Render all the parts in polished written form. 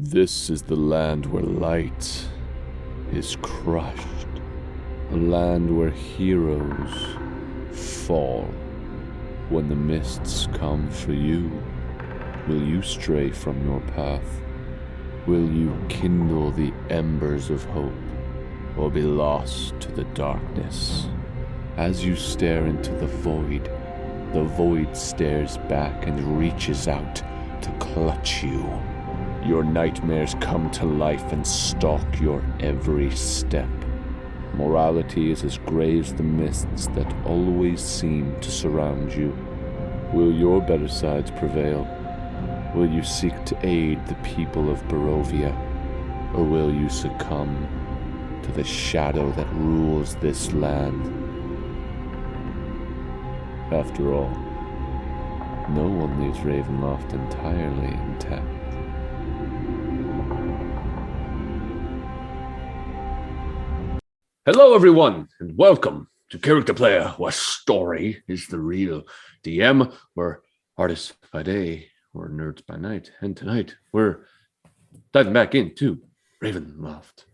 This is the land where light is crushed, a land where heroes fall. When the mists come for you, will you stray from your path? Will you kindle the embers of hope, or be lost to the darkness? As you stare into the void stares back and reaches out to clutch you. Your nightmares come to life and stalk your every step. Morality is as gray as the mists that always seem to surround you. Will your better sides prevail? Will you seek to aid the people of Barovia? Or will you succumb to the shadow that rules this land? After all, no one leaves Ravenloft entirely intact. Hello everyone, and welcome to Character Player, where story is the real DM. We're artists by day, we're nerds by night, and tonight we're diving back into Ravenloft.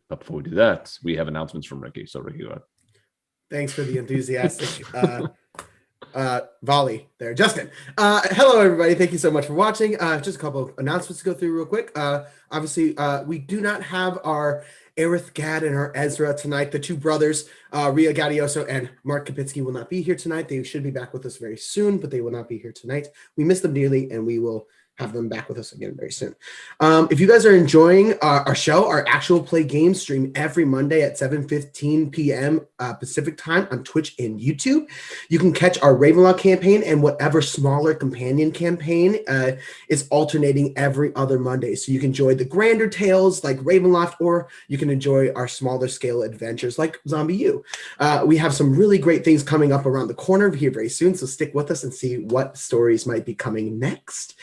But before we do that, we have announcements from Ricky. So Ricky, go ahead. Thanks for the enthusiastic volley there, Justin. Hello, everybody. Thank you so much for watching. Just a couple of announcements to go through real quick. Obviously, we do not have our Aerith Gaad and our Ezra tonight. The two brothers, Gaudioso and Mark Kopitzke, will not be here tonight. They should be back with us very soon, but they will not be here tonight. We miss them dearly, and we will have them back with us again very soon. If you guys are enjoying our show, our actual play game stream every Monday at 7:15 p.m. Pacific time on Twitch and YouTube. You can catch our Ravenloft campaign and whatever smaller companion campaign is alternating every other Monday. So you can enjoy the grander tales like Ravenloft, or you can enjoy our smaller scale adventures like Zombie U. We have some really great things coming up around the corner here very soon, so stick with us and see what stories might be coming next.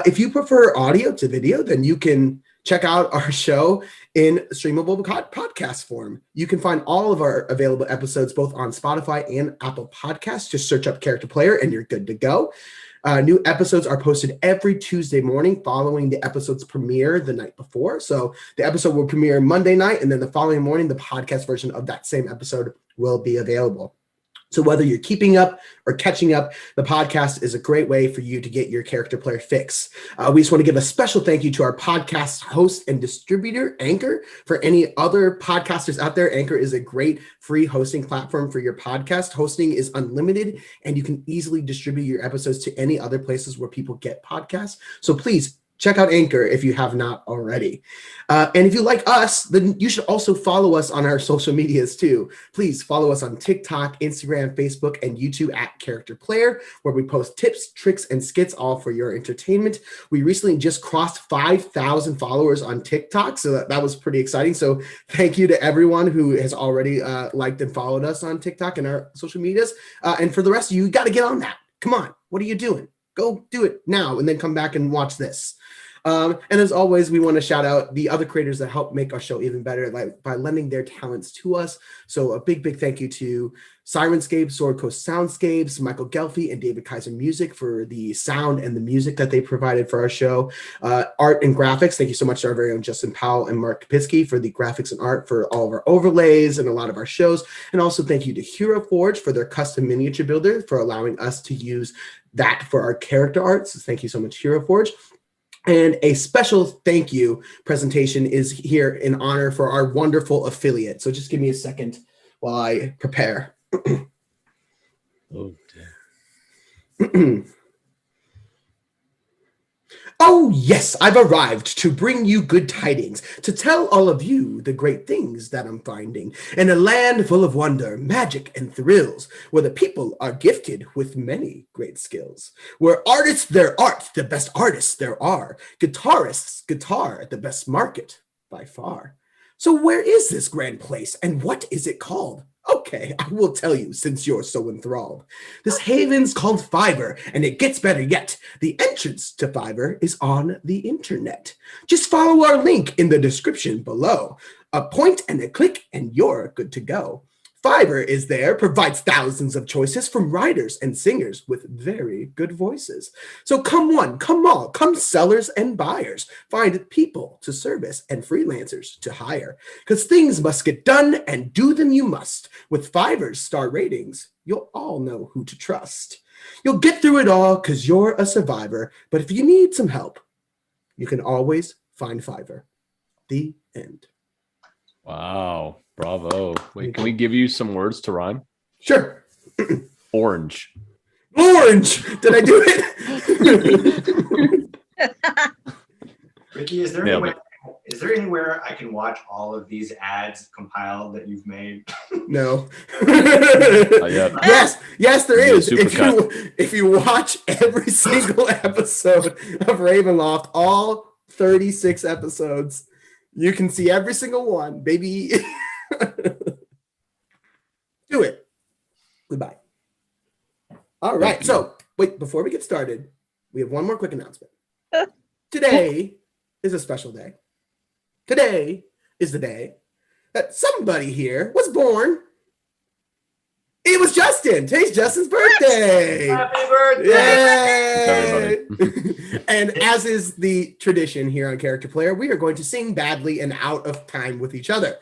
If you prefer audio to video, then you can check out our show in streamable podcast form. You can find all of our available episodes both on Spotify and Apple Podcasts. Just search up Character Player and you're good to go. New episodes are posted every Tuesday morning following the episode's premiere the night before. So the episode will premiere Monday night, and then the following morning, the podcast version of that same episode will be available. So whether you're keeping up or catching up, the podcast is a great way for you to get your Character Player fix. We just want to give a special thank you to our podcast host and distributor, Anchor. For any other podcasters out there, Anchor is a great free hosting platform for your podcast. Hosting is unlimited, and you can easily distribute your episodes to any other places where people get podcasts. So please, check out Anchor if you have not already. And if you like us, then you should also follow us on our social medias too. Please follow us on TikTok, Instagram, Facebook, and YouTube at Character Player, where we post tips, tricks, and skits all for your entertainment. We recently just crossed 5,000 followers on TikTok, so that was pretty exciting. So thank you to everyone who has already liked and followed us on TikTok and our social medias. And for the rest of you, got to get on that. Come on, what are you doing? Go do it now and then come back and watch this. And as always, we want to shout out the other creators that help make our show even better, like by lending their talents to us. So a big thank you to Syrinscape, SwordCoastSoundscapes, Michael Gelfi, and David Kaiser Music for the sound and the music that they provided for our show. Art and graphics, thank you so much to our very own Justin Powell and Mark Kopitzke for the graphics and art for all of our overlays and a lot of our shows. And also thank you to Hero Forge for their custom miniature builder for allowing us to use that for our character art. So thank you so much, Hero Forge. And a special thank you presentation is here in honor for our wonderful affiliate. So just give me a second while I prepare. Oh, dear. Oh, yes, I've arrived to bring you good tidings, to tell all of you the great things that I'm finding in a land full of wonder, magic, and thrills, where the people are gifted with many great skills, where artists their art, the best artists there are, guitarists guitar, the best market by far. So where is this grand place, and what is it called? Okay, I will tell you since you're so enthralled. This haven's called Fiverr, and it gets better yet. The entrance to Fiverr is on the internet. Just follow our link in the description below. A point and a click, and you're good to go. Fiverr is there, provides thousands of choices from writers and singers with very good voices. So come one, come all, come sellers and buyers. Find people to service and freelancers to hire. Because things must get done and do them you must. With Fiverr's star ratings, you'll all know who to trust. You'll get through it all because you're a survivor. But if you need some help, you can always find Fiverr. The end. Wow. Bravo. Wait, can we give you some words to rhyme? Sure. Orange. Orange! Did I do it? Ricky, is there anywhere I can watch all of these ads compiled that you've made? No. Yep. Yes, there is. Supercut. If you watch every single episode of Ravenloft, all 36 episodes, you can see every single one, baby. Do it. Goodbye. All right. So, wait, before we get started, we have one more quick announcement. Today is a special day. Today is the day that somebody here was born. It was Justin. Today's Justin's birthday. Happy birthday! Yay! And as is the tradition here on Character Player, we are going to sing badly and out of time with each other.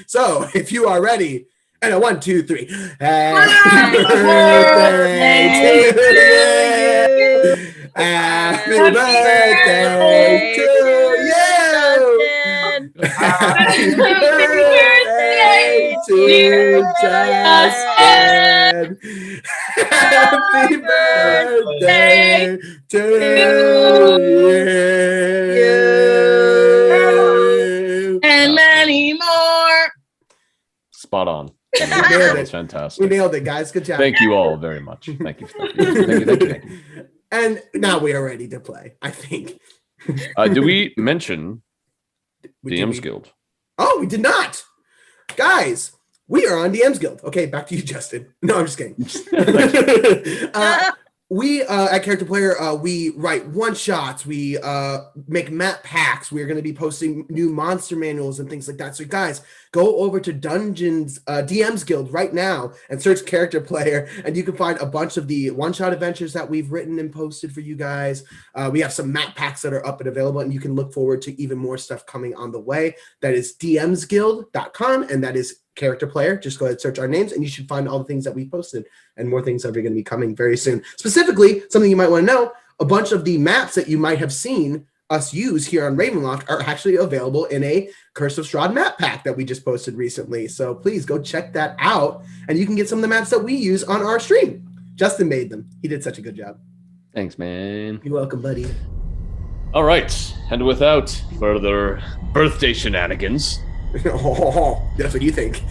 So, if you are ready, and a 1, 2, 3. Happy birthday to you. Happy birthday to you. Happy birthday to Justin. Happy birthday to you. And many more. Spot on. Nailed That it. was fantastic. We nailed it, guys. Good job. Thank you all very much. Thank you. Thank you. And now we are ready to play, I think. Do we mention DM's did. Guild? Oh, we did not. Guys, we are on DM's Guild. Okay, back to you, Justin. No, I'm just kidding. We at Character Player, we write one-shots, we make map packs, we're going to be posting new monster manuals and things like that. So guys, go over to DM's Guild right now and search Character Player, and you can find a bunch of the one-shot adventures that we've written and posted for you guys. We have some map packs that are up and available, and you can look forward to even more stuff coming on the way. That is dmsguild.com, and that is Character Player. Just go ahead and search our names, and you should find all the things that we posted, and more things are going to be coming very soon. Specifically, something you might want to know, a bunch of the maps that you might have seen us use here on Ravenloft are actually available in a Curse of Strahd map pack that we just posted recently. So please go check that out, and you can get some of the maps that we use on our stream. Justin made them. He did such a good job. Thanks, man. You're welcome, buddy. All right, and without further birthday shenanigans, That's what you think.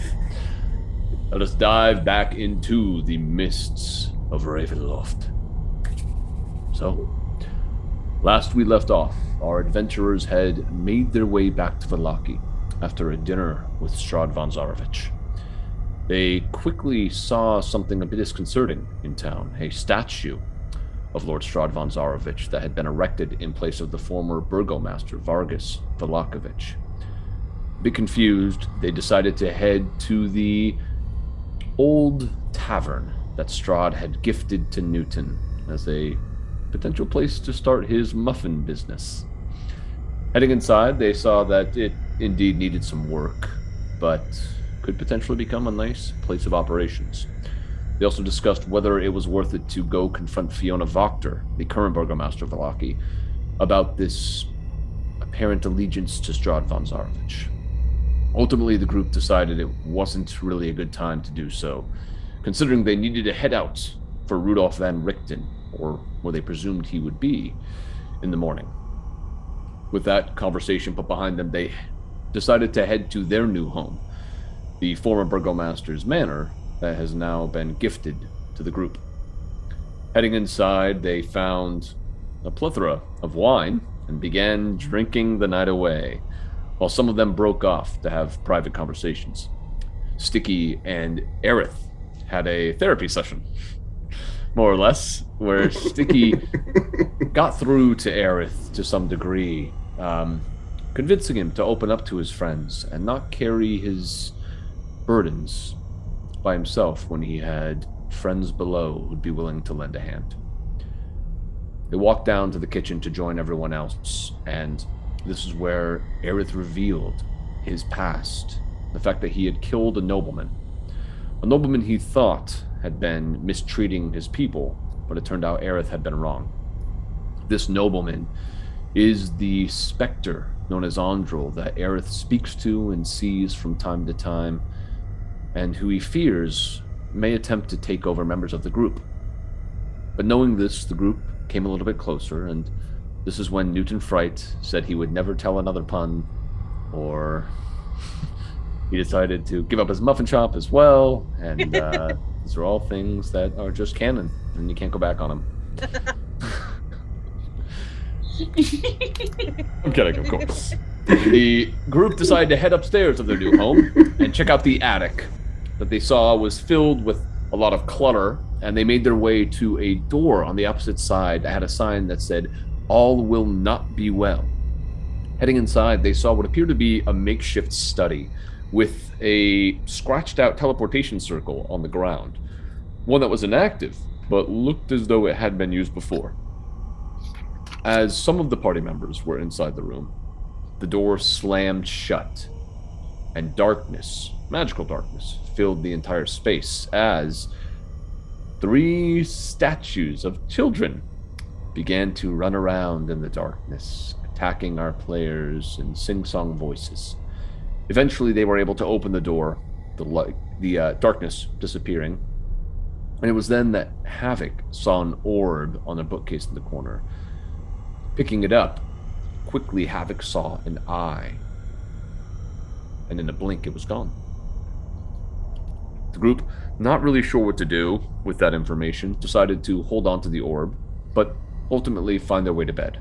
let us dive back into the mists of Ravenloft. So, last we left off, our adventurers had made their way back to Vallaki after a dinner with Strahd von Zarovich. They quickly saw something a bit disconcerting in town, a statue of Lord Strahd von Zarovich that had been erected in place of the former burgomaster Vargas Vlakovich. A bit confused, they decided to head to the old tavern that Strahd had gifted to Newton as a potential place to start his muffin business. Heading inside, they saw that it indeed needed some work, but could potentially become a nice place of operations. They also discussed whether it was worth it to go confront Fiona Wachter, the current burgomaster of Vallaki, about this apparent allegiance to Strahd von Zarovich. Ultimately, the group decided it wasn't really a good time to do so, considering they needed to head out for Rudolf van Richten, or where they presumed he would be, in the morning. With that conversation put behind them, they decided to head to their new home, the former burgomaster's manor that has now been gifted to the group. Heading inside, they found a plethora of wine and began drinking the night away, while some of them broke off to have private conversations. Stiki and Aerith had a therapy session, more or less, where Stiki got through to Aerith to some degree, convincing him to open up to his friends and not carry his burdens by himself when he had friends below who'd be willing to lend a hand. They walked down to the kitchen to join everyone else, and this is where Aerith revealed his past, the fact that he had killed a nobleman he thought had been mistreating his people, but it turned out Aerith had been wrong. This nobleman is the specter known as Andril that Aerith speaks to and sees from time to time, and who he fears may attempt to take over members of the group. But knowing this, the group came a little bit closer, and this is when Newton Fright said he would never tell another pun, or he decided to give up his muffin shop as well, and these are all things that are just canon, and you can't go back on them. I'm kidding, of course. The group decided to head upstairs of their new home and check out the attic that they saw was filled with a lot of clutter, and they made their way to a door on the opposite side that had a sign that said, "All will not be well." Heading inside, they saw what appeared to be a makeshift study with a scratched-out teleportation circle on the ground. One that was inactive, but looked as though it had been used before. As some of the party members were inside the room, the door slammed shut, and darkness, magical darkness, filled the entire space as 3 statues of children began to run around in the darkness, attacking our players in sing-song voices. Eventually, they were able to open the door, the darkness disappearing, and it was then that Havok saw an orb on a bookcase in the corner. Picking it up, quickly Havok saw an eye, and in a blink it was gone. The group, not really sure what to do with that information, decided to hold on to the orb, but ultimately find their way to bed.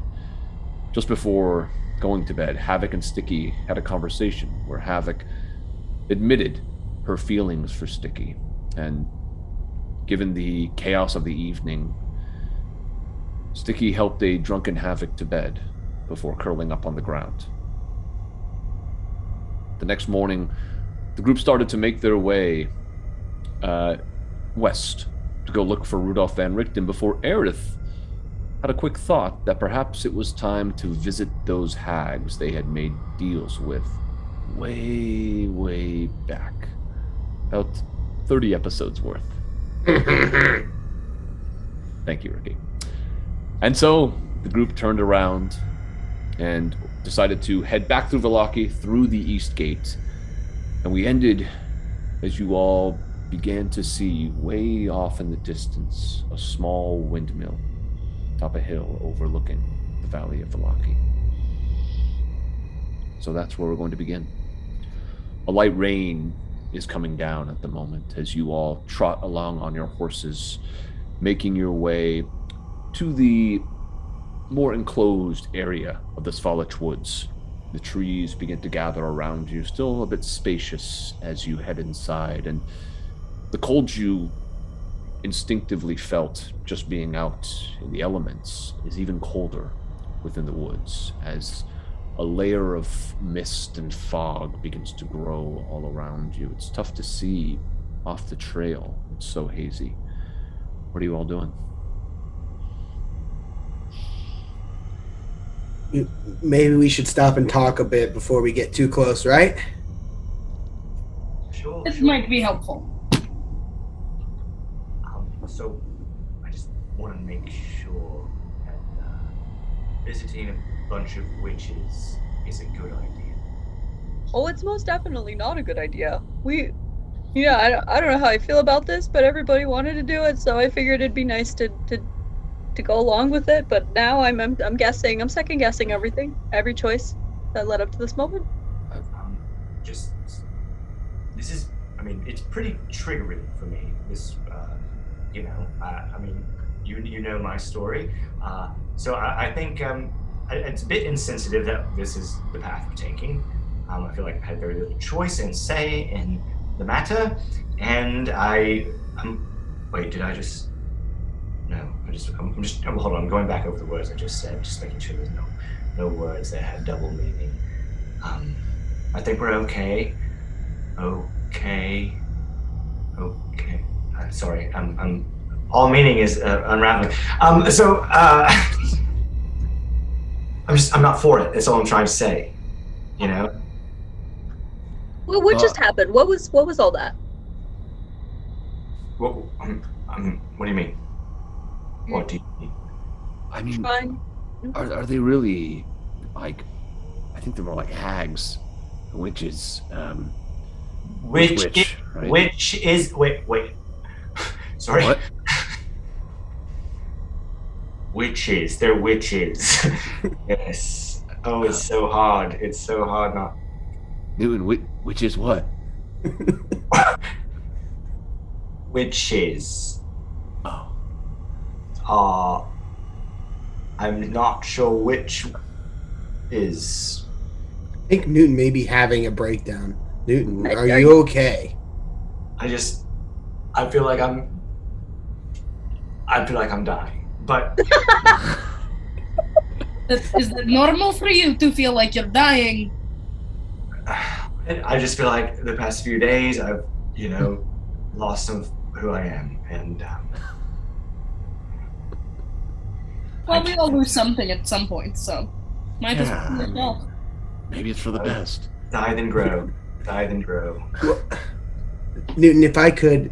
Just before going to bed, Havok and Stiki had a conversation where Havok admitted her feelings for Stiki, and given the chaos of the evening, Stiki helped a drunken Havok to bed before curling up on the ground. The next morning, the group started to make their way west to go look for Rudolph Van Richten before Aerith had a quick thought that perhaps it was time to visit those hags they had made deals with way, way back. About 30 episodes worth. Thank you, Ricky. And so the group turned around and decided to head back through Vallaki, through the East Gate. And we ended, as you all began to see, way off in the distance, a small windmill atop a hill overlooking the Valley of Vallaki. So that's where we're going to begin. A light rain is coming down at the moment as you all trot along on your horses, making your way to the more enclosed area of the Svalich Woods. The trees begin to gather around you, still a bit spacious as you head inside, and the cold you instinctively felt just being out in the elements is even colder within the woods as a layer of mist and fog begins to grow all around you. It's tough to see off the trail. It's so hazy. What are you all doing? Maybe we should stop and talk a bit before we get too close, right? Sure. This might be helpful. So, I just want to make sure that visiting a bunch of witches is a good idea. Oh, it's most definitely not a good idea. I don't know how I feel about this, but everybody wanted to do it, so I figured it'd be nice to go along with it. But now I'm second guessing every choice that led up to this moment. It's pretty triggering for me. This, you know my story. So I think it's a bit insensitive that this is the path we're taking. I feel like I had very little choice and say in the matter, and hold on, I'm going back over the words I just said, just making sure there's no words that have double meaning. I think we're okay. Oh, Okay. Sorry, I'm. All meaning is unraveling. I'm not for it. That's all I'm trying to say. You know. Well, what just happened? What was all that? What do you mean? What do you mean? I mean, Fine. are they really like? I think they're more like hags, witches. Which is wait. Sorry. What? Witches. They're witches. Yes. Oh, it's so hard. It's so hard not. Newton, which is what? Witches. Oh. I'm not sure which is. I think Newton may be having a breakdown. Newton, are you okay? I feel like I'm dying. But Is it normal for you to feel like you're dying? I just feel like the past few days I've, lost some of who I am, and Well, we all lose something at some point, so might as well. Maybe it's for the best. Die then grow. Die then grow. Well, Newton, if I could.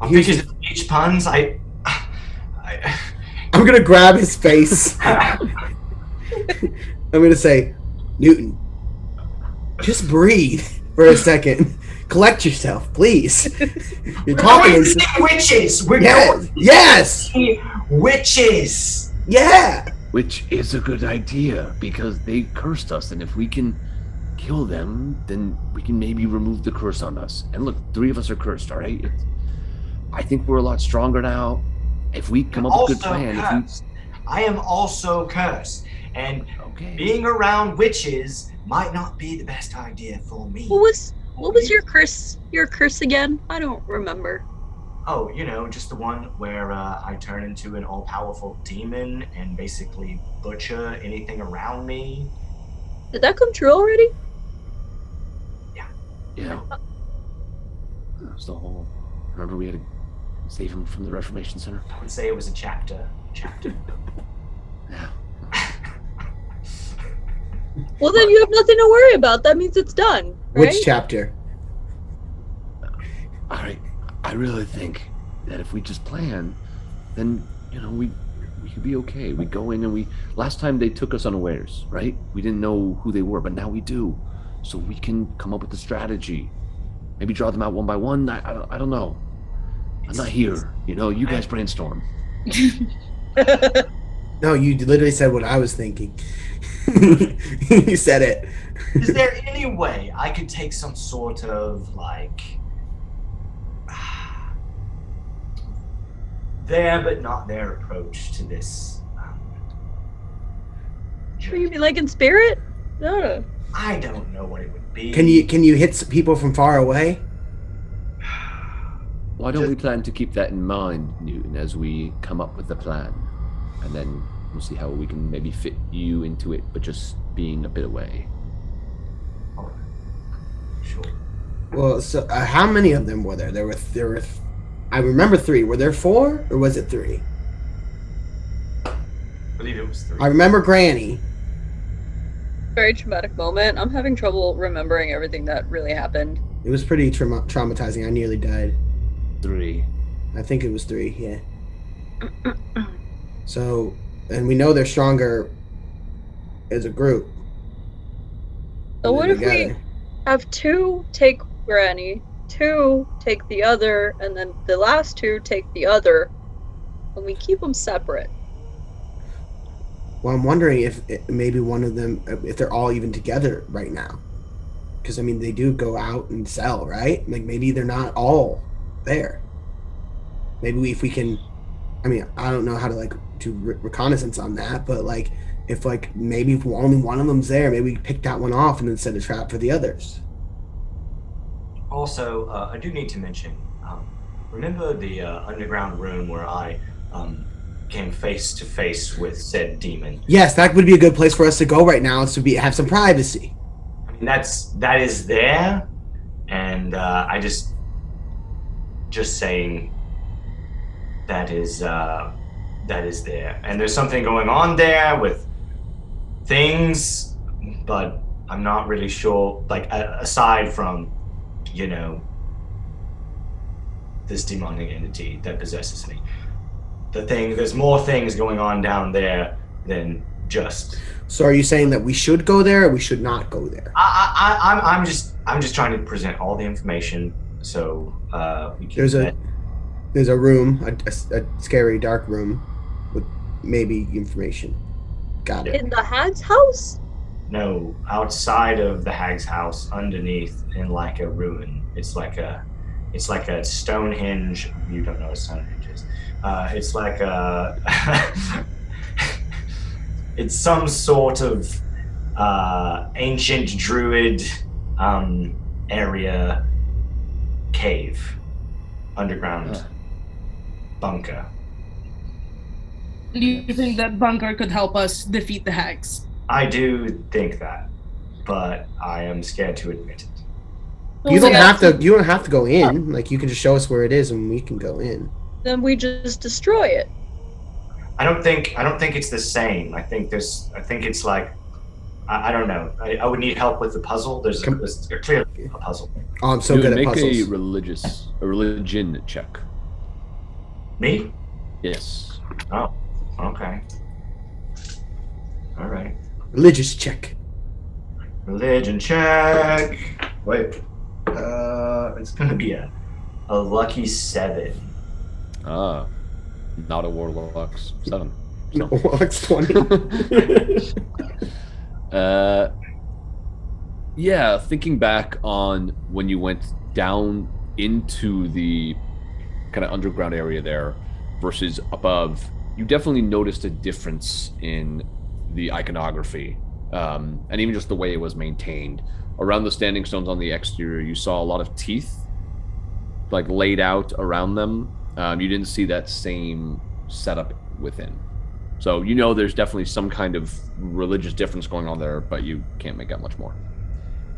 I'm thinking of speech puns. I'm gonna grab his face. I'm gonna say, Newton, just breathe for a second. Collect yourself, please. You're talking to witches. Yes. Witches. Yeah. Which is a good idea because they cursed us, and if we can kill them, then we can maybe remove the curse on us. And look, 3 of us are cursed. All right. I think we're a lot stronger now. If we come up with a good plan, I am also cursed, and being around witches might not be the best idea for me. What was your curse? Your curse again? I don't remember. Oh, just the one where I turn into an all-powerful demon and basically butcher anything around me. Did that come true already? Yeah. That was the whole. Remember, we had to save him from the Reformation Center. I would say it was a chapter. Yeah. Well, then you have nothing to worry about. That means it's done, right? Which chapter? All right. I really think that if we just plan, then we could be okay. We go in and last time they took us unawares, right? We didn't know who they were, but now we do. So we can come up with a strategy. Maybe draw them out one by one. I don't know. I'm not here. You guys brainstorm. No, you literally said what I was thinking. You said it. Is there any way I could take some sort of there but not there approach to this? You mean like in spirit? No. I don't know what it would be. Can you hit people from far away? Why don't we plan to keep that in mind, Newton, as we come up with the plan, and then we'll see how we can maybe fit you into it, but just being a bit away. All right. Sure. Well, so how many of them were there? There were. I remember 3. Were there 4, or was it 3? I believe it was 3. I remember Granny. Very traumatic moment. I'm having trouble remembering everything that really happened. It was pretty traumatizing. I nearly died. 3. I think it was 3. Yeah. So, and we know they're stronger as a group. So what if we have 2 take Granny, 2 take the other, and then the last 2 take the other, and we keep them separate? Well, I'm wondering if maybe one of them, if they're all even together right now. Because, they do go out and sell, right? Maybe they're not all there. Maybe if we can, I don't know how to, do reconnaissance on that, but, if, maybe if only one of them's there, maybe we pick that one off and then set a trap for the others. Also, I do need to mention, remember the underground room where I came face to face with said demon? Yes, that would be a good place for us to go right now, to have some privacy. mean, that is there, and I just saying that is there, and there's something going on there with things, but I'm not really sure. Like aside from, this demonic entity that possesses me, there's more things going on down there than just. So are you saying that we should go there or we should not go there? I'm just trying to present all the information so we can. There's a room, a scary dark room with maybe information. Got it. In the Hag's house? No, outside of the Hag's house, underneath in like a ruin. It's like a Stonehenge. You don't know what Stonehenge is. It's like a. It's some sort of ancient druid area cave, underground bunker. Do you think that bunker could help us defeat the Hags? I do think that, but I am scared to admit it. You don't have to. You don't have to go in. Like, you can just show us where it is, and we can go in. Then we just destroy it. I don't think it's the same. I think it's like, I don't know. I would need help with the puzzle. There's clearly a puzzle. Oh, I'm so good at puzzles. Make a religion check. Me? Yes. Oh, okay. All right. Religious check. Religion check. Wait. It's gonna be a lucky 7. Ah. Not a Warlock's 7. No, Warlock's 20. Yeah, thinking back on when you went down into the kind of underground area there versus above, you definitely noticed a difference in the iconography, and even just the way it was maintained. Around the standing stones on the exterior, you saw a lot of teeth like laid out around them. You didn't see that same setup within. So there's definitely some kind of religious difference going on there, but you can't make out much more.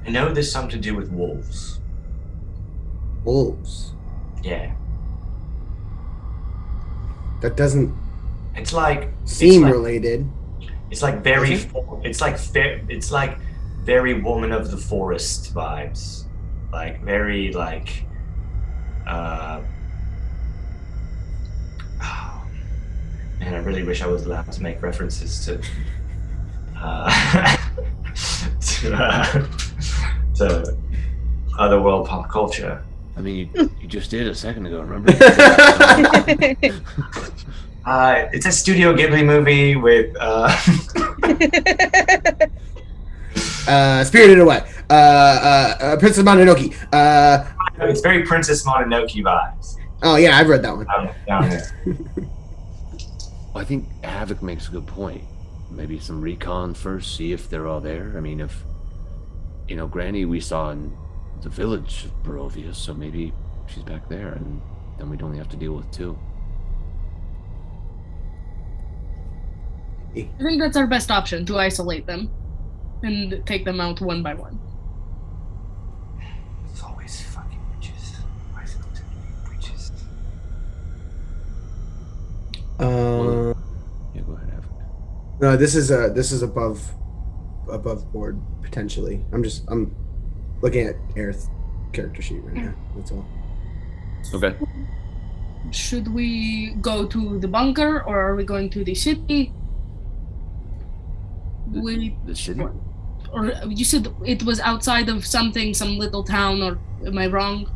I know there's something to do with wolves. Wolves? Yeah. That doesn't It's like seem related. It's like very it's like very Woman of the Forest vibes. Like very like man, I really wish I was allowed to make references to to other world pop culture. I mean, you just did a second ago, remember? It's a Studio Ghibli movie with Spirited Away. Princess Mononoke. It's very Princess Mononoke vibes. Oh yeah, I've read that one. Down there. I think Havok makes a good point. Maybe some recon first, see if they're all there. I mean, if Granny we saw in the village of Barovia, so maybe she's back there, and then we'd only have to deal with 2. I think that's our best option, to isolate them and take them out one by one. It's always fucking witches. Why is it always witches? Yeah, go ahead, Havok. No, this is above board potentially. I'm looking at Aerith's character sheet right now. That's all. Okay. Should we go to the bunker, or are we going to the city? The city? Or you said it was outside of something, some little town, or am I wrong?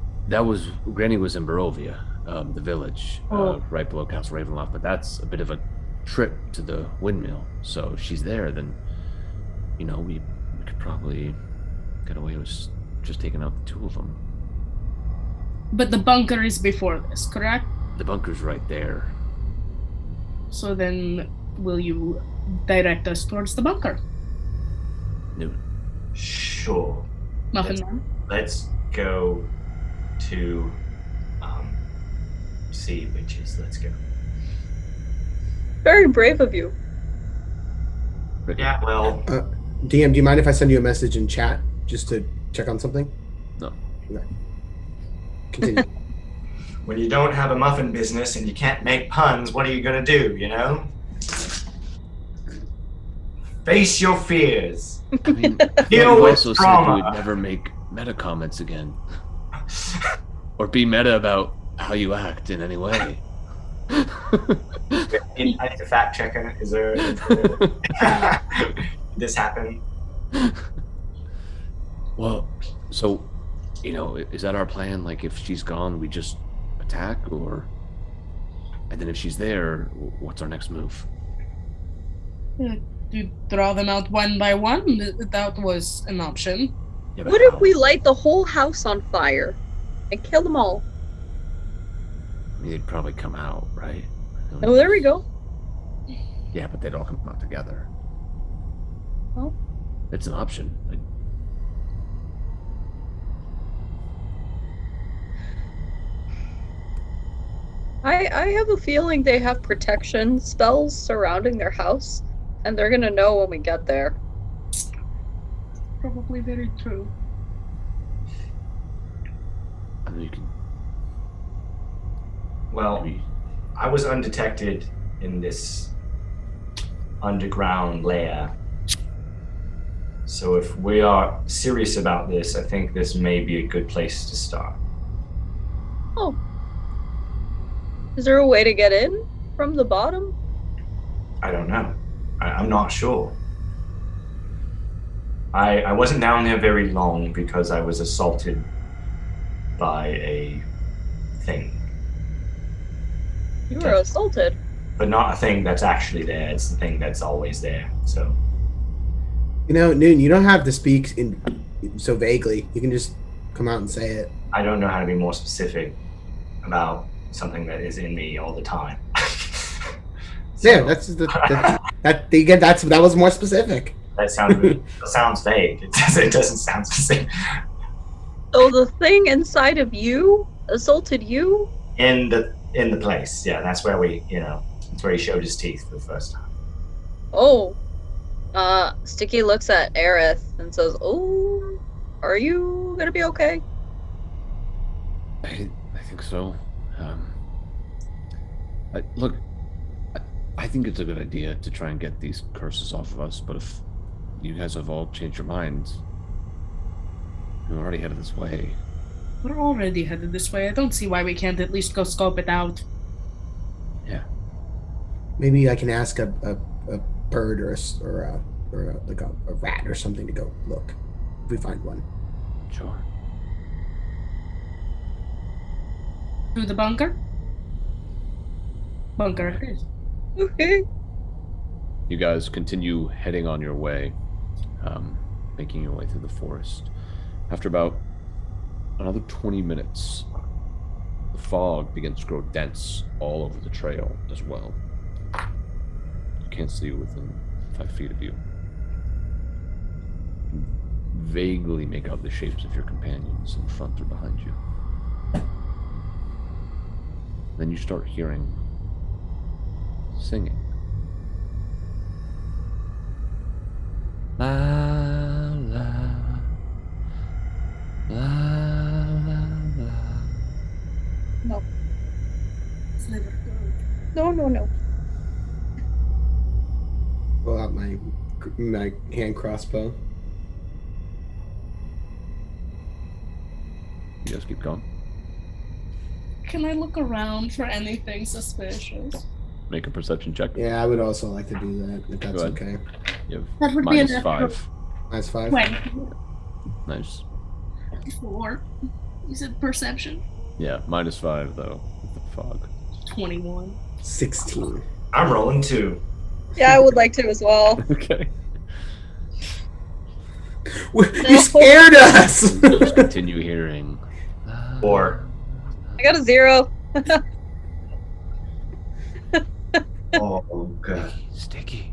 Granny was in Barovia, the village, right below Castle Ravenloft, but that's a bit of a trip to the windmill. So if she's there, then, we could probably get away with just taking out the 2 of them. But the bunker is before this, correct? The bunker's right there. So then, will you direct us towards the bunker? No. Sure. Nothing wrong. Let's go to see witches. Let's go. Very brave of you. Yeah, well. DM, do you mind if I send you a message in chat just to check on something? No. Okay. Continue. When you don't have a muffin business and you can't make puns, what are you gonna do, you know? Face your fears. I mean, Deal you with also said you trauma. would never make meta comments again. Or be meta about how you act in any way. I need to fact check it. Is there did this happen? Well, so, you know, is that our plan? Like, if she's gone, we just attack, or... And then if she's there, what's our next move? You draw them out one by one? That was an option. Yeah, but What if how? we light the whole house on fire and kill them all? I mean, they'd probably come out, right? Oh, there we go. Yeah, but they'd all come out together. Well. It's an option. I have a feeling they have protection spells surrounding their house, and they're gonna know when we get there. Probably very true. I mean, you can... Well, maybe... I was undetected in this underground lair. So if we are serious about this, I think this may be a good place to start. Oh. Is there a way to get in from the bottom? I don't know. I'm not sure. I wasn't down there very long because I was assaulted by a thing. You were assaulted. But not a thing that's actually there. It's the thing that's always there. So You know, Noon, you don't have to speak in so vaguely. You can just come out and say it. I don't know how to be more specific about something that is in me all the time. Yeah, that was more specific. That sounds vague. It doesn't sound specific. So the thing inside of you assaulted you? In the place, yeah. That's where that's where he showed his teeth for the first time. Oh. Stiki looks at Aerith and says, "Oh, are you gonna be okay?" I think so. I think it's a good idea to try and get these curses off of us, but if you guys have all changed your minds, we're already headed this way. We're already headed this way. I don't see why we can't at least go scope it out. Yeah. Maybe I can ask a bird or a rat or something to go look if we find one. Sure. To the bunker? Bunker it is. Okay. You guys continue heading on your way, making your way through the forest. After about another 20 minutes, the fog begins to grow dense all over the trail as well. You can't see within 5 feet of you. You can vaguely make out the shapes of your companions in front or behind you. Then you start hearing singing. La la la la la. No. It's never good. No. Pull out my hand crossbow. You guys keep going. Can I look around for anything suspicious? Make a perception check. Yeah, I would also like to do that if that's Go okay. You have That would be minus enough. 5. Minus 5. 20. Nice. 4. You said perception? Yeah, minus 5 though with the fog. 21. 16. I'm rolling 2. Yeah, I would like to as well. Okay. You scared us! You just continue hearing. 4. I got a 0. Oh god. Stiki.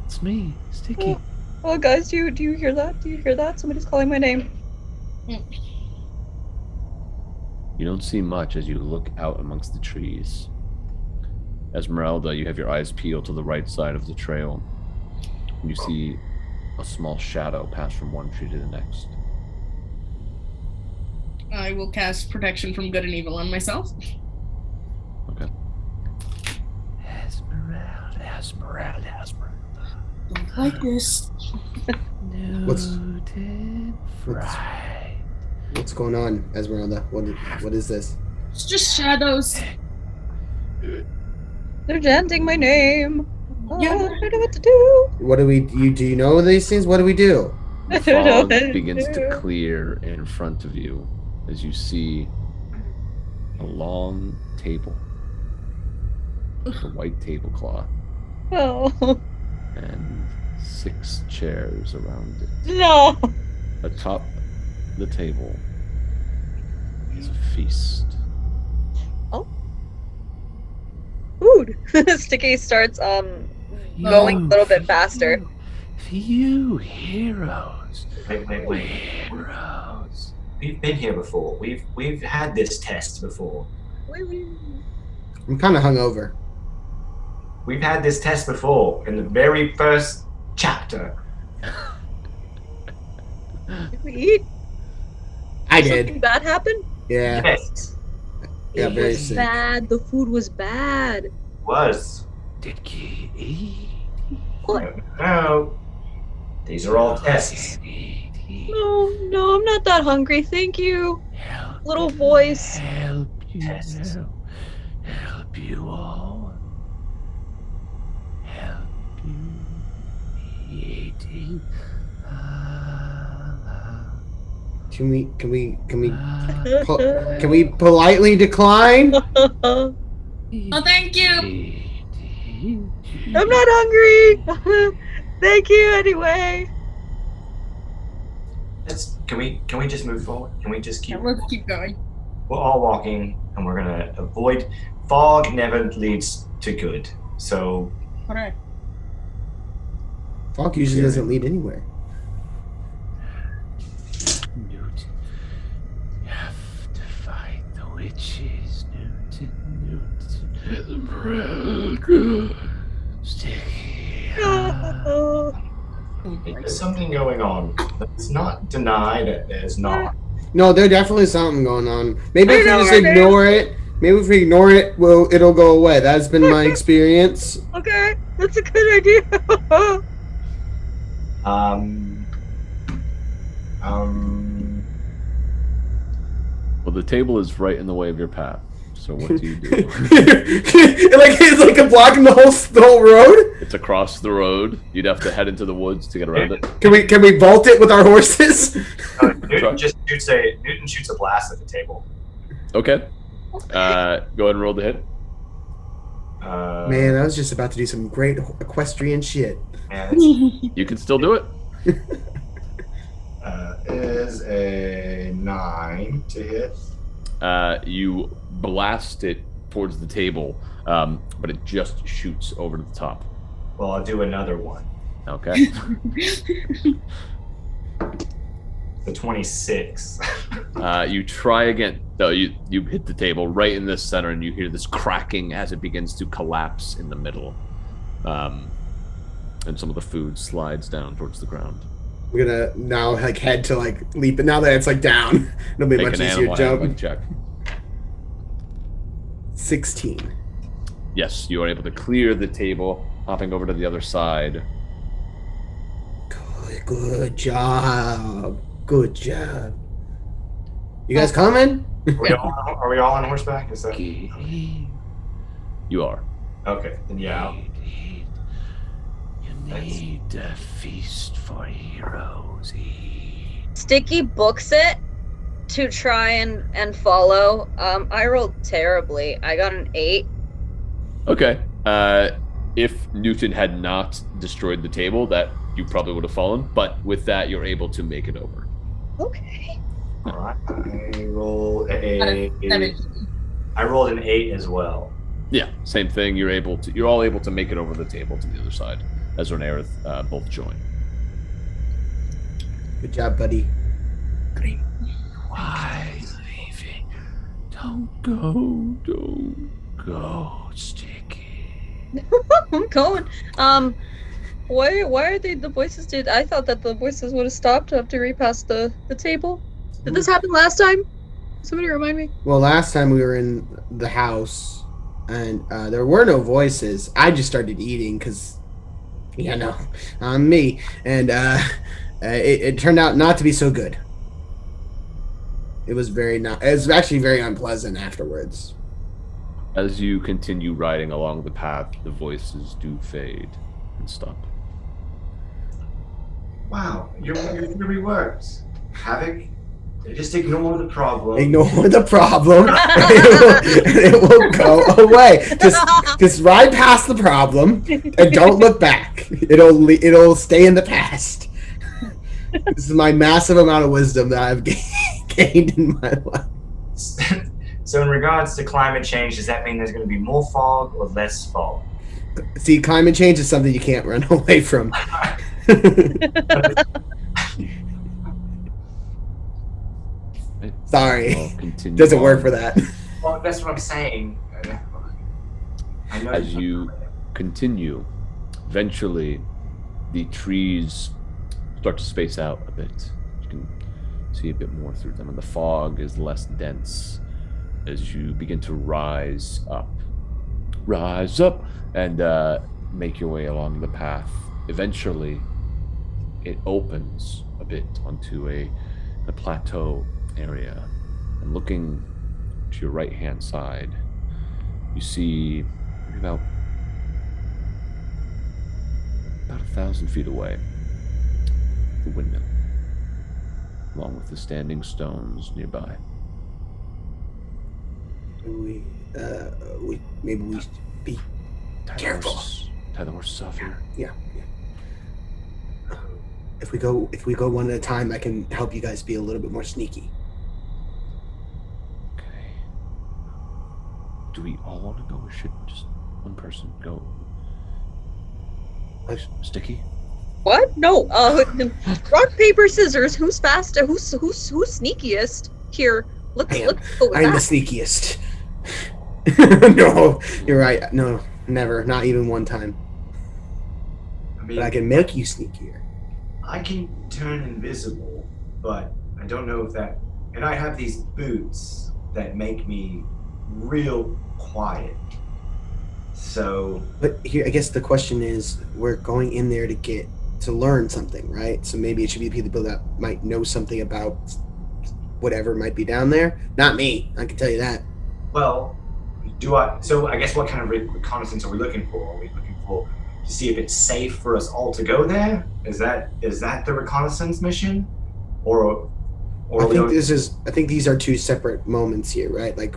It's me, Stiki. Oh, guys, do you hear that? Do you hear that? Somebody's calling my name. You don't see much as you look out amongst the trees. Esmeralda, you have your eyes peeled to the right side of the trail. You see a small shadow pass from one tree to the next. I will cast protection from good and evil on myself. Okay. Esmeralda. Don't like this. What's going on, Esmeralda? What is this? It's just shadows. They're chanting my name. Yeah. I don't know what to do. What do we do? You know these things? What do we do? The I don't know fog what to begins to do. clear in front of you as you see a long table, a white tablecloth, Oh and 6 chairs around it. no! Atop the table is a feast. Food. Stiki starts going a little bit faster. For you heroes. Wait. Heroes. We've been here before. We've had this test before. I'm kind of hungover. We've had this test before in the very first chapter. Did we eat? I Something did. bad happened? Yeah. Yes, Yeah, It very was sick. bad. The food was bad. was. Did you eat? What? No. These are all tests. No, I'm not that hungry. Thank you. Little voice. Help you. Tests. Help you all. Help you. Eating. Can we politely decline? Oh, thank you. I'm not hungry. Thank you anyway. Can we just move forward? Can we just keep? Yeah, let's keep going. We're all walking, and we're gonna avoid. Fog never leads to good. So All right. Fog usually doesn't lead anywhere. Newton, you have to fight the witches. Newton. Sticky. Oh, there's something going on. Let's not deny that there's not. No, there's definitely something going on. Maybe I if we know just where it ignore it. Maybe if we ignore it, it'll go away. That's been my experience. okay, that's a good idea. Well, the table is right in the way of your path. So what do you do? It's like blocking the whole road. It's across the road. You'd have to head into the woods to get around it. Can we vault it with our horses? Newton shoots a blast at the table. Okay. Go ahead and roll the hit. Man, I was just about to do some great equestrian shit. And You can still do it. is a 9 to hit. You blast it towards the table, but it just shoots over to the top. Well, I'll do another one. Okay. The 26. You try again. No, you hit the table right in the center, and you hear this cracking as it begins to collapse in the middle. And some of the food slides down towards the ground. I'm gonna now head to leap it. Now that it's down, it'll be Make much an easier animal jump. handling check. 16. Yes, you are able to clear the table, hopping over to the other side. Good job. Good job. You guys coming? Are we all on horseback? Is that You are. okay? Then yeah. You need a feast for heroes. Stiki books it to try and follow. I rolled terribly. I got an 8. Okay. If Newton had not destroyed the table, that you probably would have fallen. But with that, you're able to make it over. Okay. All right. I rolled I rolled an 8 as well. Yeah, same thing. You're all able to make it over the table to the other side. Ezra and Aerith both join. Good job, buddy. Why leaving? Don't go, Stiki. I'm going. Why are the voices did? I thought that the voices would have stopped after we passed the table. Did this happen last time? Somebody remind me. Well, last time we were in the house, and there were no voices. I just started eating because, I'm me, and it turned out not to be so good. It was it was actually very unpleasant afterwards. As you continue riding along the path, the voices do fade and stop. Wow, your theory works. Havok, just ignore the problem. Ignore the problem. It will go away. Just ride past the problem and don't look back. It'll stay in the past. This is my massive amount of wisdom that I've gained in my life. So in regards to climate change, does that mean there's going to be more fog or less fog? See, climate change is something you can't run away from. Sorry, doesn't work for that. Well, that's what I'm saying. I know. As you continue, eventually the trees start to space out a bit. You can see a bit more through them, and the fog is less dense as you begin to rise up, and make your way along the path. Eventually, it opens a bit onto a plateau area, and looking to your right-hand side, you see about 1,000 feet away the windmill, along with the standing stones nearby. Maybe we should be careful. Tie the horses off here. Yeah. If we go one at a time, I can help you guys be a little bit more sneaky. Okay. Do we all want to go, or should just one person go? Stiki? What? No. Rock, paper, scissors. Who's faster? Who's sneakiest? Here. Let's go with I'm that. the sneakiest. No, you're right. No, never. Not even one time. But I can make you sneakier. I can turn invisible, but I don't know if that... And I have these boots that make me real quiet. So... But here, I guess the question is, we're going in there to learn something, right? So maybe it should be people that might know something about whatever might be down there. Not me, I can tell you that. Well, so I guess what kind of reconnaissance are we looking for? Are we looking for to see if it's safe for us all to go there? Is that the reconnaissance mission? Or I think these are two separate moments here, right? Like,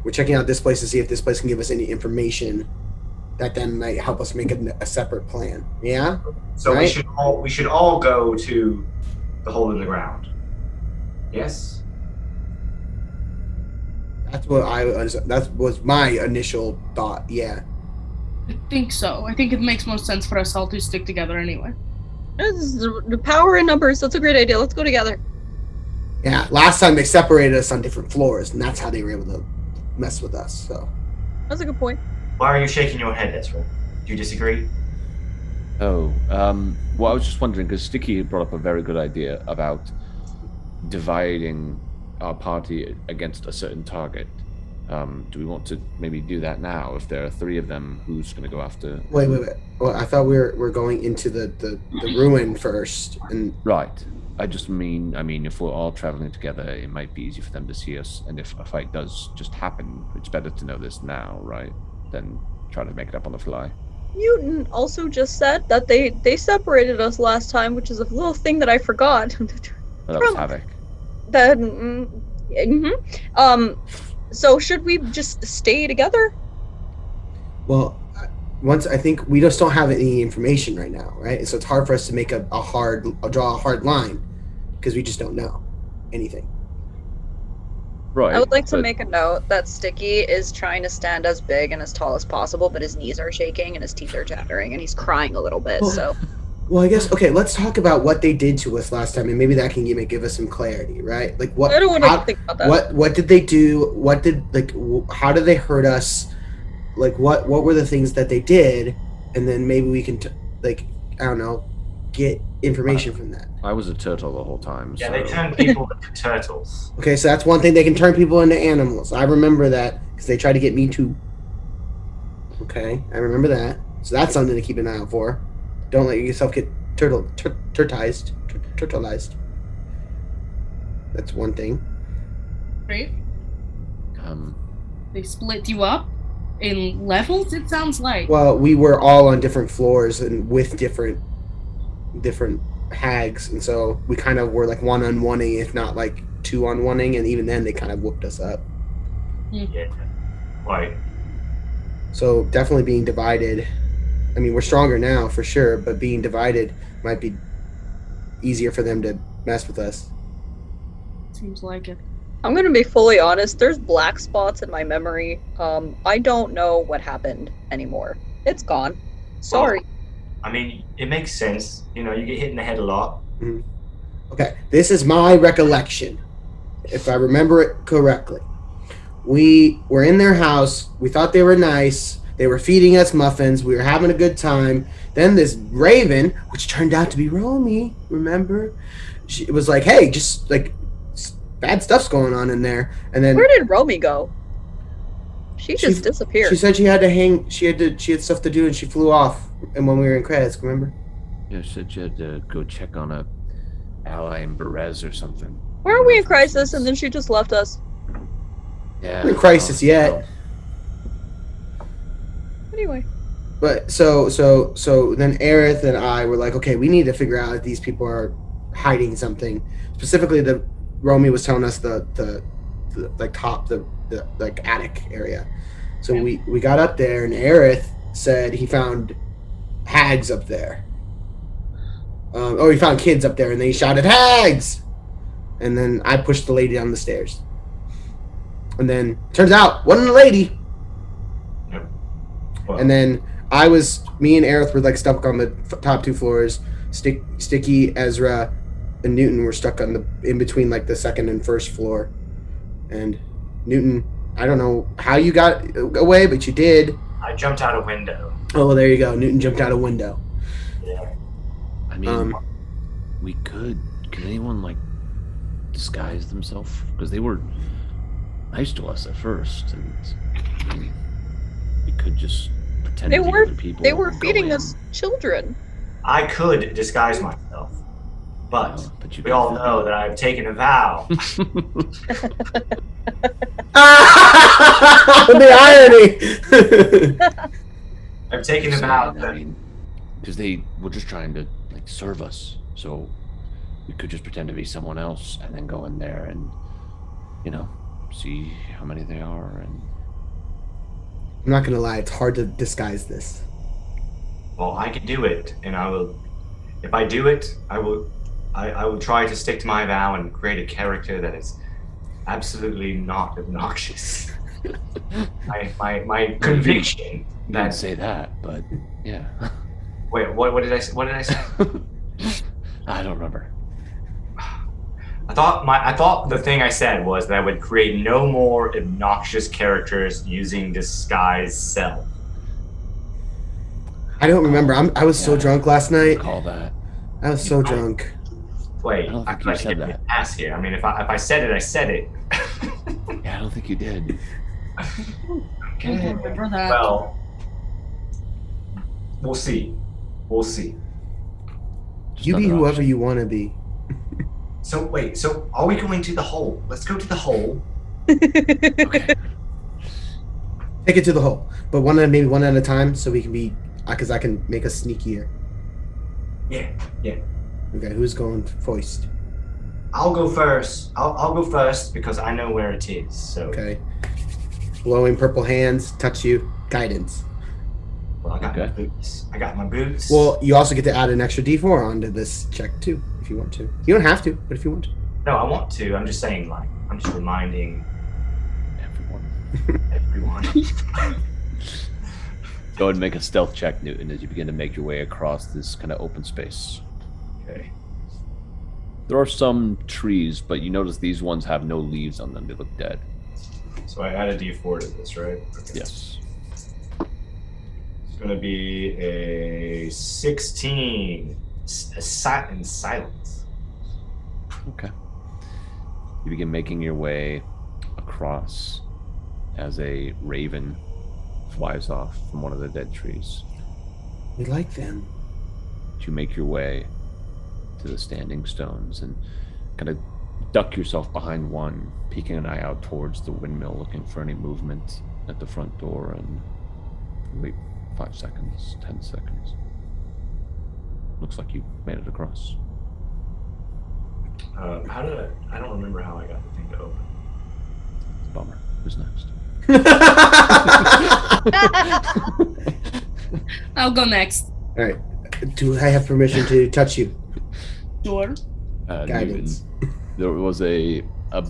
we're checking out this place to see if this place can give us any information that then might help us make a separate plan. Yeah? So right? we should all go to the hole in the ground. Yes? That was my initial thought, yeah. I think so. I think it makes most sense for us all to stick together anyway. This is the power in numbers. That's a great idea. Let's go together. Yeah, last time they separated us on different floors, and that's how they were able to mess with us, so. That's a good point. Why are you shaking your head, Ezra? Do you disagree? Oh, well, I was just wondering, because Stiki brought up a very good idea about dividing our party against a certain target. Do we want to maybe do that now? If there are three of them, who's going to go after? Wait. Well, I thought we're going into the ruin first, and right. I mean, if we're all traveling together, it might be easy for them to see us. And if a fight does just happen, it's better to know this now, right? Than try to make it up on the fly. You also just said that they separated us last time, which is a little thing that I forgot. Well, that was Havok. So should we just stay together? Well, I think we just don't have any information right now, right? So it's hard for us to make draw a hard line because we just don't know anything. Right. I would like to make a note that Stiki is trying to stand as big and as tall as possible, but his knees are shaking and his teeth are chattering and he's crying a little bit. Well, I guess let's talk about what they did to us last time, and maybe that can give us some clarity, right? Like what? I don't want to think about that. What did they do? How did they hurt us? Like what were the things that they did? And then maybe we can I don't know, get information from that. I was a turtle the whole time. Yeah, so. they turn people into turtles. Okay, so that's one thing. They can turn people into animals. I remember that because they tried to get me too. Okay, I remember that. So that's something to keep an eye out for. Don't let yourself get turtleized. That's one thing. Right? Um, They split you up in levels, it sounds like. Well, we were all on different floors and with different hags, and so we kind of were like 1-on-1ing, if not like 2-on-1ing, and even then they kind of whooped us up. Yeah. Right. So definitely being divided. I mean, we're stronger now for sure, but being divided might be easier for them to mess with us. Seems like it. I'm gonna be fully honest, there's black spots in my memory. I don't know what happened anymore. It's gone. Sorry. Well, I mean, it makes sense. You know, you get hit in the head a lot. Mm-hmm. Okay, this is my recollection, if I remember it correctly. We were in their house. We thought they were nice. They were feeding us muffins. We were having a good time. Then this raven, which turned out to be Romy, remember? She was like, hey, just like bad stuff's going on in there. And then Where did Romy go? She just disappeared. She said she had to hang. She had stuff to do, and she flew off. And when we were in credits, remember? yeah, she said you had to go check on a ally in Berez or something. Where are we in crisis? And then she just left us. Yeah. We're in crisis yet. Anyway. But so then Aerith and I were like, okay, we need to figure out if these people are hiding something. Specifically, the Romy was telling us the like attic area. So we got up there, and Aerith said he found hags up there. He found kids up there, and they shouted hags. And then I pushed the lady down the stairs. And then turns out wasn't a lady. Yep. Well, And then me and Aerith were like stuck on the top 2 floors. Stiki, Ezra, and Newton were stuck on in between like the second and first floor. And Newton, I don't know how you got away, but you did. I jumped out a window. Oh, well, there you go. Newton jumped out a window. Yeah. I mean, we could. Can anyone like disguise themselves? Because they were nice to us at first, and I mean, we could just pretend to be other people. They were and go feeding in. us children. I could disguise myself, but But you we all know that I've taken a vow. The irony. I've taken a vow I mean, because they were just trying to like serve us, so we could just pretend to be someone else and then go in there and, you know, see how many they are. And I'm not gonna lie, it's hard to disguise this. Well, I can do it, and I will. If I do it, I will try to stick to my vow and create a character that is absolutely not obnoxious. my conviction. you didn't say that, but yeah. Wait, what did I say? What did I say? I don't remember. I thought the thing I said was that I would create no more obnoxious characters using disguise self. I don't remember. I was so drunk last night. Call that. I was so drunk. Wait, I don't think I'm you trying to said get that. my ass here. I mean, if I said it, I said it. Yeah, I don't think you did. Can't remember that. Well, we'll see. We'll see. Just You be another whoever option. you want to be. So wait, so are we going to the hole? Let's go to the hole. Okay. Take it to the hole, but maybe one at a time, so we can be. Because I can make us sneakier. Yeah. Okay, who's going first? I'll go first. I'll go first because I know where it is. So Okay. Glowing purple hands touch you. Guidance. well, I got my Okay. boots. I got my boots. Well, you also get to add an extra D4 onto this check too, if you want to. You don't have to, but if you want to. no, I want to. I'm just saying, like, I'm just reminding everyone. Go ahead and make a stealth check, Newton, as you begin to make your way across this kind of open space. Okay. There are some trees, but you notice these ones have no leaves on them. They look dead. So I add a D4 to this, right? Okay. Yes. going to be a 16. In silence. Okay. You begin making your way across as a raven flies off from one of the dead trees. We like them. You make your way to the standing stones and kind of duck yourself behind one, peeking an eye out towards the windmill, looking for any movement at the front door, and wait 5 seconds, 10 seconds. Looks like you made it across. How did I don't remember how I got the thing to open. It's a bummer. Who's next? I'll go next. All right. Do I have permission to touch you? Sure. Guidance. There was a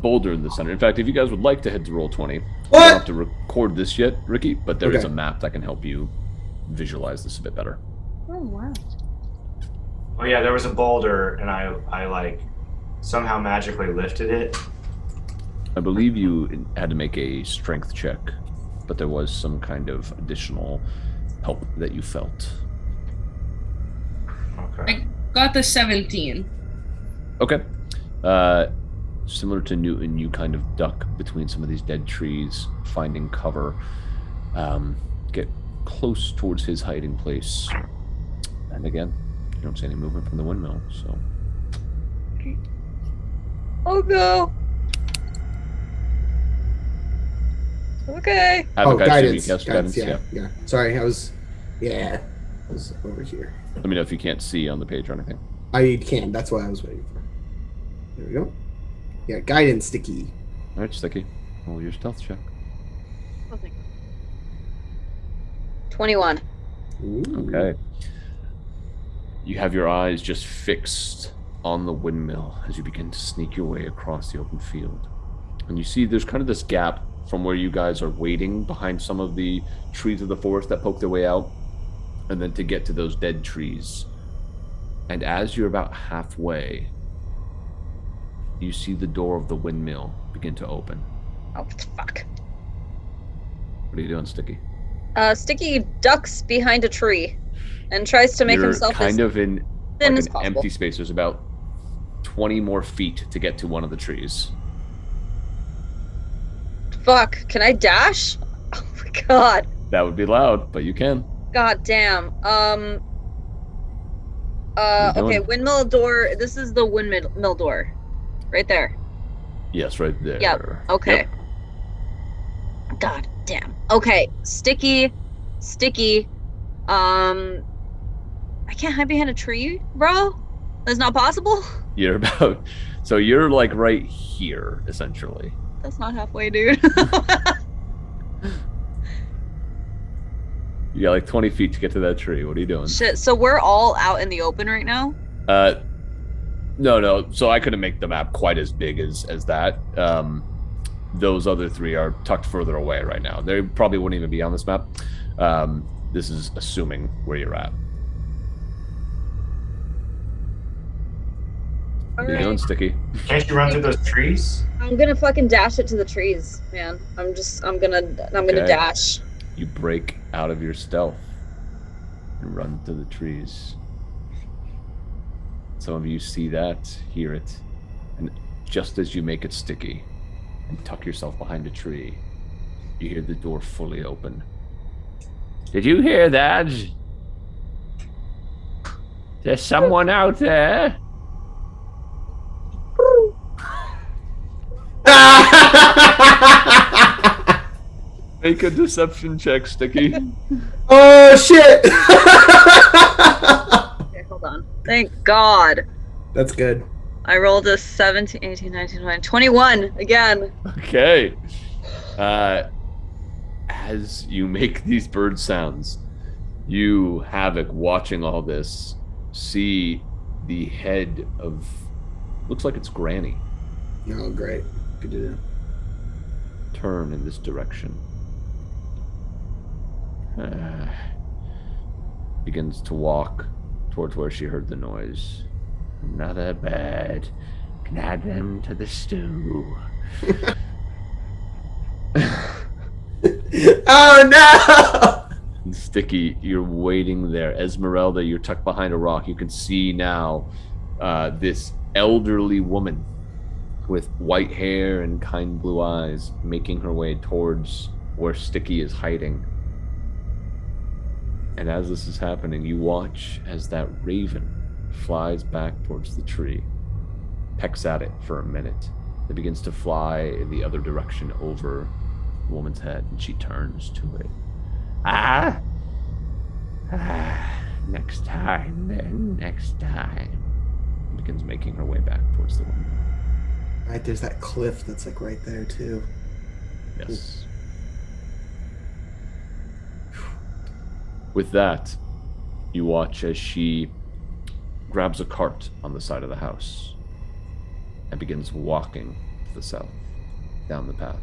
boulder in the center. In fact, if you guys would like to head to roll 20, you What? don't have to record this yet, Ricky, but there is Okay. a map that can help you visualize this a bit better. Oh, wow. Oh yeah, there was a boulder, and I like somehow magically lifted it. I believe you had to make a strength check, but there was some kind of additional help that you felt. Okay. I got the 17. Okay. Similar to Newton, you kind of duck between some of these dead trees, finding cover, get close towards his hiding place, and again, you don't see any movement from the windmill, so... Oh no. Okay. Havok, I assume you Guidance. cast Guidance, guidance, yeah. Sorry, I was over here. Let me know if you can't see on the page or anything. I can. That's what I was waiting for. There we go. Yeah, guidance, Stiki. All right, Stiki, roll your stealth check. 21. Ooh. Okay. You have your eyes just fixed on the windmill as you begin to sneak your way across the open field. And you see there's kind of this gap from where you guys are waiting behind some of the trees of the forest that poke their way out, and then to get to those dead trees. And as you're about halfway, you see the door of the windmill begin to open. Oh, fuck. What are you doing, Stiki? Stiki ducks behind a tree and tries to make You're himself kind as of in thin like as an possible. empty space. There's about 20 more feet to get to one of the trees. Fuck. Can I dash? Oh my god. That would be loud, but you can. God damn. What are you Okay, doing? windmill door. This is the windmill door. Right there. Yes, right there. Yep. Okay. Yep. God damn. Okay, Stiki. I can't hide behind a tree, bro? That's not possible? You're about... So you're like right here, essentially. That's not halfway, dude. You got like 20 feet to get to that tree. What are you doing? Shit, so we're all out in the open right now? No. So I couldn't make the map quite as big as that. Those other three are tucked further away right now. They probably wouldn't even be on this map. This is assuming where you're at. What are you doing, Stiki? Can't you run through those trees? I'm gonna fucking dash it to the trees, man. I'm gonna Okay. dash. You break out of your stealth and run to the trees. Some of you see that, hear it, and just as you make it sticky and tuck yourself behind a tree, you hear the door fully open. Did you hear that? There's someone out there. Make a deception check, Sticky. Oh shit! Okay, hold on. Thank God. That's good. I rolled a 17, 18, 19, 20, 21 again. Okay. As you make these bird sounds, you, Havok, watching all this, see the head of, looks like it's Granny, Oh, great. Good to know. turn in this direction. Begins to walk towards where she heard the noise. Another bird. Can add them to the stew. Oh no! And Stiki, you're waiting there. Esmeralda, you're tucked behind a rock. You can see now this elderly woman with white hair and kind blue eyes making her way towards where Stiki is hiding. And as this is happening, you watch as that raven flies back towards the tree, pecks at it for a minute, then begins to fly in the other direction over the woman's head, and she turns to it. Next time, then, next time. And begins making her way back towards the woman. Right, there's that cliff that's like right there too. Yes. With that, you watch as she grabs a cart on the side of the house and begins walking to the south, down the path.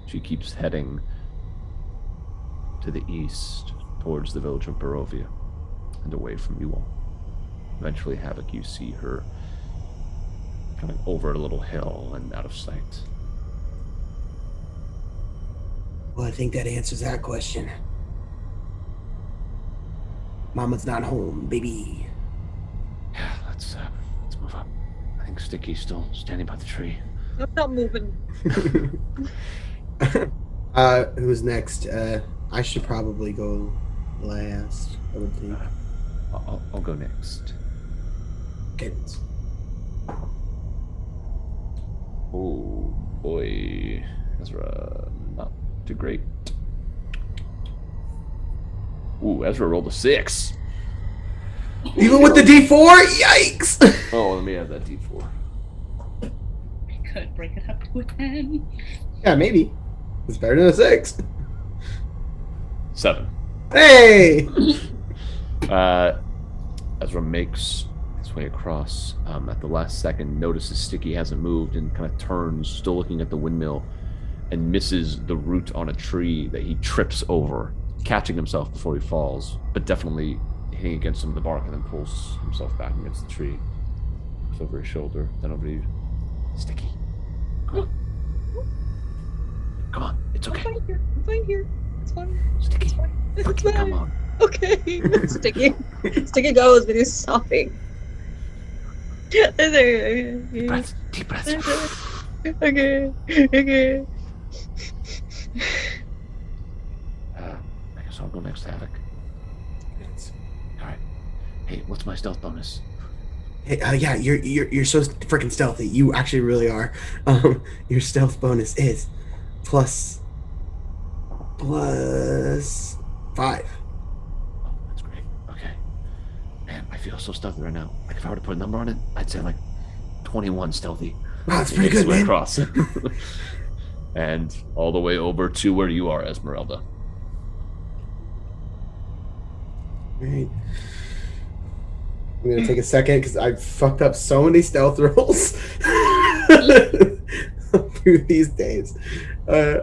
She keeps heading to the east, towards the village of Barovia, and away from you all. Eventually, Havok, you see her coming over a little hill and out of sight. Well, I think that answers that question. Mama's not home, baby. Yeah, let's move up. I think Stiki's still standing by the tree. I'm not moving. Who's next? I should probably go last, I would think. I'll go next. Okay. Oh boy, Ezra, not too great. Ooh, Ezra rolled a 6. Even with the D4? Yikes! Oh, let me add that D4. We could break it up to a 10. Yeah, maybe. It's better than a 6. 7. Hey! Ezra makes his way across. At the last second, notices Stiki hasn't moved and kind of turns, still looking at the windmill, and misses the root on a tree that he trips over, catching himself before he falls, but definitely hitting against some of the bark, and then pulls himself back against the tree. Looks over his shoulder, then over to you. Stiki, come on. Come on, it's okay. I'm fine here. It's fine. Stiki, It's fine. It's fucking fine. come on. Okay. Sticky goes, but he's sobbing. Deep breaths, deep breaths. Okay. I guess I'll go next, Havok. Alright. Hey, what's my stealth bonus? Hey, yeah, you're so freaking stealthy. You actually really are. Your stealth bonus is plus 5. Oh, that's great. Okay. Man, I feel so stealthy right now. Like, if I were to put a number on it, I'd say like 21 stealthy. Wow, that's pretty good, Way man. across. And all the way over to where you are, Esmeralda. Right. I'm gonna take a second because I fucked up so many stealth rolls through these days. And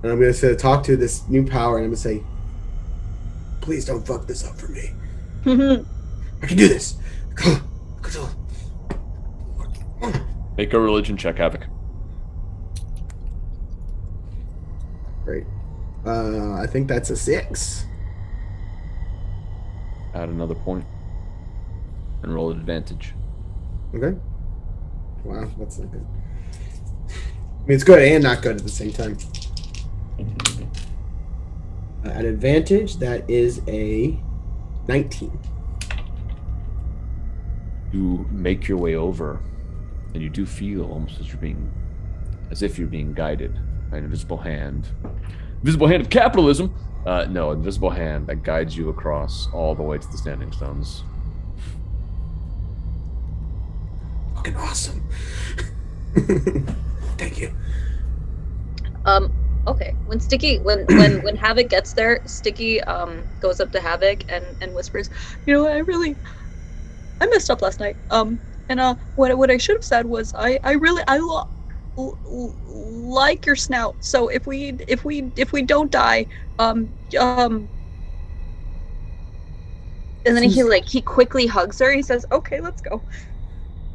I'm gonna say, talk to this new power, and I'm gonna say, please don't fuck this up for me. I can do this. Come on. Make a religion check, Havok. Great. I think that's a 6. Add another point. And roll at advantage. Okay. Wow, that's not good. I mean, it's good and not good at the same time. At advantage, that is a 19. You make your way over, and you do feel almost as if you're being guided by an invisible hand. Invisible hand of capitalism! No, invisible hand that guides you across all the way to the standing stones. Fucking awesome. Thank you. Okay. When Havok gets there, Stiki goes up to Havok and whispers, "You know what? I messed up last night. And what I should have said was I like your snout. So if we don't die, and then he quickly hugs her. He says, "Okay, let's go."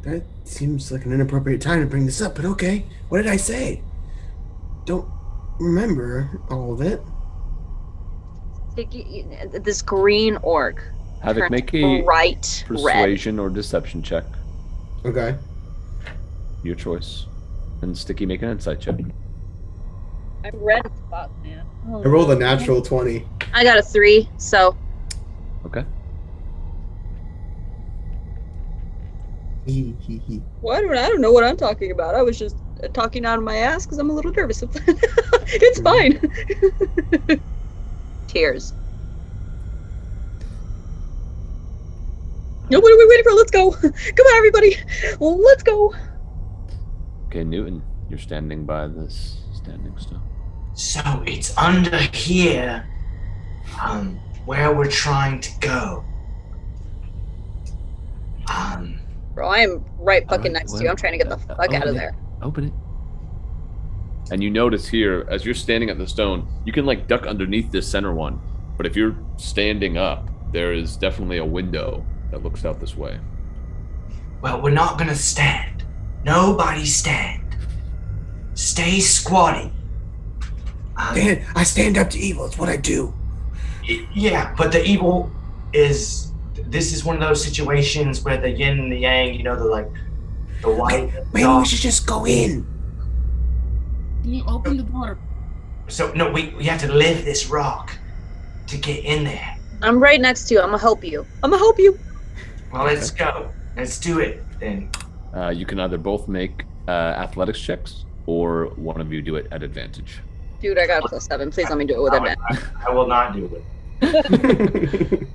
That seems like an inappropriate time to bring this up, but okay. What did I say? Don't remember all of it. This green orc. Havok, make a bright persuasion or deception check. Okay. Your choice. And Stiki, make an insight check. I'm red as fuck, man. I rolled a natural 20. I got a 3, so. Okay. Well, I don't know what I'm talking about. I was just talking out of my ass because I'm a little nervous. It's fine. Tears. No, what are we waiting for? Let's go. Come on, everybody. Let's go. Okay, Newton, you're standing by this standing stone. So it's under here, where we're trying to go. Bro, I am right fucking next to you. I'm trying to get the fuck out of there. Open it. And you notice here, as you're standing at the stone, you can like duck underneath this center one. But if you're standing up, there is definitely a window that looks out this way. Well, we're not gonna stand. Nobody stand. Stay squatting. Dan, I stand up to evil. It's what I do. Yeah, but the evil is... This is one of those situations where the yin and the yang, you know, the white... Maybe we should just go in. Can you open the door? So, no, we have to lift this rock to get in there. I'm right next to you. I'm gonna help you. Well, let's go. Let's do it, then. You can either both make athletics checks, or one of you do it at advantage. Dude, I got a +7. Please let me do it with advantage. I will not do it.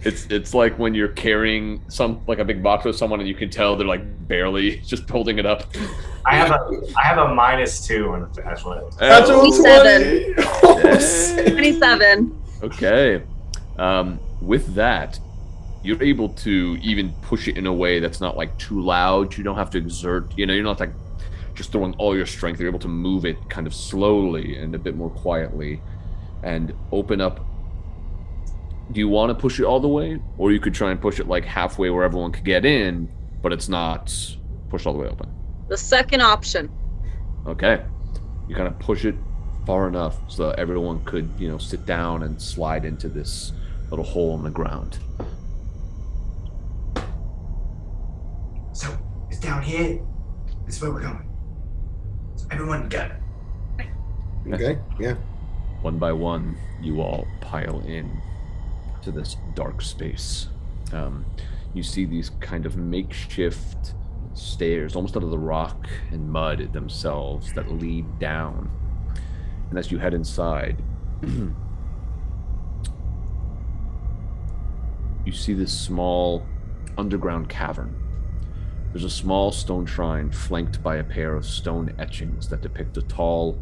It's like when you're carrying like a big box with someone and you can tell they're like barely just holding it up. I have a -2 on the athletics. That's 27. 27. Okay. With that, you're able to even push it in a way that's not like too loud. You don't have to exert, you're not like just throwing all your strength. You're able to move it kind of slowly and a bit more quietly and open up. Do you want to push it all the way? Or you could try and push it like halfway where everyone could get in, but it's not pushed all the way open. The second option. Okay. You kind of push it far enough so that everyone could, sit down and slide into this little hole in the ground. So, it's down here. This is where we're going. So everyone go. Okay, yeah. One by one, you all pile in to this dark space. You see these kind of makeshift stairs, almost out of the rock and mud themselves, that lead down. And as you head inside, you see this small underground cavern. There's a small stone shrine flanked by a pair of stone etchings that depict a tall,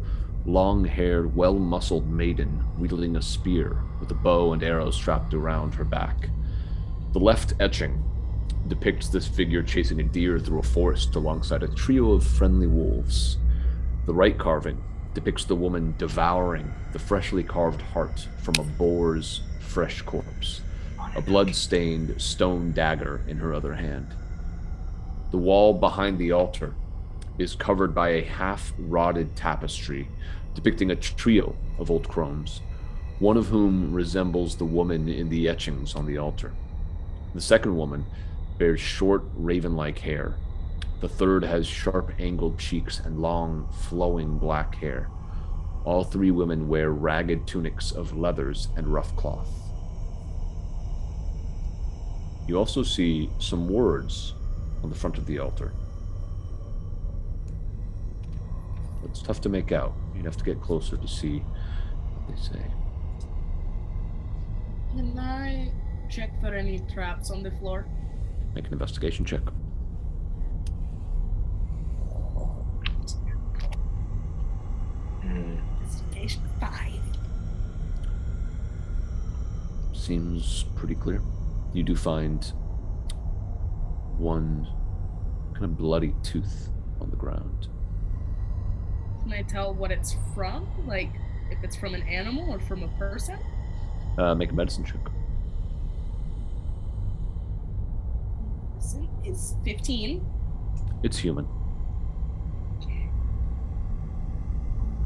long-haired, well-muscled maiden wielding a spear with a bow and arrows strapped around her back. The left etching depicts this figure chasing a deer through a forest alongside a trio of friendly wolves. The right carving depicts the woman devouring the freshly carved heart from a boar's fresh corpse, a blood-stained stone dagger in her other hand. The wall behind the altar is covered by a half-rotted tapestry depicting a trio of old crones, one of whom resembles the woman in the etchings on the altar. The second woman bears short, raven-like hair. The third has sharp, angled cheeks and long, flowing black hair. All three women wear ragged tunics of leathers and rough cloth. You also see some words on the front of the altar. It's tough to make out. You'd have to get closer to see what they say. Can I check for any traps on the floor? Make an investigation check. Investigation 5. Seems pretty clear. You do find one kind of bloody tooth on the ground. Can I tell what it's from? Like, if it's from an animal or from a person? Make a medicine check. Medicine is 15. It's human.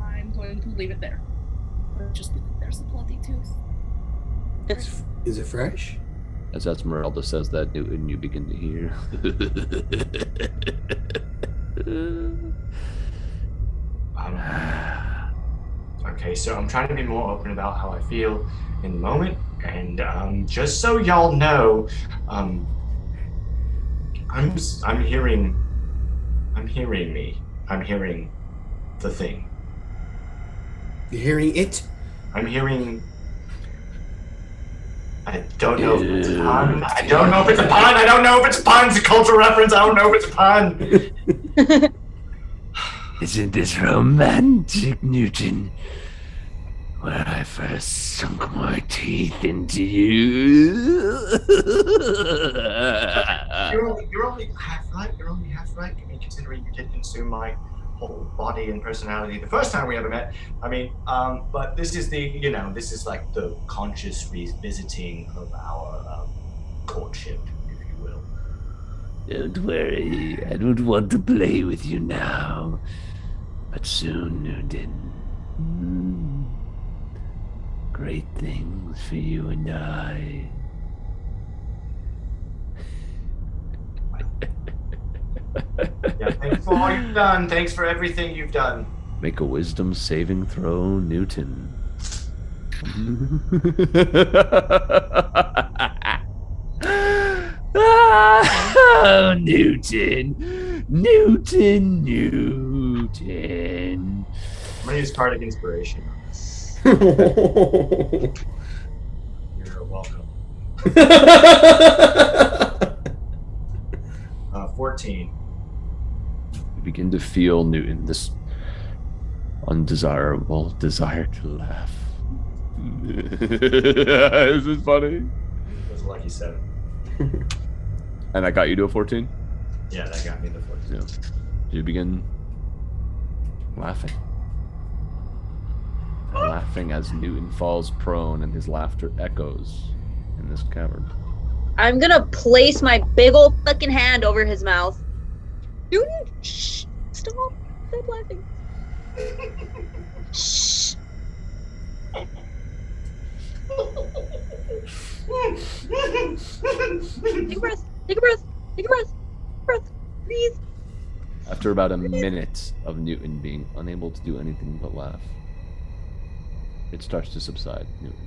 I'm going to leave it there. Just because there's a bloody tooth. Is it fresh? As Esmeralda says that, Newton, you begin to hear. Okay, so I'm trying to be more open about how I feel in the moment, and just so y'all know, I'm hearing me. I'm hearing the thing. You're hearing it? I'm hearing. I don't know if it's a pun. I don't know if it's a pun. I don't know if it's a pun. It's a cultural reference. I don't know if it's a pun. Isn't this romantic, Newton? Where I first sunk my teeth into you. You're only half right. You're only half right. I mean, considering you did consume my whole body and personality the first time we ever met. I mean, but this is this is like the conscious revisiting of our courtship, if you will. Don't worry, I don't want to play with you now, but soon, Newton. Great things for you and I. Yeah, thanks for all you've done. Thanks for everything you've done. Make a wisdom saving throw, Newton. Oh, Newton. I'm gonna use Bardic Inspiration on this. You're welcome. 14. You begin to feel, Newton, this undesirable desire to laugh. This is funny. It was a lucky 7. And that got you to a 14? Yeah, that got me the 14. Yeah. You begin laughing. Laughing as Newton falls prone and his laughter echoes in this cavern. I'm gonna place my big old fucking hand over his mouth. Newton, shh, stop laughing. Shh. Take a breath, breathe. After about a minute of Newton being unable to do anything but laugh, it starts to subside, Newton.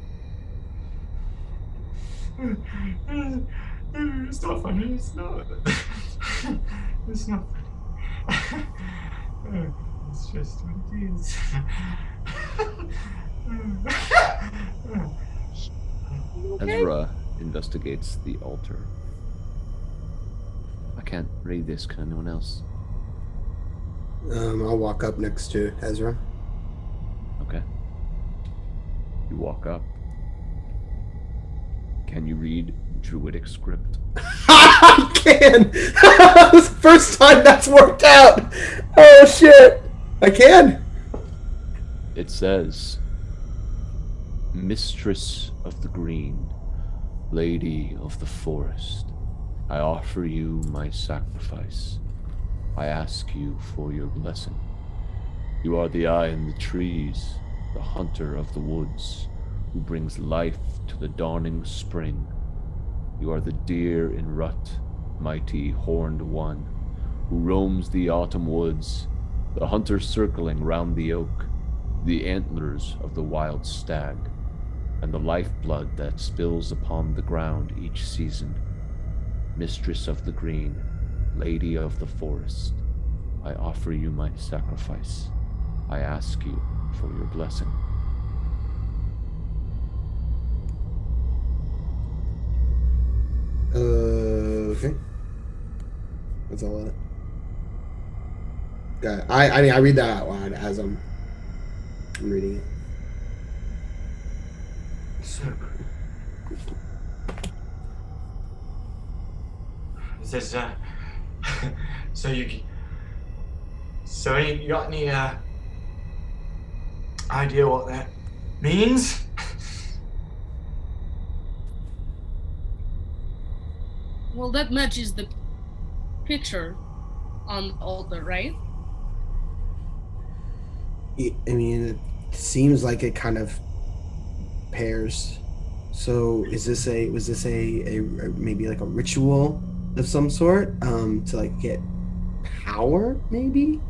It's not funny. It's not. It's not funny. It's just what it is. Okay. Ezra investigates the altar. I can't read this. Can anyone else? I'll walk up next to Ezra. Okay. You walk up. Can you read Druidic script? I can! This is the first time that's worked out! Oh shit! I can! It says, Mistress of the Green, Lady of the Forest, I offer you my sacrifice. I ask you for your blessing. You are the eye in the trees, the hunter of the woods, who brings life to the dawning spring. You are the deer in rut, mighty horned one, who roams the autumn woods, the hunter circling round the oak, the antlers of the wild stag, and the lifeblood that spills upon the ground each season. Mistress of the green, lady of the forest, I offer you my sacrifice. I ask you for your blessing. Okay. That's all on it. Got it. I read that out loud as I'm reading it. This so you got any idea what that means? Well, that matches the picture on the altar, right? I mean, it seems like it kind of pairs. So was this a maybe like a ritual of some sort to like get power, maybe?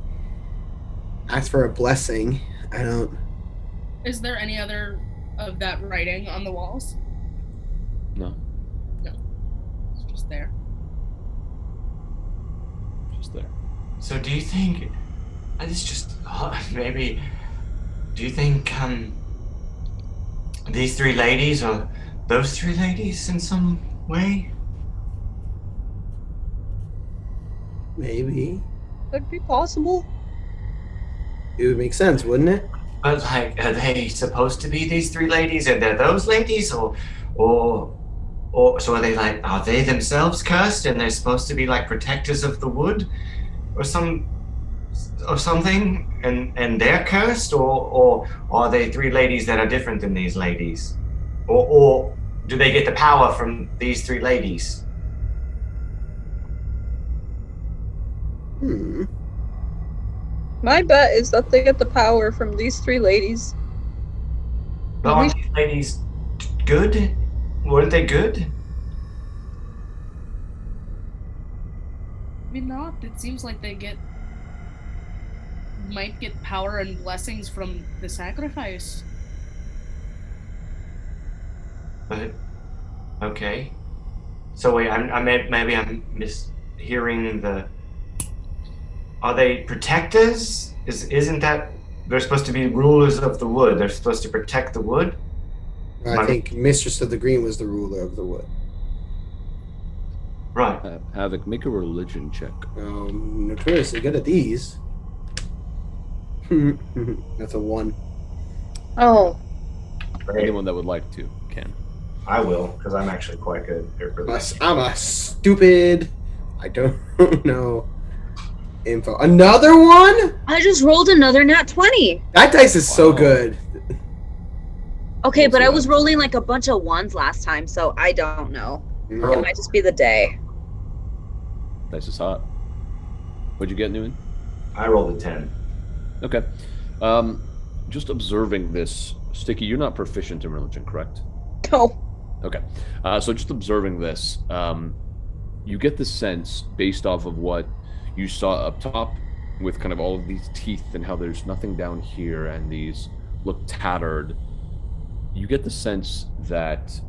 Ask for a blessing. I don't. Is there any other of that writing on the walls? No. No. It's just there. Just there. So do you think, it's just, maybe, do you think these three ladies are those three ladies in some way? Maybe. Could be possible. It would make sense, wouldn't it? But like, are they supposed to be these three ladies and they're those ladies, or so are they like, are they themselves cursed and they're supposed to be like protectors of the wood or something, and they're cursed, or are they three ladies that are different than these ladies, or do they get the power from these three ladies? My bet is that they get the power from these three ladies. But aren't these ladies good? Weren't they good? Maybe not. It seems like they might get power and blessings from the sacrifice. But okay. So wait, maybe I'm mishearing the. Are they protectors? Isn't that they're supposed to be rulers of the wood? They're supposed to protect the wood. I think Mistress of the Green was the ruler of the wood. Right. Havok, make a religion check. Notoriously good at these. That's a 1. Oh. Anyone that would like to can. I will, because I'm actually quite good at religion. I'm a stupid. I don't know. Info. Another one? I just rolled another nat 20. That dice is so good. Okay, but I was rolling like a bunch of ones last time, so I don't know. No. It might just be the day. Dice is hot. What'd you get, Newman? I rolled a 10. Okay. Just observing this, Stiki, you're not proficient in religion, correct? No. Okay. So just observing this, you get the sense, based off of what you saw up top, with kind of all of these teeth and how there's nothing down here and these look tattered, you get the sense that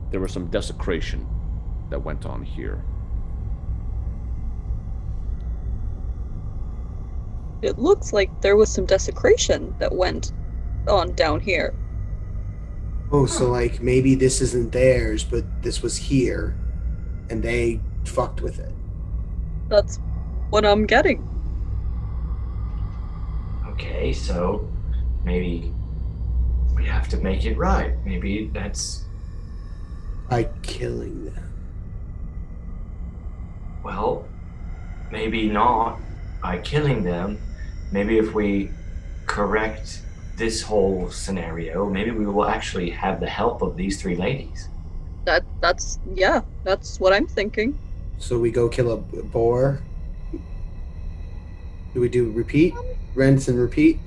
there was some desecration that went on here. It looks like there was some desecration that went on down here. Oh, so like maybe this isn't theirs, but this was here, and they fucked with it. That's what I'm getting. Okay, so maybe we have to make it right. Maybe that's... By killing them. Well, maybe not by killing them. Maybe if we correct this whole scenario, maybe we will actually have the help of these three ladies. That's what I'm thinking. So we go kill a boar. Do we do repeat? Rinse and repeat?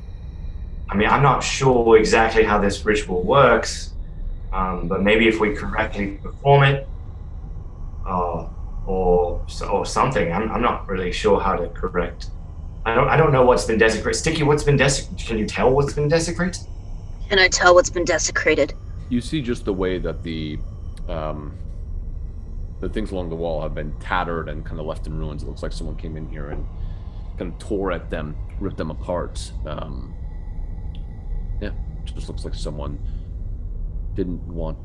I mean, I'm not sure exactly how this ritual works, but maybe if we correctly perform it, or something. I'm not really sure how to correct. I don't know what's been desecrated. Stiki, what's been desecrated? Can you tell what's been desecrated? Can I tell what's been desecrated? You see just the way that the things along the wall have been tattered and kind of left in ruins. It looks like someone came in here and kind of tore at them, ripped them apart. Yeah, it just looks like someone didn't want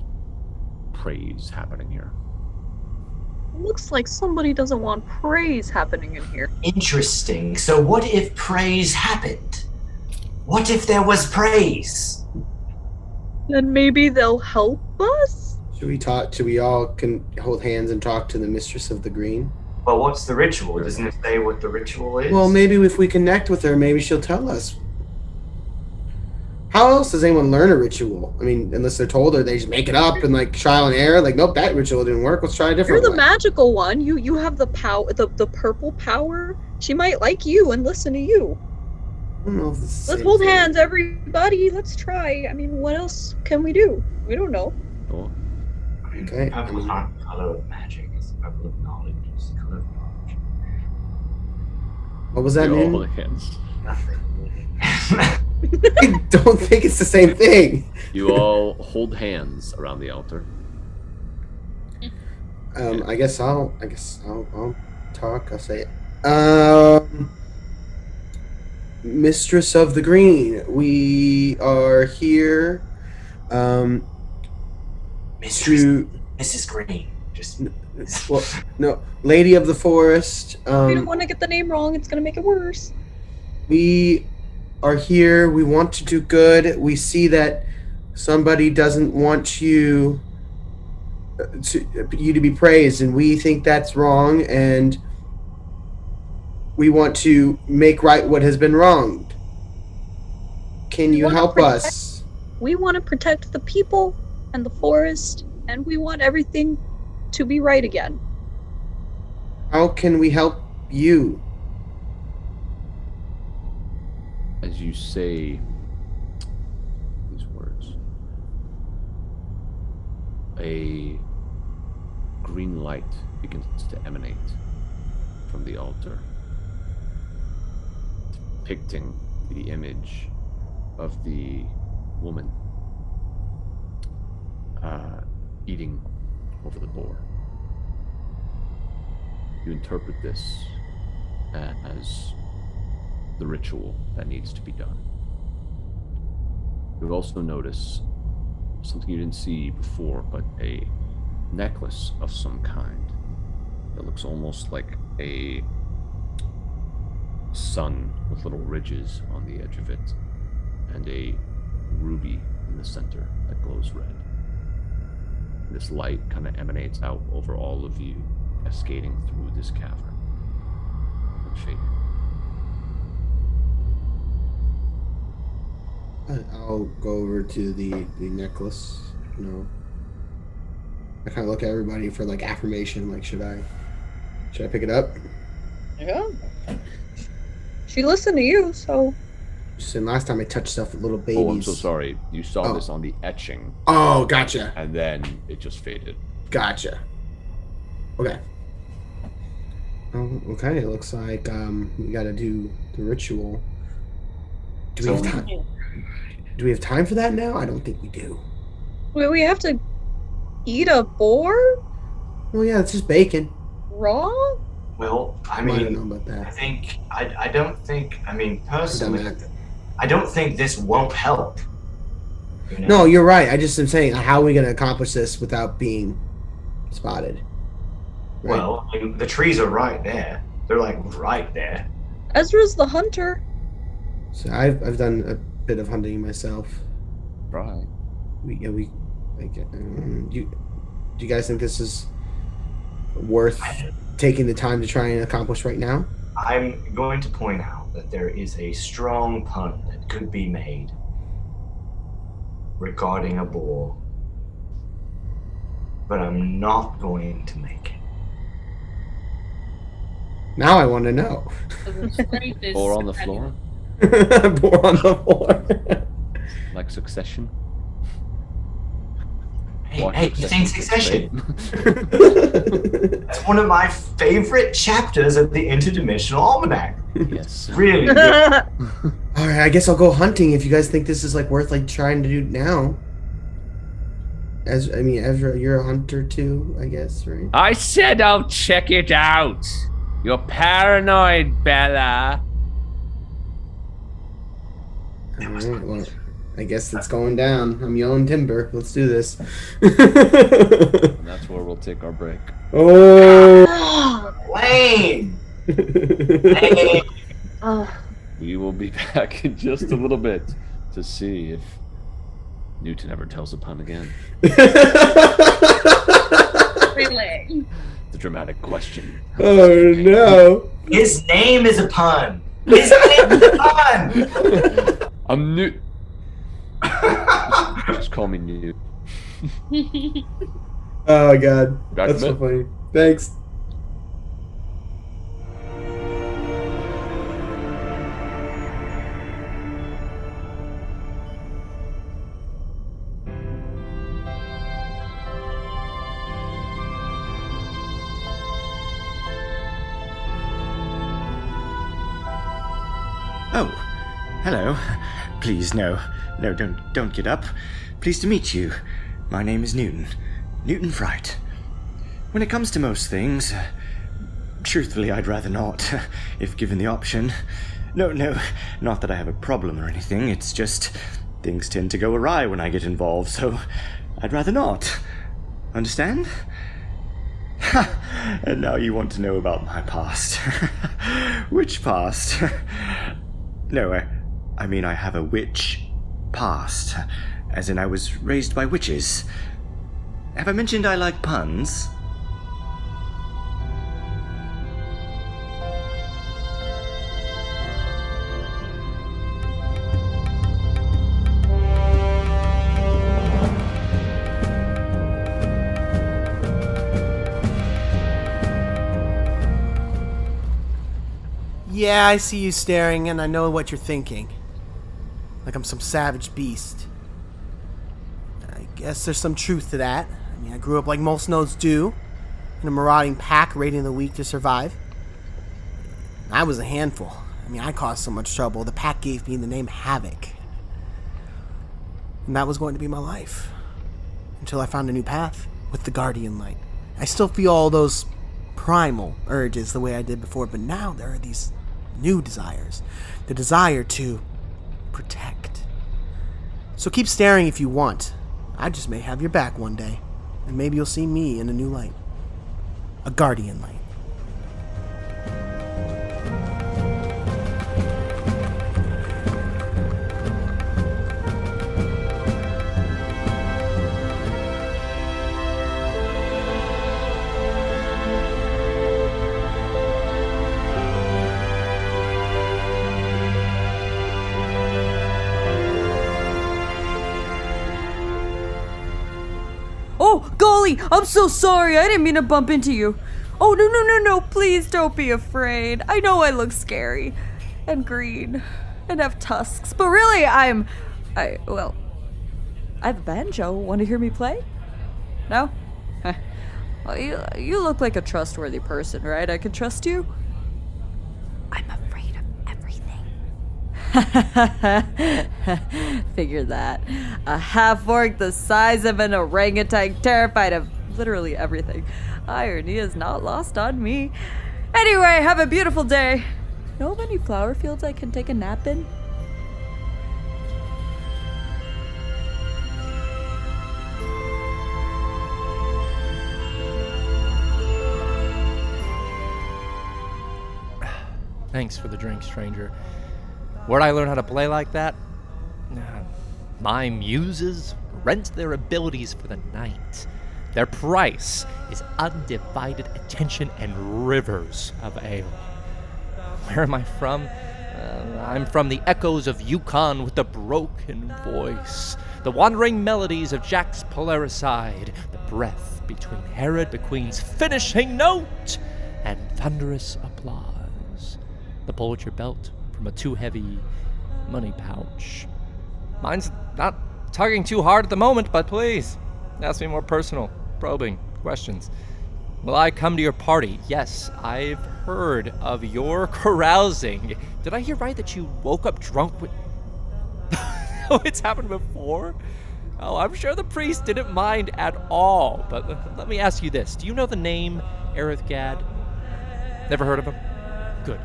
praise happening here. Looks like somebody doesn't want praise happening in here. Interesting. So what if praise happened? What if there was praise? Then maybe they'll help us? Should we all can hold hands and talk to the Mistress of the Green? Well, what's the ritual? Doesn't it say what the ritual is? Well, maybe if we connect with her, maybe she'll tell us. How else does anyone learn a ritual? I mean, unless they're told, or they just make it up and like trial and error. Like, nope, that ritual didn't work. Let's try a different You're the one. magical one. You have the the purple power. She might like you and listen to you. I don't know if this is the Let's same hold thing. hands, everybody. Let's try. I mean, what else can we do? We don't know. Oh, I mean, Okay, purple I is mean- not the color of magic. It's the purple of knowledge. It's the color of knowledge. What was that, you all Noon? hold hands. Nothing. I don't think it's the same thing. You all hold hands around the altar. I guess I'll talk. I'll say it. Mistress of the Green, we are here Mistress, to Mrs. Green. Just well, no, Lady of the Forest. We don't want to get the name wrong. It's gonna make it worse. We are here. We want to do good. We see that somebody doesn't want you to be praised, and we think that's wrong. And we want to make right what has been wronged. Can you wanna help protect- us? We want to protect the people and the forest, and we want everything to be right again. How can we help you? As you say these words, a green light begins to emanate from the altar, depicting the image of the woman eating over the boar. You interpret this as the ritual that needs to be done. You'll also notice something you didn't see before, but a necklace of some kind that looks almost like a sun with little ridges on the edge of it, and a ruby in the center that glows red. This light kind of emanates out over all of you, cascading through this cavern and fading. I'll go over to the necklace. You know, I kind of look at everybody for like affirmation. Like, should I pick it up? Yeah. She listened to you, so And last time I touched stuff with little babies. Oh, I'm so sorry. You saw Oh. this on the etching, Oh, gotcha. and then it just faded. Gotcha. Okay. Oh, okay. It looks like we got to do the ritual. Do we have time? Do we have time for that now? I don't think we do. we have to eat a boar Well, yeah, it's just bacon. raw. well, I I don't mean, know about that. I don't think. I mean, personally, Done that. I don't think this won't help. You know? No, you're right. I just am saying, how are we going to accomplish this without being spotted? Right? Well, I mean, the trees are right there. They're like right there. Ezra's the hunter. So I've done a bit of hunting myself. Right. Do you guys think this is worth taking the time to try and accomplish right now? I'm going to point out that there is a strong pun that could be made regarding a boar, but I'm not going to make it. Now I want to know. Or on the floor, Boar on the floor. like Succession. Hey, you think Succession? right? That's one of my favorite chapters of the Interdimensional Almanac. Yes. Really good. All right, I guess I'll go hunting if you guys think this is like worth like trying to do now. Ezra, you're a hunter too, I guess, right? I said I'll check it out. You're paranoid, Bella. All right, well, I guess it's going down. I'm yelling timber. Let's do this. And that's where we'll take our break. Oh. Lame. Lame. We will be back in just a little bit to see if Newton ever tells a pun again. Really? The dramatic question. Oh no. His name is a pun. His name is a pun. I'm new. Just call me Newt. Oh my god. Back That's a so bit. funny. Thanks. Oh, hello. Please, no, don't get up. Pleased to meet you. My name is Newton Fright. When it comes to most things, truthfully, I'd rather not, if given the option. No, not that I have a problem or anything. It's just things tend to go awry when I get involved, so I'd rather not. Understand? And now you want to know about my past. Which past? No, I mean I have a witch past, as in I was raised by witches. Have I mentioned I like puns? Yeah, I see you staring, and I know what you're thinking. Like I'm some savage beast. I guess there's some truth to that. I mean, I grew up like most nodes do, in a marauding pack raiding the weak to survive. I was a handful. I mean, I caused so much trouble, the pack gave me the name Havok. And that was going to be my life. Until I found a new path with the Guardian Light. I still feel all those primal urges the way I did before, but now there are these new desires. The desire to protect. So keep staring if you want. I just may have your back one day. And maybe you'll see me in a new light. A Guardian Light. Oh, golly, I'm so sorry. I didn't mean to bump into you. Oh, no. Please don't be afraid. I know I look scary and green and have tusks, but really I have a banjo. Want to hear me play? No? Well, you look like a trustworthy person, right? I can trust you? I'm afraid of everything. Figure that. A half-orc the size of an orangutan, terrified of literally everything. Irony is not lost on me. Anyway, have a beautiful day. Know of any flower fields I can take a nap in? Thanks for the drink, stranger. Where'd I learn how to play like that? My muses rent their abilities for the night. Their price is undivided attention and rivers of ale. Where am I from? I'm from the echoes of Yukon with the broken voice, the wandering melodies of Jack's Polaricide, the breath between Herod the Queen's finishing note and thunderous applause. The pull at your belt from a too heavy money pouch. Mine's not tugging too hard at the moment, but please, ask me more personal, probing questions. Will I come to your party? Yes, I've heard of your carousing. Did I hear right that you woke up drunk with... Oh, it's happened before? Oh, I'm sure the priest didn't mind at all. But let me ask you this. Do you know the name Gaad? Never heard of him? Good.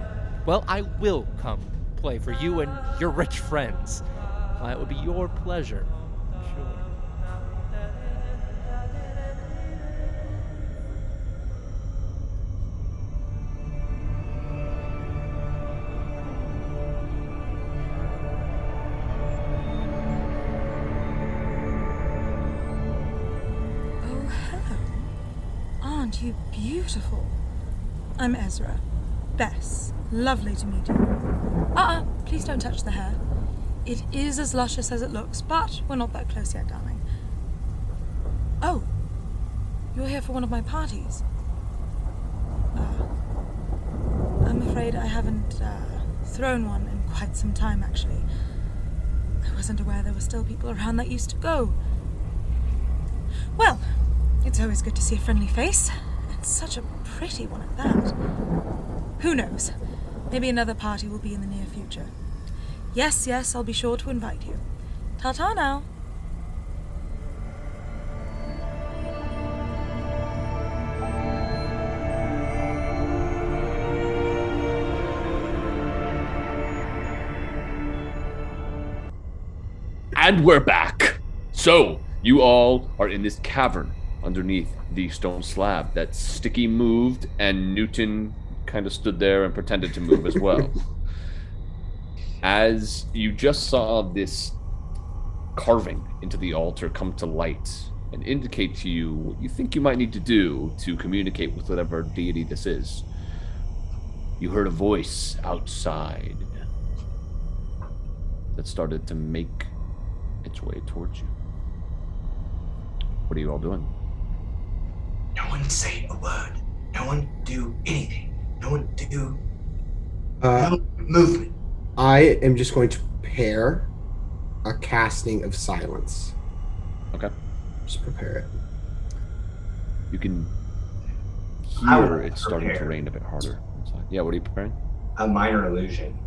Well, I will come play for you and your rich friends. It would be your pleasure, I'm sure. Oh, hello. Aren't you beautiful? I'm Ezra. Bess. Lovely to meet you. Please don't touch the hair. It is as luscious as it looks, but we're not that close yet, darling. Oh, you're here for one of my parties. I'm afraid I haven't thrown one in quite some time, actually. I wasn't aware there were still people around that used to go. Well, it's always good to see a friendly face, and such a pretty one at that. Who knows? Maybe another party will be in the near future. Yes, I'll be sure to invite you. Ta-ta now. And we're back. So, you all are in this cavern underneath the stone slab that Stiki moved, and Newton kind of stood there and pretended to move as well. As you just saw this carving into the altar come to light and indicate to you what you think you might need to do to communicate with whatever deity this is, you heard a voice outside that started to make its way towards you. What are you all doing? No one say a word. No one do anything. No one do no movement. I am just going to prepare a casting of silence. Okay. Just prepare it. You can hear it starting to rain a bit harder. Yeah, what are you preparing? A minor illusion.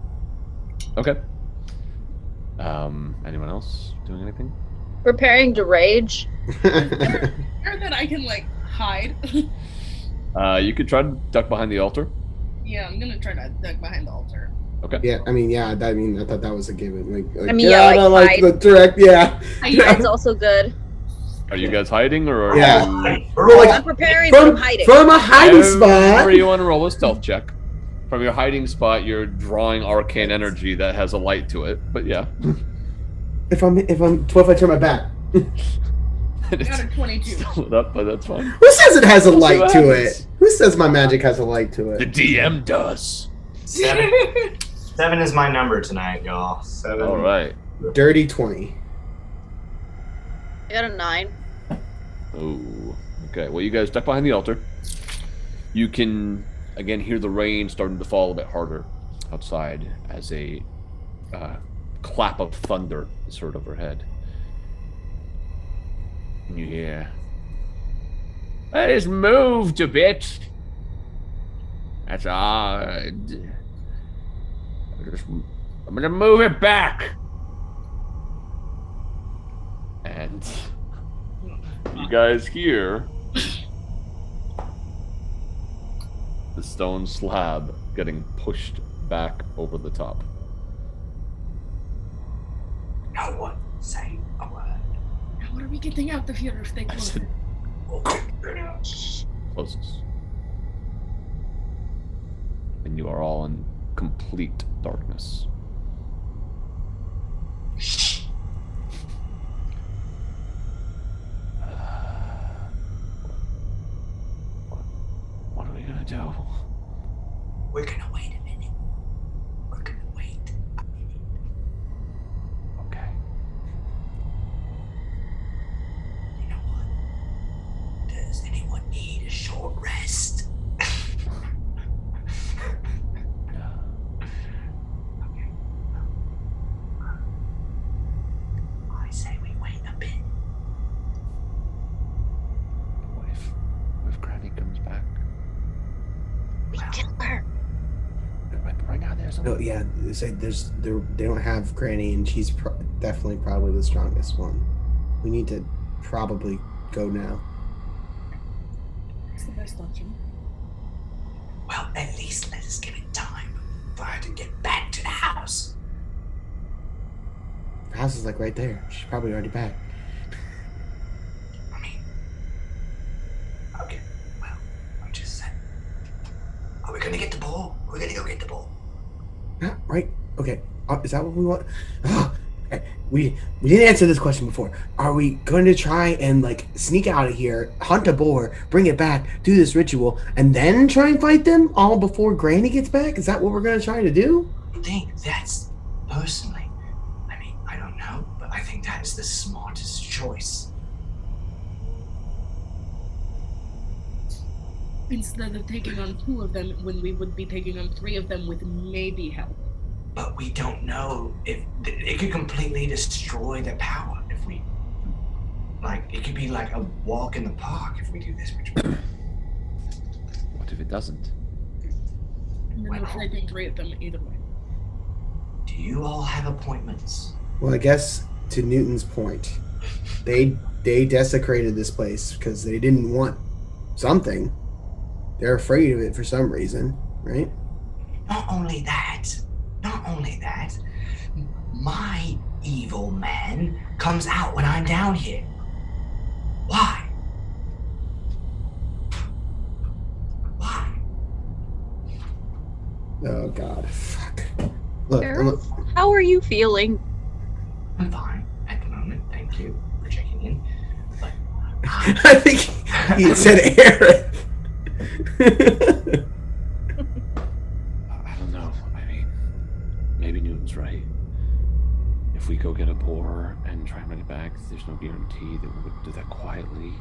Okay. Anyone else doing anything? Preparing to rage. Or that I can like hide. You could try to duck behind the altar. Yeah, I'm gonna try to duck behind the altar. Okay. Yeah, I thought that was a given. Like I mean, yeah, like hide. The direct, yeah. Hide's also good. Are you guys hiding or? Yeah. I'm preparing from hiding. From a hiding spot. Or you want to roll a stealth check? From your hiding spot, you're drawing arcane energy that has a light to it. But yeah. If I turn my back. I got a 22. Still lit up, but that's fine. Who says it has a light to it? Who says my magic has a light to it? The DM does. 7 is my number tonight, y'all. 7. All right. Dirty 20. I got a 9. Oh. Okay. Well, you guys duck behind the altar. You can again hear the rain starting to fall a bit harder outside as a clap of thunder is heard overhead. And you hear, "That is moved a bit. That's odd. I'm gonna move it back." And you guys hear the stone slab getting pushed back over the top. No one say a word. What are we getting out of here if they close it? Closes. And you are all in complete darkness. What are we gonna do? We're gonna wait a minute. We're gonna wait a minute. Okay. You know what? Does anyone need a short rest? Okay. I say we wait a bit. If Granny comes back? We kill her. Right now there's No, yeah, they don't have Granny, and she's definitely probably the strongest one. We need to probably go now. It's the best option. Well, at least let us give it time for her to get back to the house. Her house is like right there. She's probably already back. I mean, okay, well, I'm just saying. Are we gonna get the ball? We're gonna go get the ball. Yeah, right? Okay. Is that what we want? Okay. We didn't answer this question before. Are we going to try and like sneak out of here, hunt a boar, bring it back, do this ritual, and then try and fight them all before Granny gets back? Is that what we're going to try to do? I think that's personally. I mean, I think that is the smartest choice. Instead of taking on 2 of them, when we would be taking on 3 of them with maybe help. But we don't know if it could completely destroy their power if we, like, it could be like a walk in the park if we do this ritual. What if it doesn't? And then we're fighting 3 of them either way. Do you all have appointments? Well, I guess to Newton's point, they desecrated this place because they didn't want something. They're afraid of it for some reason, right? Not only that, my evil man comes out when I'm down here. Why? Oh God, fuck. Look, Aerith, how are you feeling? I'm fine at the moment. Thank you for checking in. But I think he said Aerith. I don't know. I mean, maybe Newton's right. If we go get a boar and try and bring it back, there's no guarantee that we would do that quietly.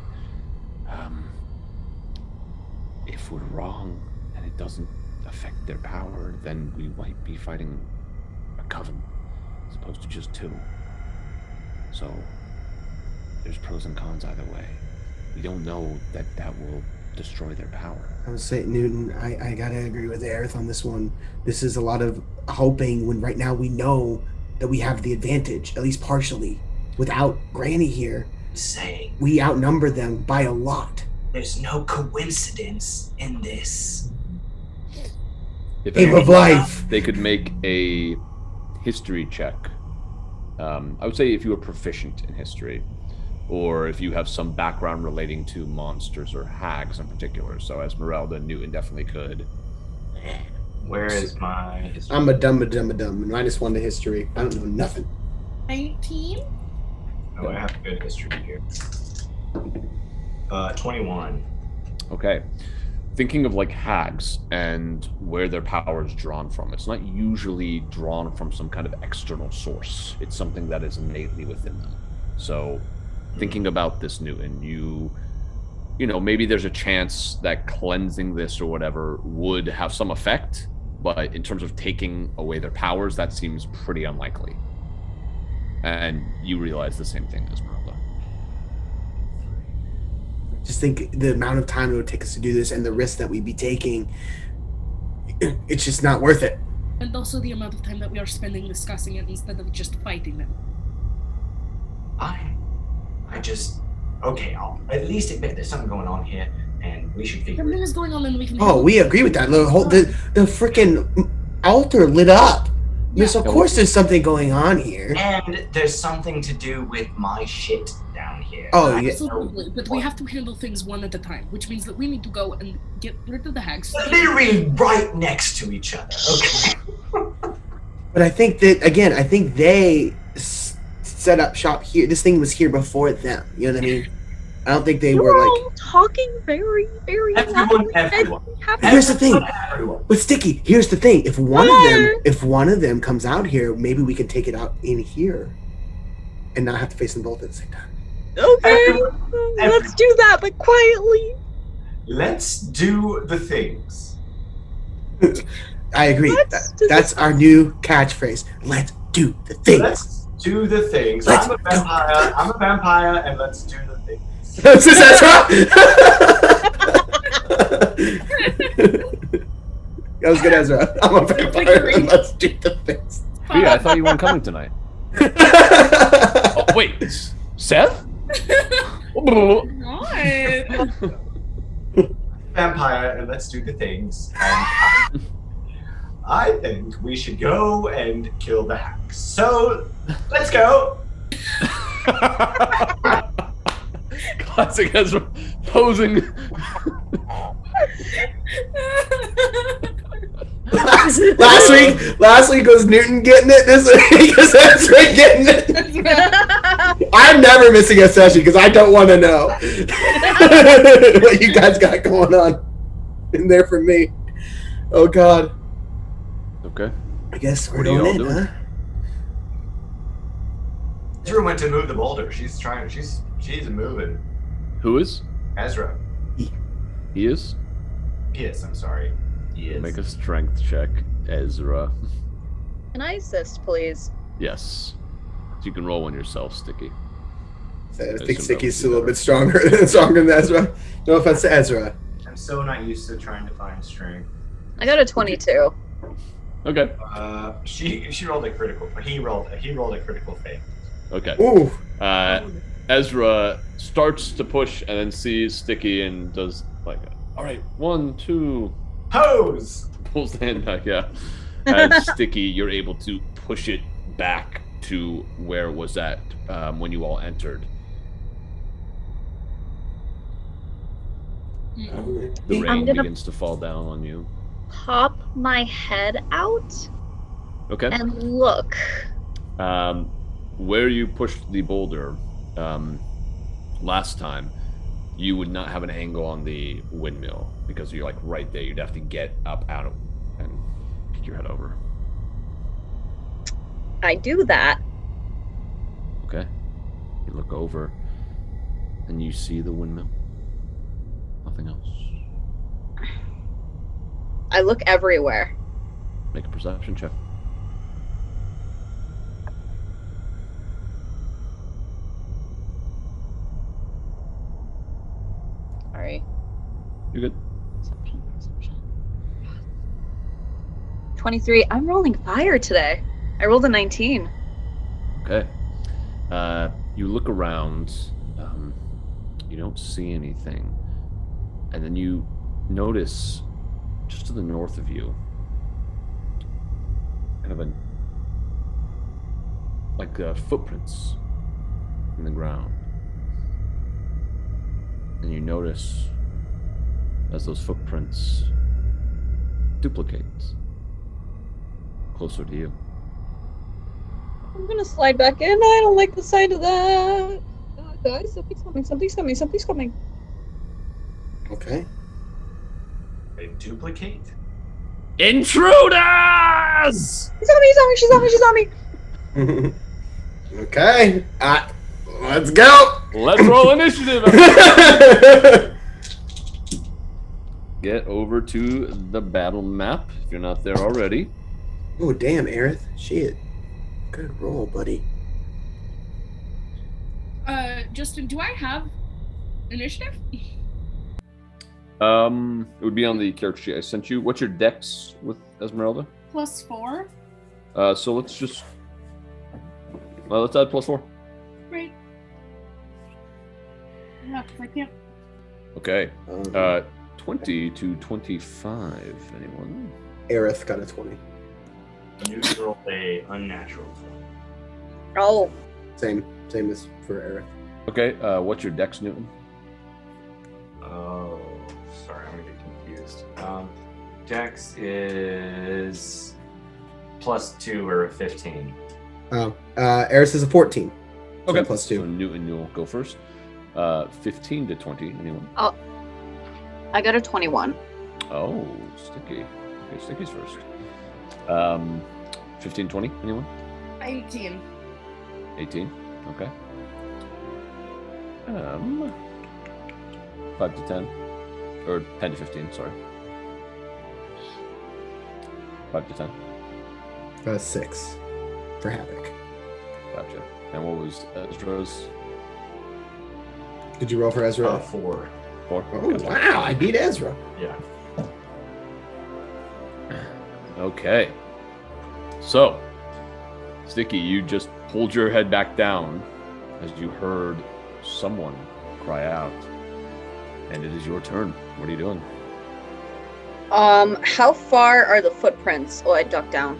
If we're wrong and it doesn't affect their power, then we might be fighting a coven as opposed to just 2. So there's pros and cons either way. We don't know that will destroy their power. I would say, Newton, I gotta agree with Aerith on this one. This is a lot of hoping when right now we know that we have the advantage, at least partially. Without Granny here, saying we outnumber them by a lot. there's no coincidence in this. If Game of life. They could make a history check. I would say if you were proficient in history, or if you have some background relating to monsters or hags in particular. So Esmeralda, Newton definitely could. Where is my history? I'm a dumb. -1 to history. I don't know nothing. 19? Oh, I have a good history here. 21. Okay. Thinking of like hags and where their power is drawn from, it's not usually drawn from some kind of external source. It's something that is innately within them. So thinking about this, Newton, you know, maybe there's a chance that cleansing this or whatever would have some effect, but in terms of taking away their powers, that seems pretty unlikely. And you realize the same thing, Esmeralda. Just think the amount of time it would take us to do this and the risk that we'd be taking. It's just not worth it. And also the amount of time that we are spending discussing it instead of just fighting them. I just... Okay, I'll at least admit there's something going on here, and we should figure Something is going on and we can... Oh, we agree with that. The freaking altar lit up. Yeah. Yes, of course there's something going on here. And there's something to do with my shit down here. Oh, yeah. Absolutely, but we have to handle things one at a time, which means that we need to go and get rid of the hags. Literally right next to each other, okay? But I think that, again, they set up shop here. This thing was here before them. You know what I mean? I don't think they You were were like... all talking very, very Everyone. Here's the thing. With Stiki, here's the thing. If one of them comes out here, maybe we can take it out in here and not have to face them both at the same time. Okay, let's do that, but quietly. Let's do the things. I agree. That's our new catchphrase. Let's do the things. Let's do the things. I'm a vampire, and let's do the things. That's right. That was good, Ezra. I'm a vampire, and let's do the things. Yeah, I thought you weren't coming tonight. Oh, wait, Seth? Vampire, and let's do the things. And I think we should go and kill the Hags. So, let's go. Classic Ezra posing. Last week was Newton getting it. This week is Ezra getting it. I'm never missing a session because I don't want to know what you guys got going on in there for me. Oh God. Okay. I guess we're What are you going all in, doing? huh? Ezra went to move the boulder. She's moving. Who is? Ezra. He is? He is, I'm sorry. He is. Make a strength check, Ezra. Can I assist, please? Yes. So you can roll one yourself, Stiki. I think Stiki's a little bit stronger than Ezra. No offense to Ezra. I'm so not used to trying to find strength. I got a 22. Okay. She rolled a critical. He rolled a critical fail. Okay. Ooh. Ezra starts to push and then sees Stiki and does like, all right, 1, 2. Pose. Pulls the hand back, yeah. And Stiki, you're able to push it back to where it was at when you all entered. The rain begins to fall down on you. Pop my head out. Okay. And look. Where you pushed the boulder last time, you would not have an angle on the windmill because you're like right there. You'd have to get up out of and peek your head over. I do that. Okay. You look over and you see the windmill. Nothing else. I look everywhere. Make a perception check. Sorry. You're good. 23. I'm rolling fire today. I rolled a 19. Okay. You look around. You don't see anything. And then you notice just to the north of you kind of footprints in the ground. And you notice as those footprints duplicate closer to you. I'm gonna slide back in. I don't like the sight of that. Guys, something's coming. Okay. They duplicate? Intruders! She's on me. Okay. Let's go. Let's roll initiative. Get over to the battle map if you're not there already. Oh, damn, Aerith. Shit. Good roll, buddy. Justin, do I have initiative? It would be on the character sheet I sent you. What's your dex with Esmeralda? +4. So let's just... let's add +4. Great. Yeah, I can't. Okay. 20 to 25. Anyone? Aerith got a 20. You rolled a unnatural 20. Oh. Same as for Aerith. Okay, what's your dex, Newton? Oh, sorry, I'm gonna get confused. Dex is +2 or 15. Oh, Aerith is a 14. Okay. So +2. So Newton, you'll go first. 15 to 20. Anyone? Oh, I got a 21. Oh, Stiki. Okay, Stiki's first. 15, 20. Anyone? 18. 18. Okay. 5 to 10. Or 10 to 15, sorry. 5 to 10. 6 for Havok. Gotcha. And what was Ezra's? Did you roll for Ezra? 4. 4. Oh, Gotcha. wow, I beat Ezra. Yeah. Okay. So, Stiki, you just pulled your head back down as you heard someone cry out. And it is your turn. What are you doing? How far are the footprints? Oh, I ducked down.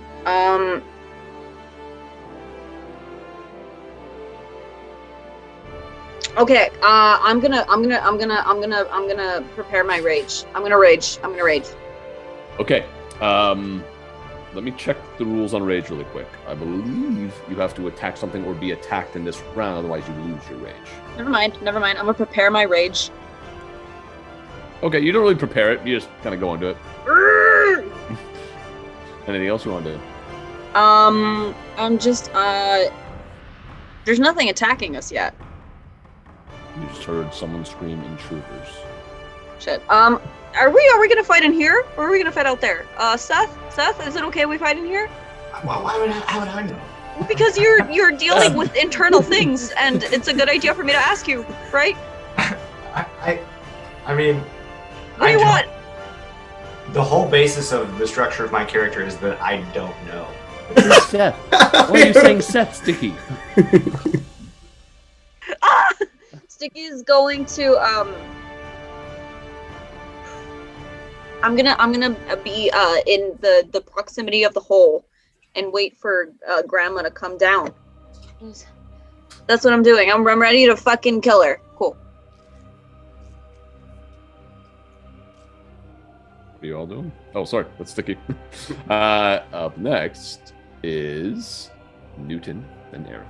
Okay, I'm gonna prepare my rage. I'm gonna rage. Okay. Let me check the rules on rage really quick. I believe you have to attack something or be attacked in this round, otherwise you lose your rage. Never mind. I'm gonna prepare my rage. Okay, you don't really prepare it. You just kind of go into it. Anything else you want to do? I'm just There's nothing attacking us yet. You just heard someone scream intruders. Shit. Are we gonna fight in here, or are we gonna fight out there? Seth, is it okay we fight in here? Well, how would I know? Because you're dealing with internal things, and it's a good idea for me to ask you, right? I mean, what do you want? The whole basis of the structure of my character is that I don't know. Seth. Why are you saying Seth, Stiki? Stiki's going to I'm gonna be in the proximity of the hole and wait for Grandma to come down. That's what I'm doing. I'm ready to fucking kill her. Cool. What are you all doing? Oh, sorry, that's Stiki. Up next is Newton and Aerith.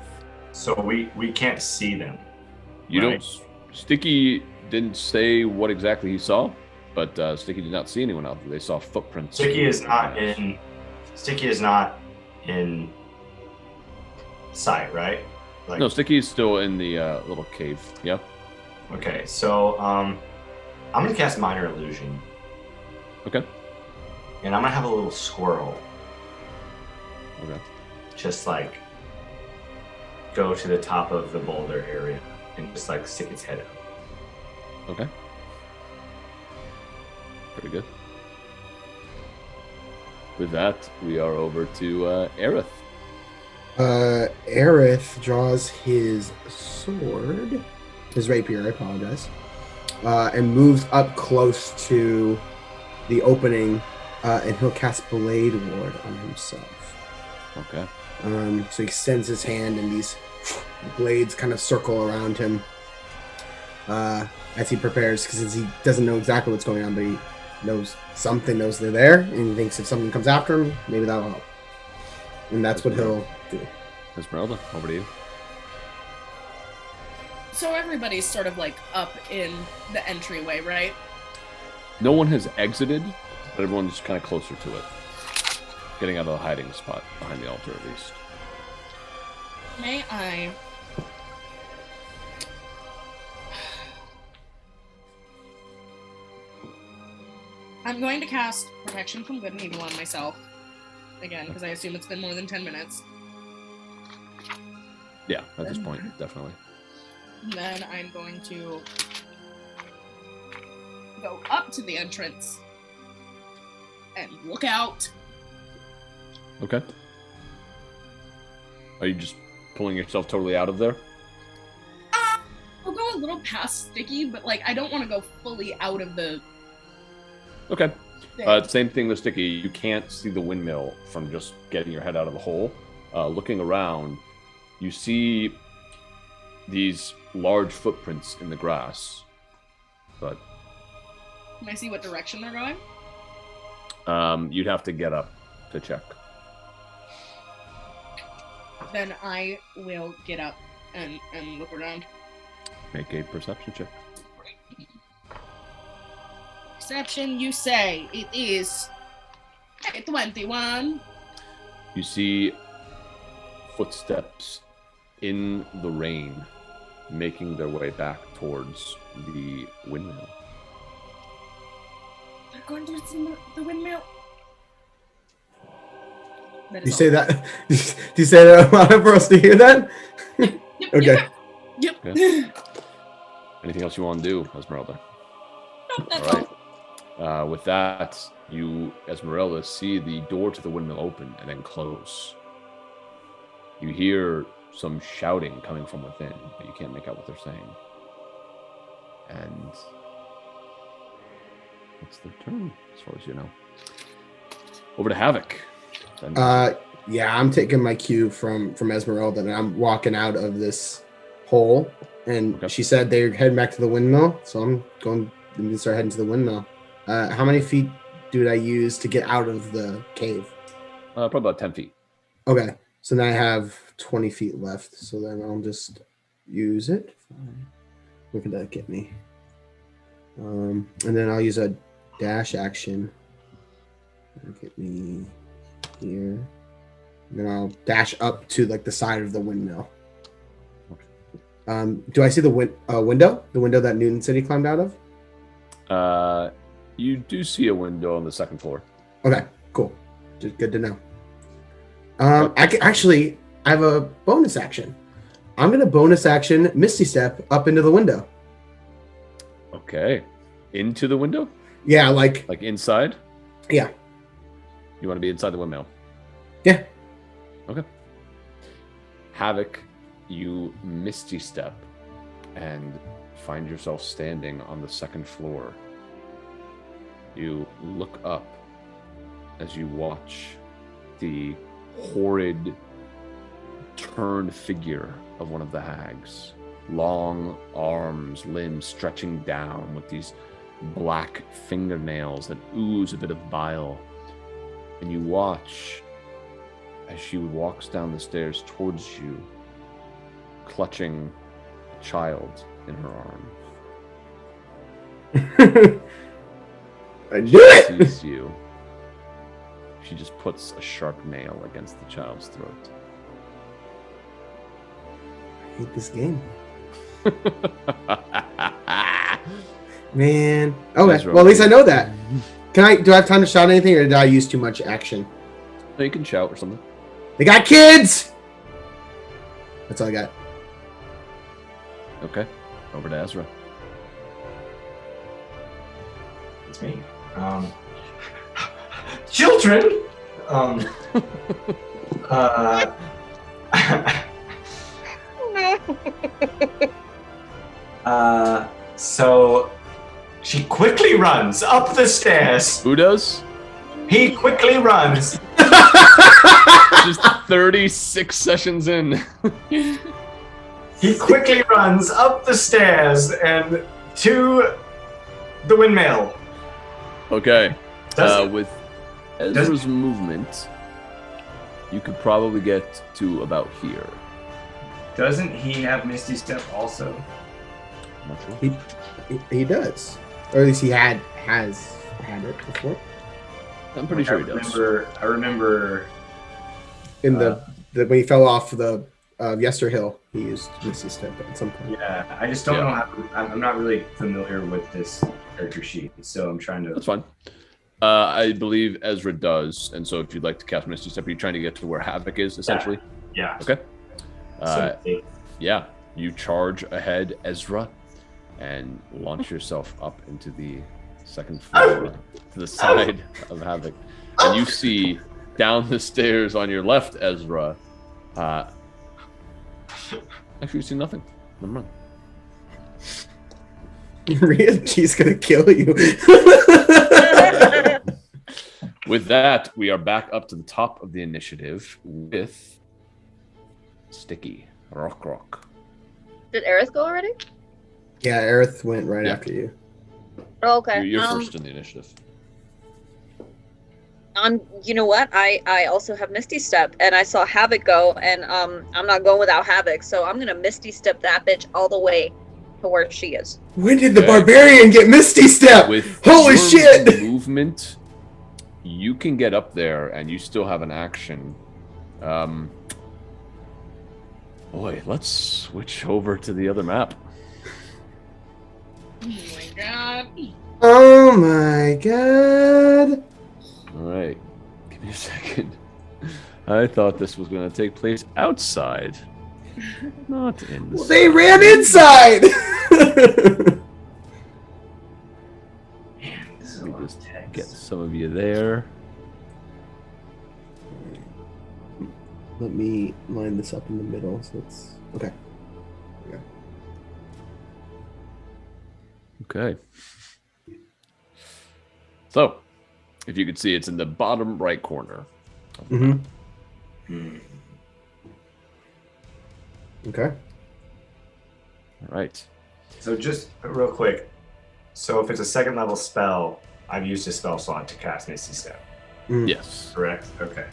So we can't see them. You right? don't. Stiki didn't say what exactly he saw, but Stiki did not see anyone out there. They saw footprints. Stiki is not in sight, right? Like, no, Stiki is still in the little cave. Yeah. Okay, so I'm gonna cast Minor Illusion. Okay. And I'm gonna have a little squirrel. Okay. Just like go to the top of the boulder area and just like stick its head out. Okay. Pretty good. With that, we are over to Aerith. Aerith draws his sword, his rapier, I apologize, and moves up close to the opening, and he'll cast Blayde Ward on himself. Okay. So he extends his hand, and these blades kind of circle around him as he prepares, because he doesn't know exactly what's going on, but he knows they're there, and he thinks if something comes after him, maybe that'll help. And that's what he'll do. Esmeralda, over to you. So everybody's sort of like up in the entryway, right? No one has exited, but everyone's kind of closer to it. Getting out of the hiding spot behind the altar, at least. May I... I'm going to cast Protection from Good and Evil on myself. Again, because I assume it's been more than 10 minutes. Yeah, at this point, definitely. And then I'm going to go up to the entrance and look out. Okay. Are you just pulling yourself totally out of there? I'll go a little past Stiki, but like I don't want to go fully out of the... Okay. Same thing with Stiki. You can't see the windmill from just getting your head out of the hole. Looking around, you see these large footprints in the grass. But can I see what direction they're going? You'd have to get up to check. Then I will get up and look around. Make a perception check. Perception, you say it is a 21. You see footsteps in the rain making their way back towards the windmill. They're going towards the windmill. You say that? Do you say that for us to hear that? Yep, okay. Yep. Okay. Anything else you want to do, Esmeralda? No, that's all. With that, you, Esmeralda, see the door to the windmill open and then close. You hear some shouting coming from within, but you can't make out what they're saying. And it's their turn, as far as you know. Over to Havok. Yeah, I'm taking my cue from Esmeralda, and I'm walking out of this hole. And Okay. She said they're heading back to the windmill, so I'm going to start heading to the windmill. How many feet did I use to get out of the cave? Probably about 10 feet. Okay, so now I have 20 feet left, so then I'll just use it. Look at that, get me. And then I'll use a dash action. That'll get me here. And then I'll dash up to like the side of the windmill. Do I see the window? The window that Newton said he climbed out of? You do see a window on the second floor. Okay, cool. Just good to know. I have a bonus action. I'm gonna bonus action Misty Step up into the window. Okay. Into the window? Yeah, like inside? Yeah. You want to be inside the windmill? Yeah. Okay. Havok, you Misty Step and find yourself standing on the second floor. You look up as you watch the horrid turned figure of one of the hags. Long arms, limbs stretching down with these black fingernails that ooze a bit of bile. And you watch as she walks down the stairs towards you, clutching a child in her arms. I knew it! Sees you. She just puts a sharp nail against the child's throat. I hate this game. Man. Okay, well, at least I know that. Do I have time to shout anything, or did I use too much action? No, you can shout or something. They got kids! That's all I got. Okay, over to Ezra. It's me. Children! So she quickly runs up the stairs. Who does? He quickly runs. Just 36 sessions in. He quickly runs up the stairs and to the windmill. Okay. With Ezra's movement, you could probably get to about here. Doesn't he have Misty Step also? I'm not sure. He does. Or at lehas had it before. I'm pretty sure he does. I remember In the when he fell off the Yester Hill, he used Misty Step at some point. Yeah, I just don't know how. I'm not really familiar with this character sheet, so I'm trying to. That's fine. I believe Ezra does, and so if you'd like to cast Misty Step, are you trying to get to where Havok is, essentially? Yeah. Okay. Yeah, you charge ahead, Ezra, and launch yourself up into the second floor to the side of Havok. And you see down the stairs on your left, Ezra. Actually, you see nothing. Never mind. She's gonna kill you. With that, we are back up to the top of the initiative with Stiki. Rock. Did Aerith go already? Yeah, Aerith went right after you. Oh, okay. You're first in the initiative. You know what? I also have Misty Step, and I saw Havok go, and I'm not going without Havok, so I'm gonna Misty Step that bitch all the way to where she is. When did the Barbarian get Misty Step? With Holy your shit! Movement, you can get up there, and you still have an action. Boy, let's switch over to the other map. Oh my god. Oh my god. Alright, give me a second. I thought this was going to take place outside, not in the They ran inside! Man, this is Let me just get some of you there. Let me line this up in the middle, so it's... Okay. There we go. Okay. So, if you could see, it's in the bottom right corner. Mm-hmm. Okay. All right. So just real quick. So if it's a second level spell, I've used a spell slot to cast Misty Step. Yes. Correct? Okay.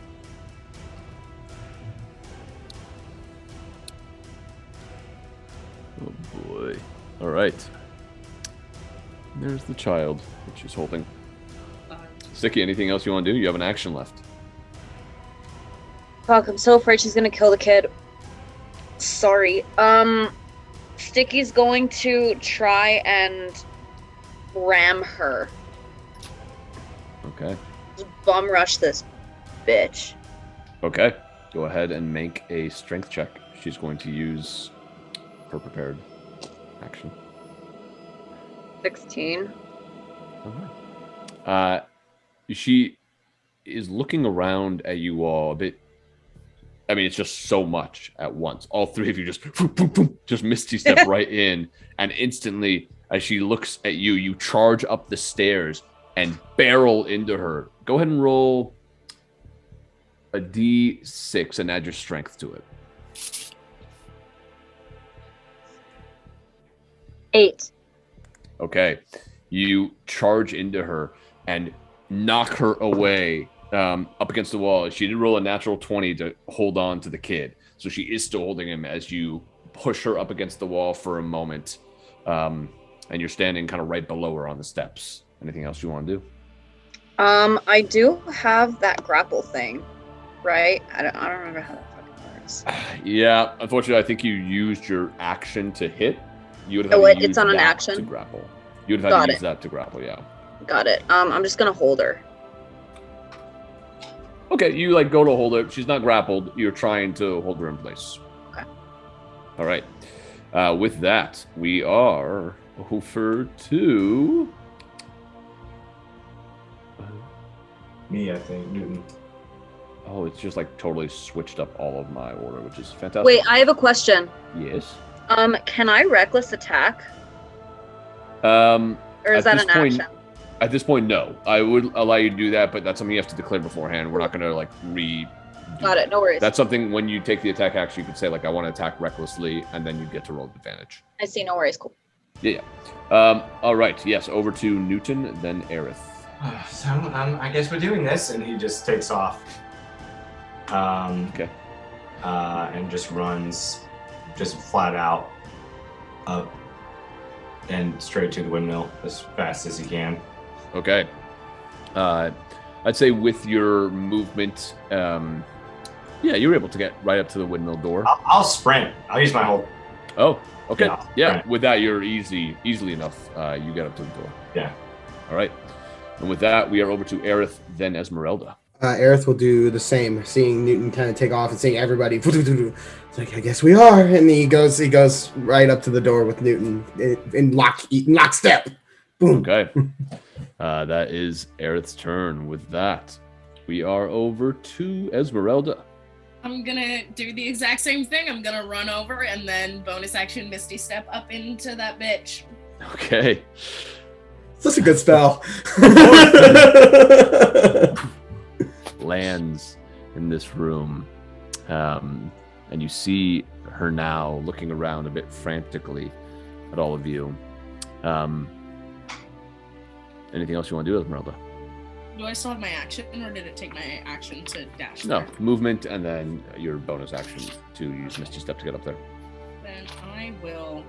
Oh boy. All right. There's the child that she's holding. Stiki, anything else you want to do? You have an action left. Fuck, I'm so afraid she's gonna kill the kid. Sorry. Stiki's going to try and ram her. Okay. Just bum rush this bitch. Okay. Go ahead and make a strength check. She's going to use her prepared action. 16. She is looking around at you all a bit. I mean, it's just so much at once. All three of you just misty step right in, and instantly, as she looks at you, you charge up the stairs and barrel into her. Go ahead and roll a d6 and add your strength to it. 8. Okay. You charge into her and knock her away up against the wall. She did roll a natural 20 to hold on to the kid. So she is still holding him as you push her up against the wall for a moment. And you're standing kind of right below her on the steps. Anything else you want to do? I do have that grapple thing, right? I don't remember how that fucking works. Yeah, unfortunately, I think you used your action to hit. You would have Oh, had to use it's on an that action? to grapple. You would have had to use that to grapple, yeah. Got it. I'm just gonna hold her. Okay, you like go to hold her. She's not grappled. You're trying to hold her in place. Okay. All right. With that, we are over to Me, I think. Newton. Oh, it's just like totally switched up all of my order, which is fantastic. Wait, I have a question. Yes. Can I reckless attack? Or is that an action? At this point, no. I would allow you to do that, but that's something you have to declare beforehand. We're not going to like Got it. No worries. That's something when you take the attack action, you could say like, I want to attack recklessly, and then you get to roll advantage. I see. No worries. Cool. Yeah. All right. Yes. Over to Newton, then Aerith. So I guess we're doing this, and he just takes off. Okay. And just runs, just flat out, up and straight to the windmill as fast as he can. Okay. I'd say with your movement, yeah, you were able to get right up to the windmill door. I'll sprint. I'll use my whole. Oh, okay. Yeah, sprint. with that, you're easily enough. You get up to the door. Yeah. All right. And with that, we are over to Aerith, then Esmeralda. Aerith will do the same, seeing Newton kind of take off and seeing everybody. It's like, I guess we are. And he goes right up to the door with Newton in lockstep. Boom. Okay. That is Aerith's turn. With that, we are over to Esmeralda. I'm gonna do the exact same thing. I'm gonna run over and then bonus action Misty Step up into that bitch. Okay. That's a good spell. Lands in this room, and you see her now looking around a bit frantically at all of you. Anything else you want to do, Esmeralda? Do I still have my action, or did it take my action to dash? No, there? movement and then your bonus action to use Misty Step to get up there. Then I will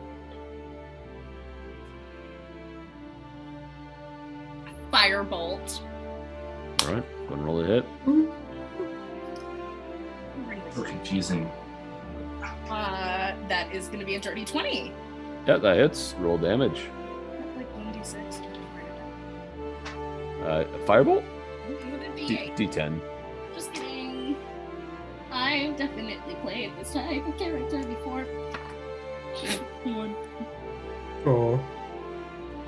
firebolt. All right, go and roll a hit. So confusing. That is going to be a dirty 20. Yeah, that hits. Roll damage. Like 1d6. Firebolt? With a D8. D10. Just kidding. I've definitely played this type of character before. One. Oh.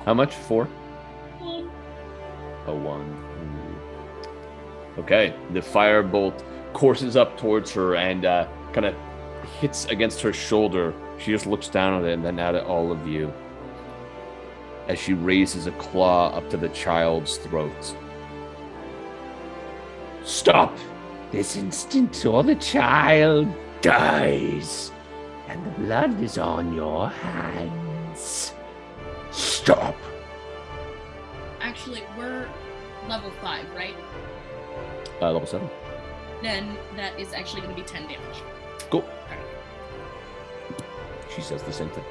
How much? 4? One. A 1. Okay, the firebolt courses up towards her and kind of hits against her shoulder. She just looks down at it and then out at all of you as she raises a claw up to the child's throat. Stop this instant or the child dies and the blood is on your hands. Stop. Actually, we're level 5, right? Level 7. Then that is actually going to be 10 damage. Cool. She says the same thing.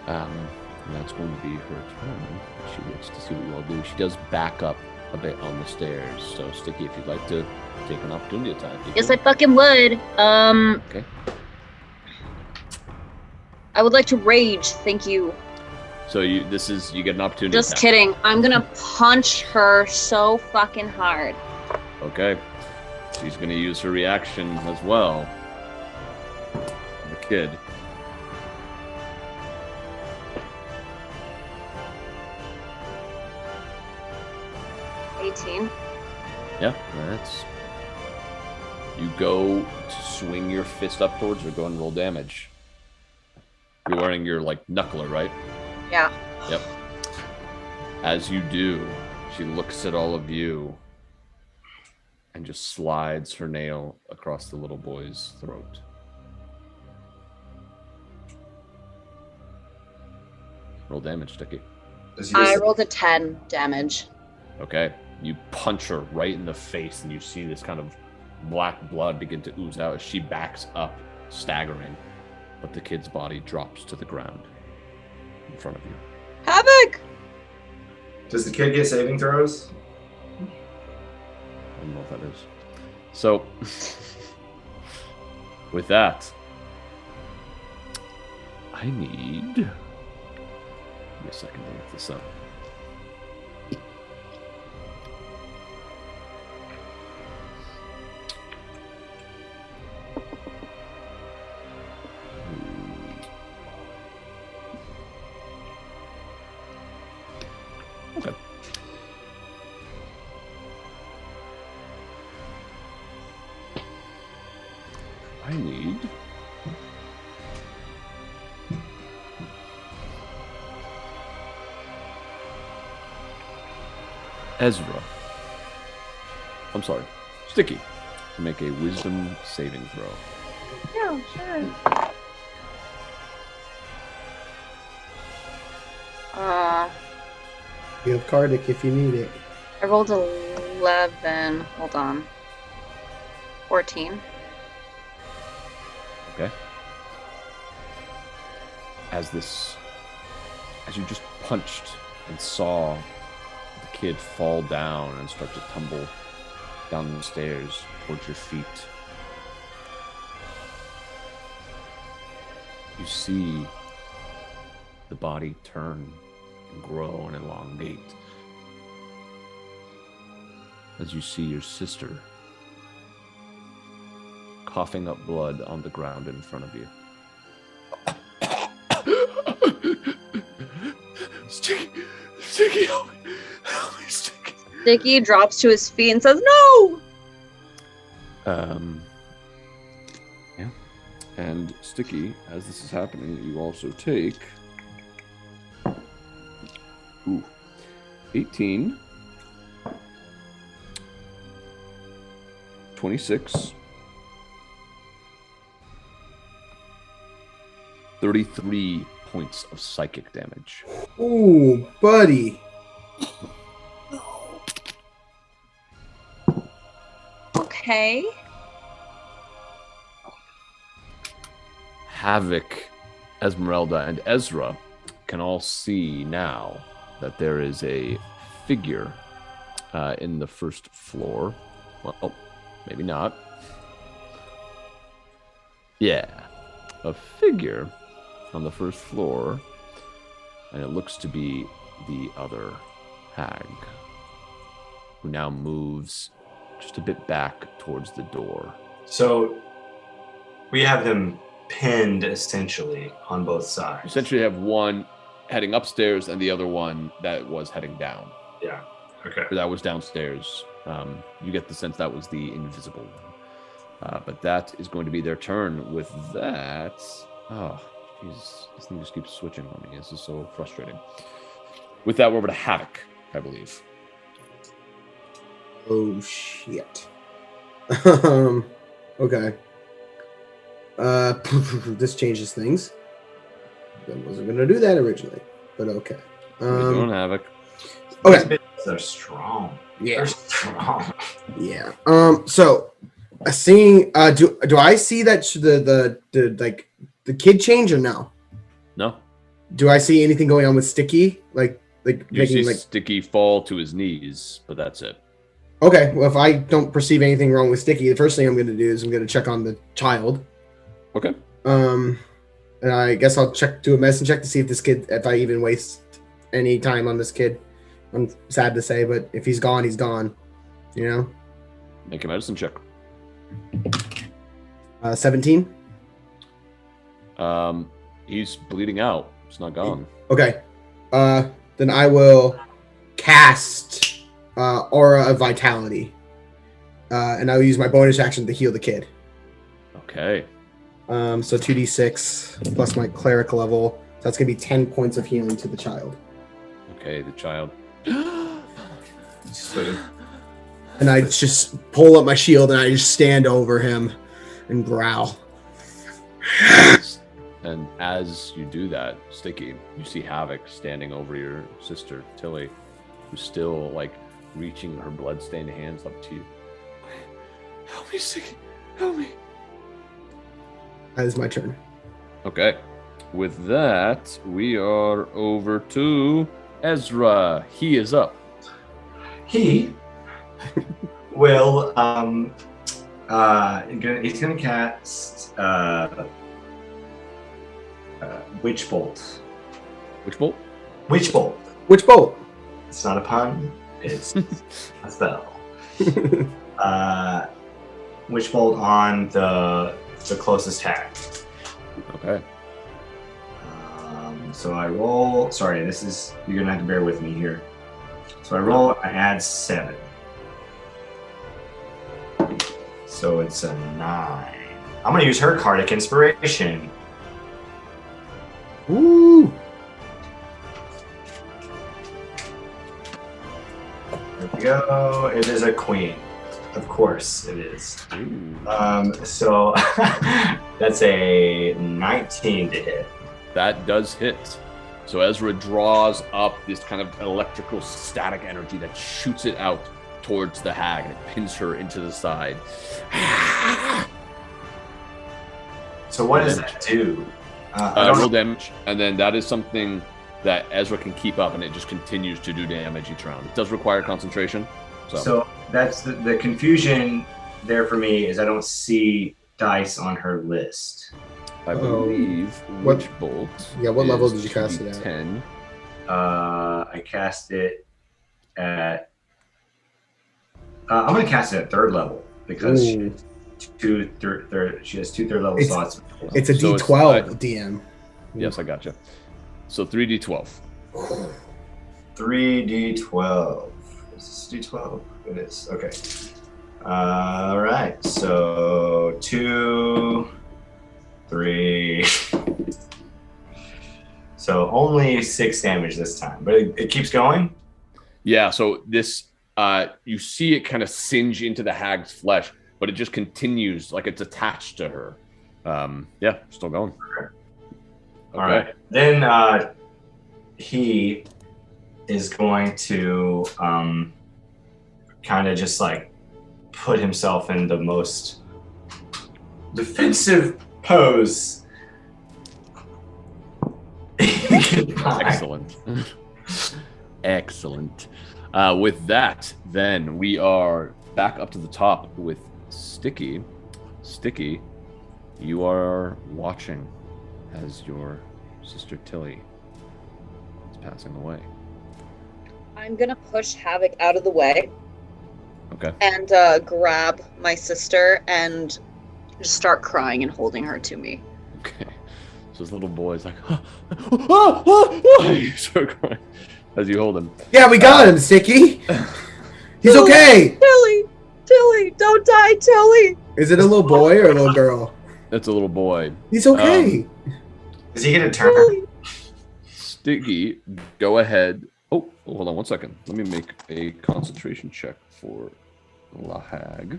And that's going to be her turn. She looks to see what you all do. She does back up a bit on the stairs. So, Stiki, if you'd like to take an opportunity attack. Yes, I fucking would. Okay. I would like to rage. Thank you. So you get an opportunity. Just attack. kidding. I'm gonna punch her so fucking hard. Okay. She's gonna use her reaction as well. The kid. Yeah, that's. You go to swing your fist up towards her, go and roll damage. You're wearing your knuckler, right? Yeah. Yep. As you do, she looks at all of you and just slides her nail across the little boy's throat. Roll damage, Stiki. I rolled a 10 damage. Okay. You punch her right in the face, and you see this kind of black blood begin to ooze out as she backs up, staggering. But the kid's body drops to the ground in front of you. Havok! Does the kid get saving throws? I don't know what that is. So, with that, I need... Give me a second to look this up. Okay. I need... Ezra. I'm sorry. Stiki. To make a wisdom saving throw. Yeah, sure. You have Cardic if you need it. I rolled 11. Hold on. 14. Okay. As you just punched and saw the kid fall down and start to tumble down the stairs towards your feet, you see the body turn and grow and elongate as you see your sister coughing up blood on the ground in front of you. Stiki, help me, Stiki. Stiki drops to his feet and says, "No!" Yeah. And Stiki, as this is happening, you also take 18, 26, 33 points of psychic damage. Ooh, buddy. Okay. Havok, Esmeralda, and Ezra can all see now that there is a figure in the first floor. Well, maybe not. Yeah, a figure on the first floor, and it looks to be the other hag, who now moves just a bit back towards the door. So we have them pinned essentially on both sides. Essentially have one heading upstairs and the other one that was heading down. Yeah. Okay. That was downstairs. You get the sense that was the invisible one. But that is going to be their turn. With that, oh, jeez, this thing just keeps switching on me. This is so frustrating. With that, we're over to Havok, I believe. Oh shit. Okay. This changes things. I wasn't gonna do that originally, but okay. We're doing Havok. Okay. They're strong. Yeah. They're strong. Yeah. So, seeing. Do I see that the kid change or no? No. Do I see anything going on with Stiki? Like You see making Stiki fall to his knees, but that's it. Okay. Well, if I don't perceive anything wrong with Stiki, the first thing I'm going to do is I'm going to check on the child. Okay. And I guess I'll do a medicine check to see if I even waste any time on this kid. I'm sad to say, but if he's gone, he's gone. You know? Make a medicine check. 17. He's bleeding out. It's not gone. Okay. Then I will cast Aura of Vitality. And I'll use my bonus action to heal the kid. Okay. So 2d6 plus my cleric level. So that's going to be 10 points of healing to the child. Okay, the child. And I just pull up my shield and I just stand over him and growl. And as you do that, Stiki, you see Havok standing over your sister, Tilly, who's still, like, reaching her blood-stained hands up to you. Help me, Stiki. Help me. That is my turn. Okay. With that, we are over to Ezra. He is up. He will he's gonna cast Witch Bolt. Which bolt? Witch Bolt. Which bolt? It's not a pun. It's a spell. Witch Bolt on the closest hag. Okay. So I roll. Sorry, you're gonna have to bear with me here. So I roll. I add 7. So it's a 9. I'm gonna use her Cardic Inspiration. Woo! There we go. It is a queen. Of course it is. So that's a 19 to hit. That does hit. So Ezra draws up this kind of electrical static energy that shoots it out towards the hag, and it pins her into the side. So what does that do? Roll damage, and then that is something that Ezra can keep up, and it just continues to do damage each round. It does require concentration. So that's the confusion there for me is I don't see dice on her list. I believe Witch Bolt. Yeah, what level did you cast it at? 10. I cast it at. I'm going to cast it at 3rd level because she has two third level slots. It's a D12 DM. Yes, I gotcha. So 3d12. 3d12. Is this d12? It is. Okay. All right. So 2, 3. So only 6 damage this time, but it keeps going. Yeah. So this, you see it kind of singe into the hag's flesh, but it just continues like it's attached to her. Yeah, still going. Okay. All right. Then he is going to kind of just like put himself in the most defensive pose. Excellent. Excellent. With that, then we are back up to the top with Stiki. Stiki, you are watching as your sister Tilly is passing away. I'm gonna push Havok out of the way. Okay. And grab my sister and just start crying and holding her to me. Okay. So this little boy is like, you start crying as you hold him. Yeah, we got him, Stiki. He's okay. Tilly, don't die, Tilly. Is it a little boy or a little girl? That's a little boy. He's okay. Is he gonna turn? Stiki, go ahead. Oh, hold on 1 second. Let me make a concentration check for La Hag.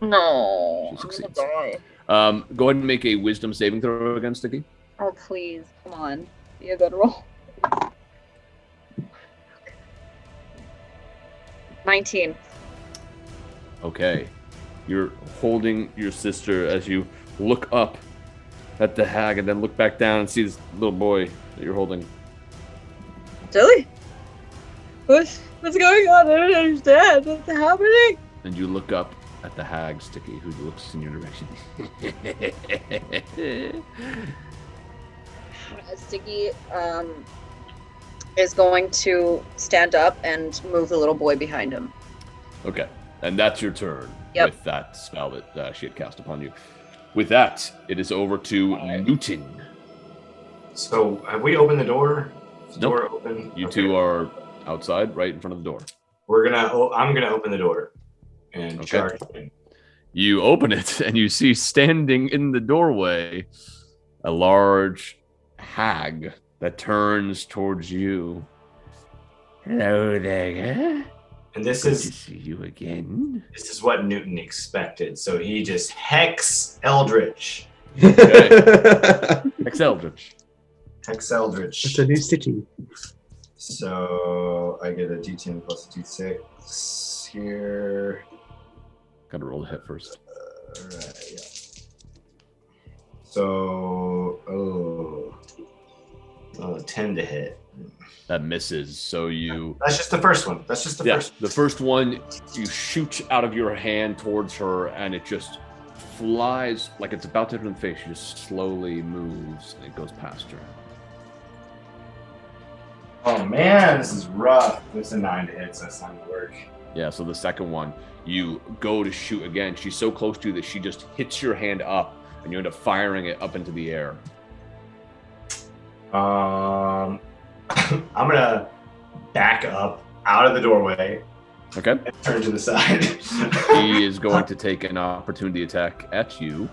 No. She succeeds. I'm gonna die. Go ahead and make a wisdom saving throw again, Stiki. Oh, please. Come on. Be a good roll. 19. Okay. You're holding your sister as you look up at the hag and then look back down and see this little boy that you're holding. Tilly? What's going on? I don't understand. What's happening? And you look up at the hag, Stiki, who looks in your direction. Stiki is going to stand up and move the little boy behind him. Okay, and that's your turn Yep. with that spell that she had cast upon you. With that, it is over to Newton. So, have we opened the door? Is the Nope. door open? You Okay. two are outside, right in front of the door. I'm gonna open the door and Okay. charge in. You open it, and you see standing in the doorway a large hag that turns towards you. Hello there. And this Good to is see you again. this is what Newton expected. So he just hex Eldritch. Hex Eldritch. Hex Eldritch. It's a new city. So I get a D10 plus a D6 here. Gotta roll the hit first. Alright, yeah. So, 10 to hit. That misses. So you. That's just the first one. That's just the first. The first one, you shoot out of your hand towards her, and it just flies like it's about to hit her in the face. She just slowly moves, and it goes past her. Oh man, this is rough. It's a 9 to hit, so that's not gonna work. Yeah, so the second one, you go to shoot again. She's so close to you that she just hits your hand up, and you end up firing it up into the air. I'm gonna back up out of the doorway. Okay. And turn to the side. He is going to take an opportunity attack at you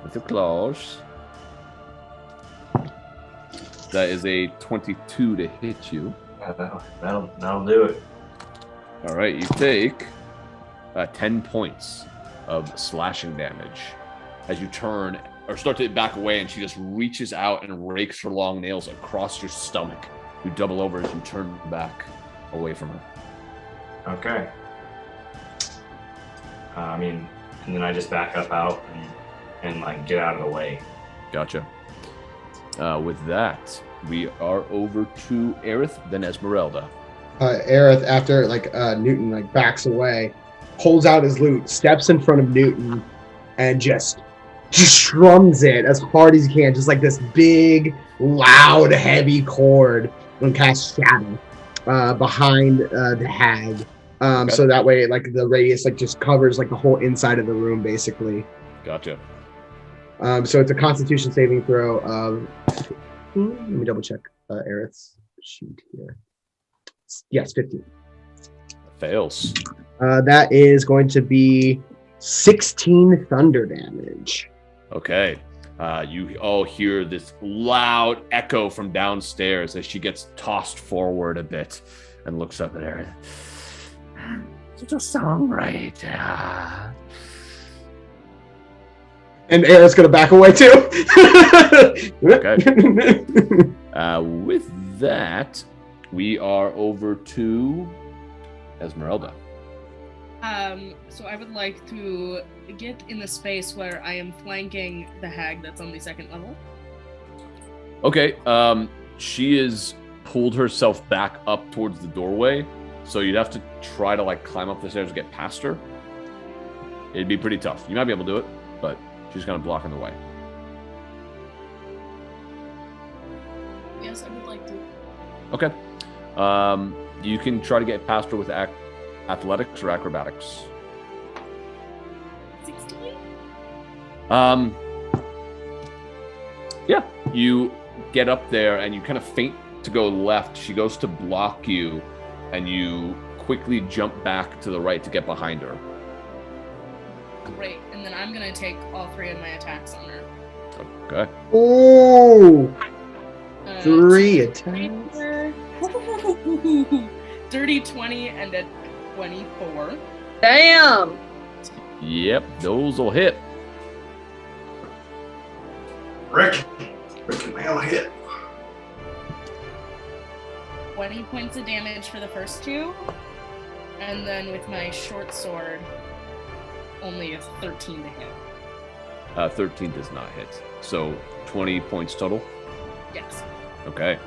with the claws. That is a 22 to hit you. That'll do it. All right, you take 10 points of slashing damage as you turn or start to back away, and she just reaches out and rakes her long nails across your stomach. You double over as you turn back away from her. Okay. And then I just back up out and like get out of the way. Gotcha. With that, we are over to Aerith, then Esmeralda. Aerith, after Newton backs away, pulls out his lute, steps in front of Newton, and just strums it as hard as he can, just like this big, loud, heavy chord, and casts Shadow behind the hag. Okay. So that way, the radius just covers the whole inside of the room, basically. Gotcha. So it's a Constitution saving throw of. Let me double check Aerith's sheet here. Yes, 15. Fails. That is going to be 16 thunder damage. Okay. You all hear this loud echo from downstairs as she gets tossed forward a bit and looks up at Aerith. It's a songwriter. And Aerith's going to back away too. Okay. With that, we are over to Esmeralda. So I would like to get in the space where I am flanking the hag that's on the second level. Okay. She is pulled herself back up towards the doorway, so you'd have to try to climb up the stairs to get past her. It'd be pretty tough. You might be able to do it, but she's kind of blocking the way. Yes, I would like to. Okay. You can try to get past her with athletics or acrobatics. 16? Yeah. You get up there and you kind of feint to go left. She goes to block you, and you quickly jump back to the right to get behind her. Great. And then I'm going to take all 3 of my attacks on her. Okay. Oh! 3 attacks. Dirty 20 and a 24. Damn! Yep, those will hit. Rick and Mail hit. 20 points of damage for the first 2. And then with my short sword, only a 13 to hit. 13 does not hit. So 20 points total? Yes. Okay.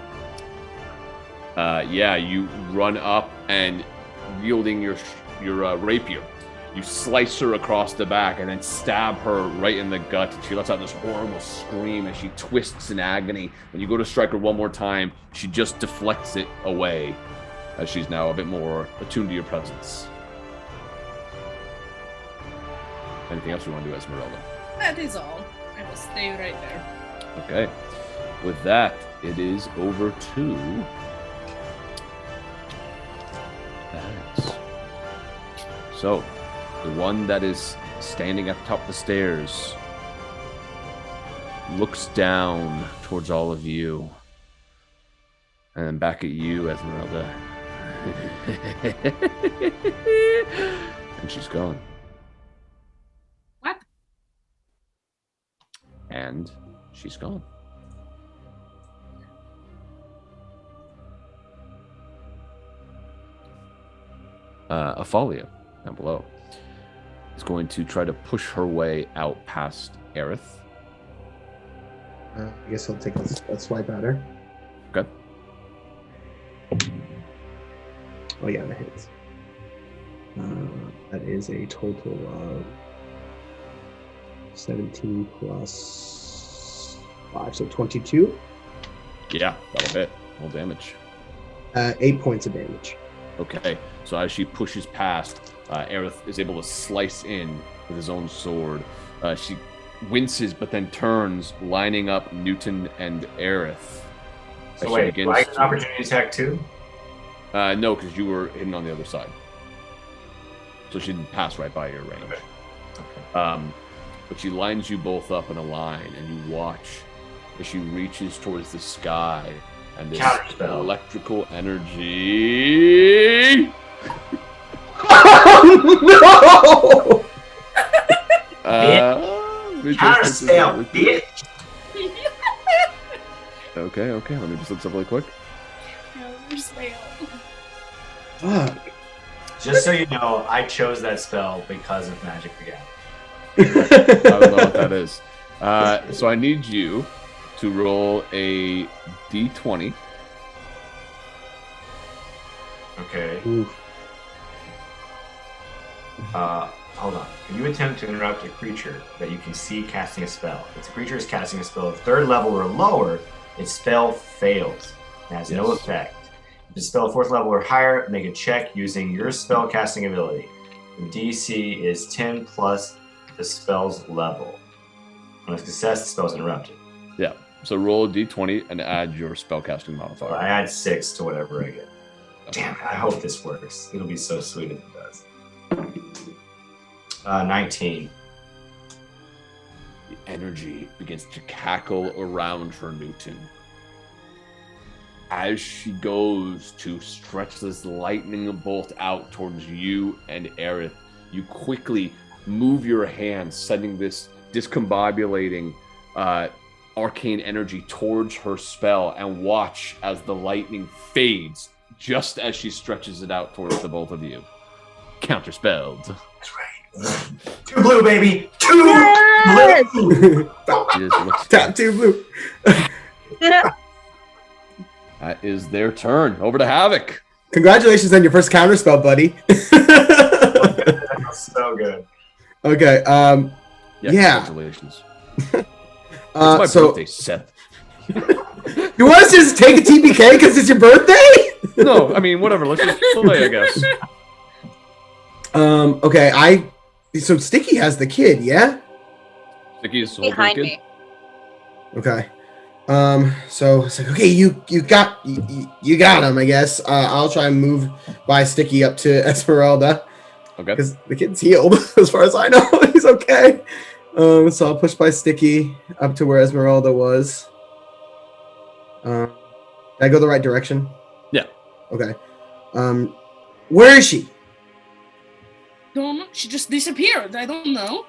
Yeah, you run up and wielding your rapier, You slice her across the back and then stab her right in the gut. And she lets out this horrible scream as she twists in agony. When you go to strike her one more time, she just deflects it away as she's now a bit more attuned to your presence. Anything else you want to do, Esmeralda? That is all. I will stay right there. Okay. With that, it is over to Hags. So, the one that is standing at the top of the stairs looks down towards all of you. And then back at you, Esmeralda. And she's gone. What? And she's gone. Afalia, down below, is going to try to push her way out past Aerith. I guess I'll take a swipe at her. Okay. Oh yeah, that hits. That is a total of 17 plus 5, so 22. Yeah, that'll hit. Roll damage. 8 points of damage. Okay, so as she pushes past, Aerith is able to slice in with his own sword. She winces, but then turns, lining up Newton and Aerith. So wait, do I get an opportunity attack too? No, because you were hidden on the other side. So she didn't pass right by your range. Okay. But she lines you both up in a line, and you watch as she reaches towards the sky, and this electrical energy... Oh, no! Counterspell, bitch! Okay, let me just look something really quick. Fuck. Just so you know, I chose that spell because of Magic the Gathering. I don't know what that is. So I need you to roll a d20. Okay. Hold on. If you attempt to interrupt a creature that you can see casting a spell, if the creature is casting a spell of 3rd level or lower, its spell fails. It has no effect. If the spell 4th level or higher, make a check using your spell casting ability. The DC is 10 plus the spell's level. On a success, the spell is interrupted. Yeah. So roll a d20 and add your spellcasting modifier. So I add 6 to whatever I get. Damn it, I hope this works. It'll be so sweet if it does. 19. The energy begins to cackle around her, Newton. As she goes to stretch this lightning bolt out towards you and Aerith, you quickly move your hand, sending this discombobulating arcane energy towards her spell, and watch as the lightning fades just as she stretches it out towards the both of you. Counterspelled. That's right. 2 blue, baby! 2 blue! Tap 2 blue. That is their turn. Over to Havok. Congratulations on your first counterspell, buddy. That's so good. Okay. Yeah. Congratulations. It's my birthday, Seth. You want us to just take a TPK because it's your birthday? No, I mean, whatever. Let's just play, I guess. Okay, so Stiki has the kid, yeah? Stiki is behind kid. me. Okay. So it's like, okay, you got him, I guess. I'll try and move by Stiki up to Esmeralda. Okay. Because the kid's healed, as far as I know. He's okay. So I'll push by Stiki up to where Esmeralda was. Did I go the right direction? Yeah. Okay. Where is she? Don't know. She just disappeared. I don't know.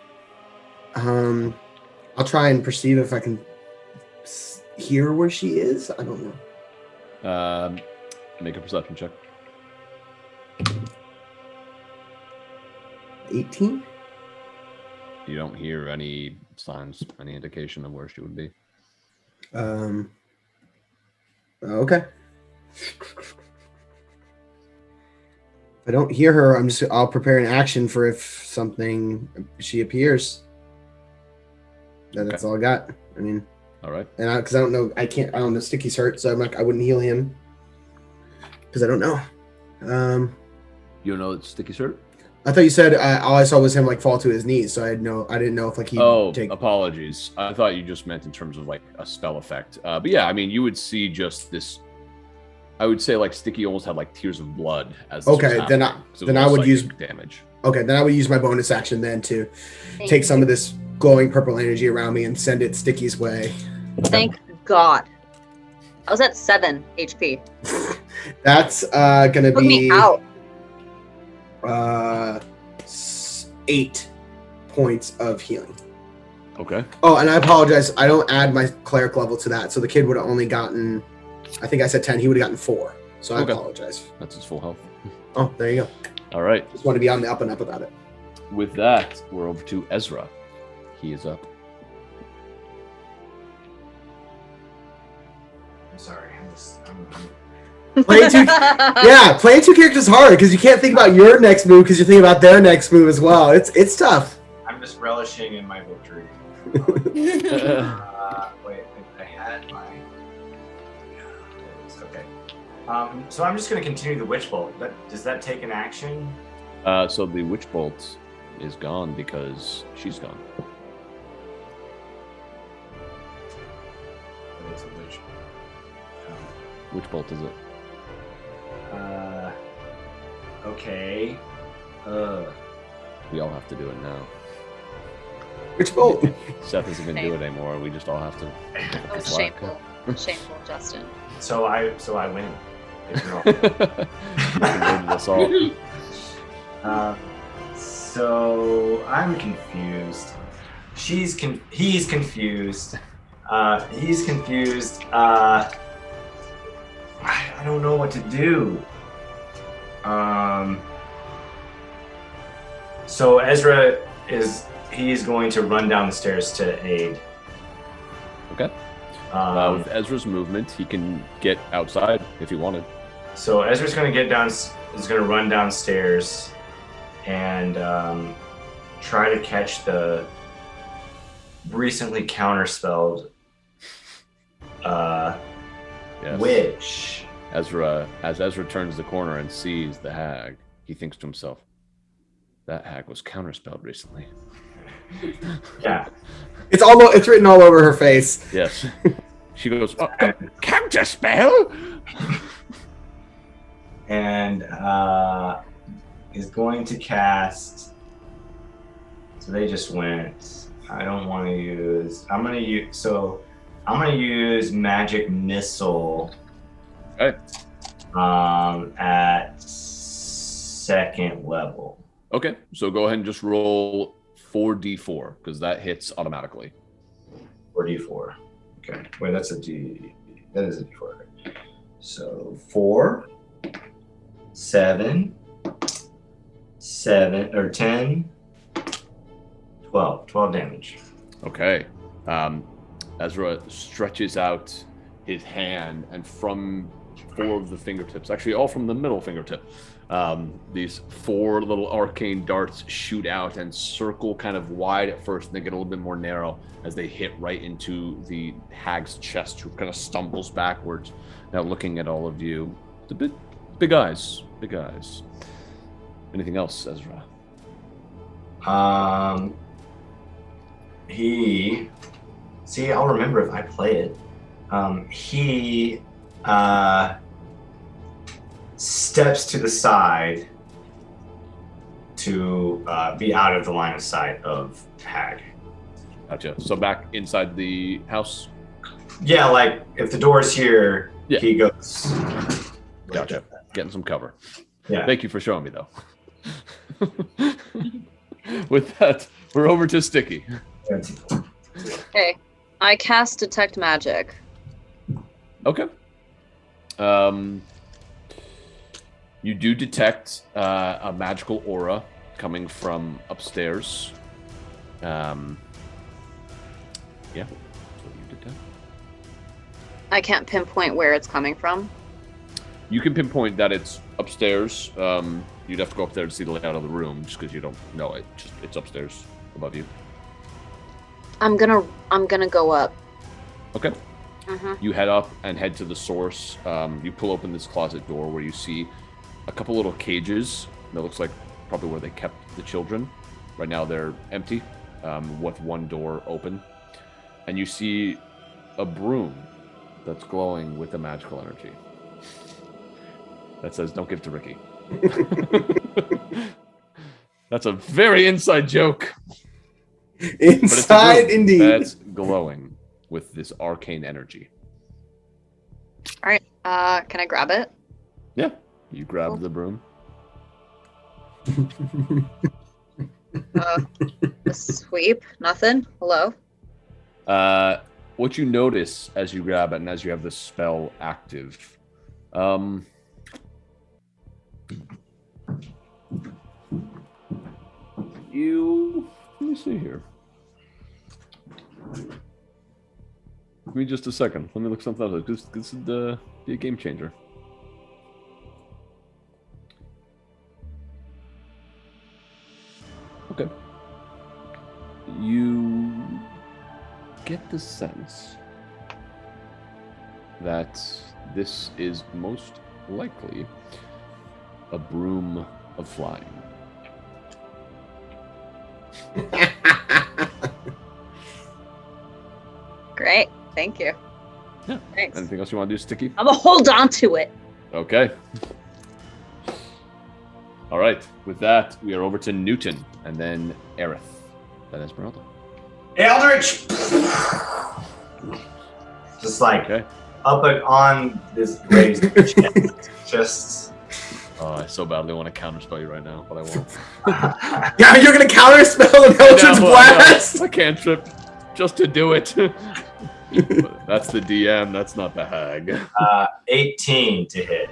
I'll try and perceive if I can hear where she is. I don't know. Make a perception check. 18? You don't hear any signs, any indication of where she would be. Okay. If I don't hear her, I'll prepare an action for if she appears. That's all I got. I mean, all right. And because I don't know Stiki's hurt, so I wouldn't heal him because I don't know. You don't know that Stiki's hurt? I thought you said all I saw was him fall to his knees, so I didn't know if he. Apologies. I thought you just meant in terms of a spell effect. But yeah, I mean, you would see just this. I would say Stiki almost had tears of blood as this was then I would use damage. Okay, then I would use my bonus action then to take some of this glowing purple energy around me and send it Stiki's way. Thank God. I was at 7 HP. That's gonna Took be me out. 8 points of healing. Okay. Oh, and I apologize. I don't add my cleric level to that, so the kid would have only gotten. I think I said 10. He would have gotten 4. So I apologize. That's his full health. Oh, there you go. All right. Just want to be on the up and up about it. With that, we're over to Ezra. He is up. I'm sorry. Playing two characters is hard because you can't think about your next move because you think about their next move as well. It's tough. I'm just relishing in my victory. Wait, I had my. Okay. So I'm just going to continue the Witch Bolt. Does that take an action? So the Witch Bolt is gone because she's gone. What is a Witch Bolt? Which bolt is it? Okay. We all have to do it now. Which bolt? Seth isn't going to do it anymore. We just all have to. That was shameful. Shameful, Justin. So I win. Us all. So I'm confused. He's confused. He's confused. I don't know what to do. So Ezra he's going to run down the stairs to aid. Okay. With Ezra's movement, he can get outside if he wanted. So Ezra's going to run downstairs and try to catch the recently counterspelled witch. As Ezra turns the corner and sees the hag, he thinks to himself, that hag was counterspelled recently. Yeah. It's written all over her face. Yes. She goes, counterspell? And is going to cast. So they just went. I don't want to use. I'm gonna use Magic Missile. Okay. At 2nd level. Okay, so go ahead and just roll 4d4 because that hits automatically. 4d4. Okay. Wait, that is a d4. So 4, 7, 7 or 10, 12 damage. Okay. Ezra stretches out his hand, and from 4 of the fingertips, actually all from the middle fingertip, these 4 little arcane darts shoot out and circle kind of wide at first, and then get a little bit more narrow as they hit right into the hag's chest, who kind of stumbles backwards, now looking at all of you. The big eyes. Anything else, Ezra? I'll remember if I play it. He steps to the side to be out of the line of sight of Hag. Gotcha. So back inside the house? Yeah, like if the door's here, he goes. Gotcha. Getting some cover. Yeah. Thank you for showing me, though. With that, we're over to Stiki. Okay. I cast Detect Magic. Okay. You do detect a magical aura coming from upstairs. Yeah. That's what you detect. I can't pinpoint where it's coming from. You can pinpoint that it's upstairs. You'd have to go up there to see the layout of the room, just because you don't know it. It's upstairs above you. I'm gonna go up. Okay. Uh-huh. You head up and head to the source. You pull open this closet door where you see a couple little cages. That looks like probably where they kept the children. Right now they're empty, with one door open. And you see a broom that's glowing with a magical energy. That says, "Don't give to Ricky." That's a very inside joke. Inside, indeed. That's glowing with this arcane energy. All right. Can I grab it? Yeah. You grab the broom. The sweep. Nothing. Hello. What you notice as you grab it and as you have the spell active, let me see here. Give me just a second. Let me look something up. This would be a game changer. Okay. You get the sense that this is most likely a broom of flying. Great. Thank you. Yeah. Thanks. Anything else you want to do, Stiki? I'm gonna hold on to it. Okay. All right. With that, we are over to Newton and then Aerith. Then Esmeralda. Eldritch! Just like up and on this grave's chest. Just. Oh, I so badly want to counterspell you right now, but I won't. Yeah, you're gonna counterspell an Eldritch Blast? I can't trip just to do it. That's the DM, that's not the hag. 18 to hit.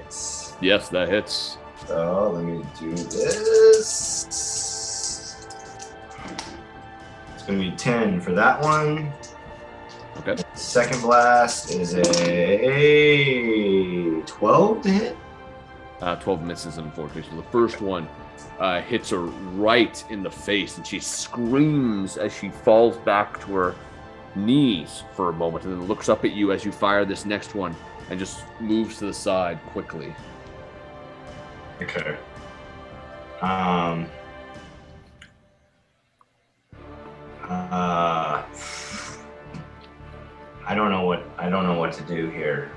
Yes, that hits. So let me do this. It's going to be 10 for that one. Okay. Second blast is a 12 to hit. 12 misses, unfortunately. So the first one hits her right in the face, and she screams as she falls back to her knees for a moment, and then looks up at you as you fire this next one, and just moves to the side quickly. Okay. I don't know what to do here.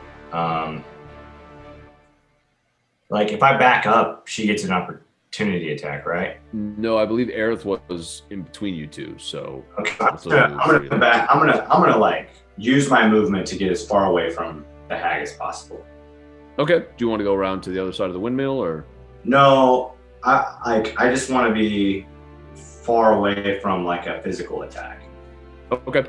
Like if I back up, she gets an opportunity attack, right? No, I believe Aerith was in between you two, so okay. I'm gonna like use my movement to get as far away from the hag as possible. Okay. Do you want to go around to the other side of the windmill, or? No, I just want to be far away from like a physical attack. Okay.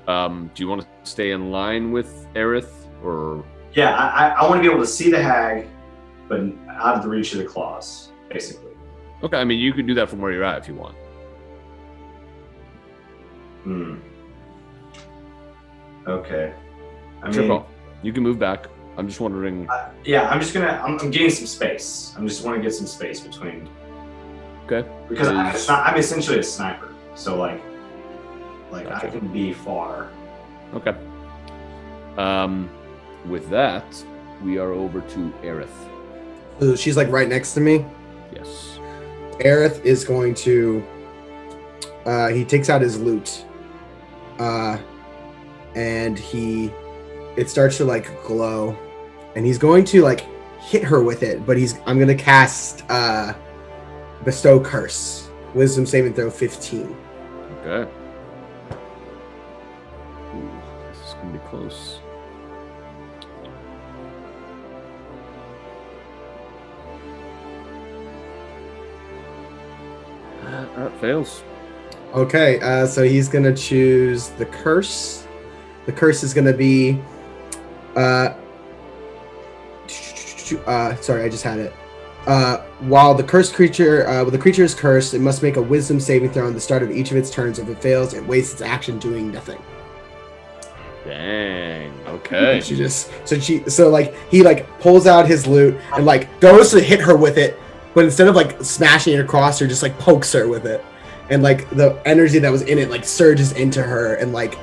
Do you want to stay in line with Aerith, or? Yeah, I want to be able to see the hag, but out of the reach of the claws, basically. Okay, I mean, you could do that from where you're at if you want. Okay. I mean, call. You can move back. I'm just wondering. Yeah, I'm getting some space. I just want to get some space between. Okay. Because I'm essentially a sniper, so like gotcha. I can be far. Okay. With that, we are over to Aerith. So she's like right next to me. Yes. Aerith is going to. He takes out his lute, and it starts to like glow, and he's going to like hit her with it. But I'm going to cast Bestow Curse, Wisdom saving throw 15. Okay. Ooh, this is going to be close. That fails. Okay, so he's gonna choose the curse. The curse is gonna be, sorry, I just had it. While the cursed creature, the creature is cursed, it must make a Wisdom saving throw on the start of each of its turns. If it fails, it wastes its action doing nothing. Dang. Okay. He like pulls out his lute and like goes to hit her with it, but instead of like smashing it across her, just like pokes her with it, and like the energy that was in it like surges into her, and like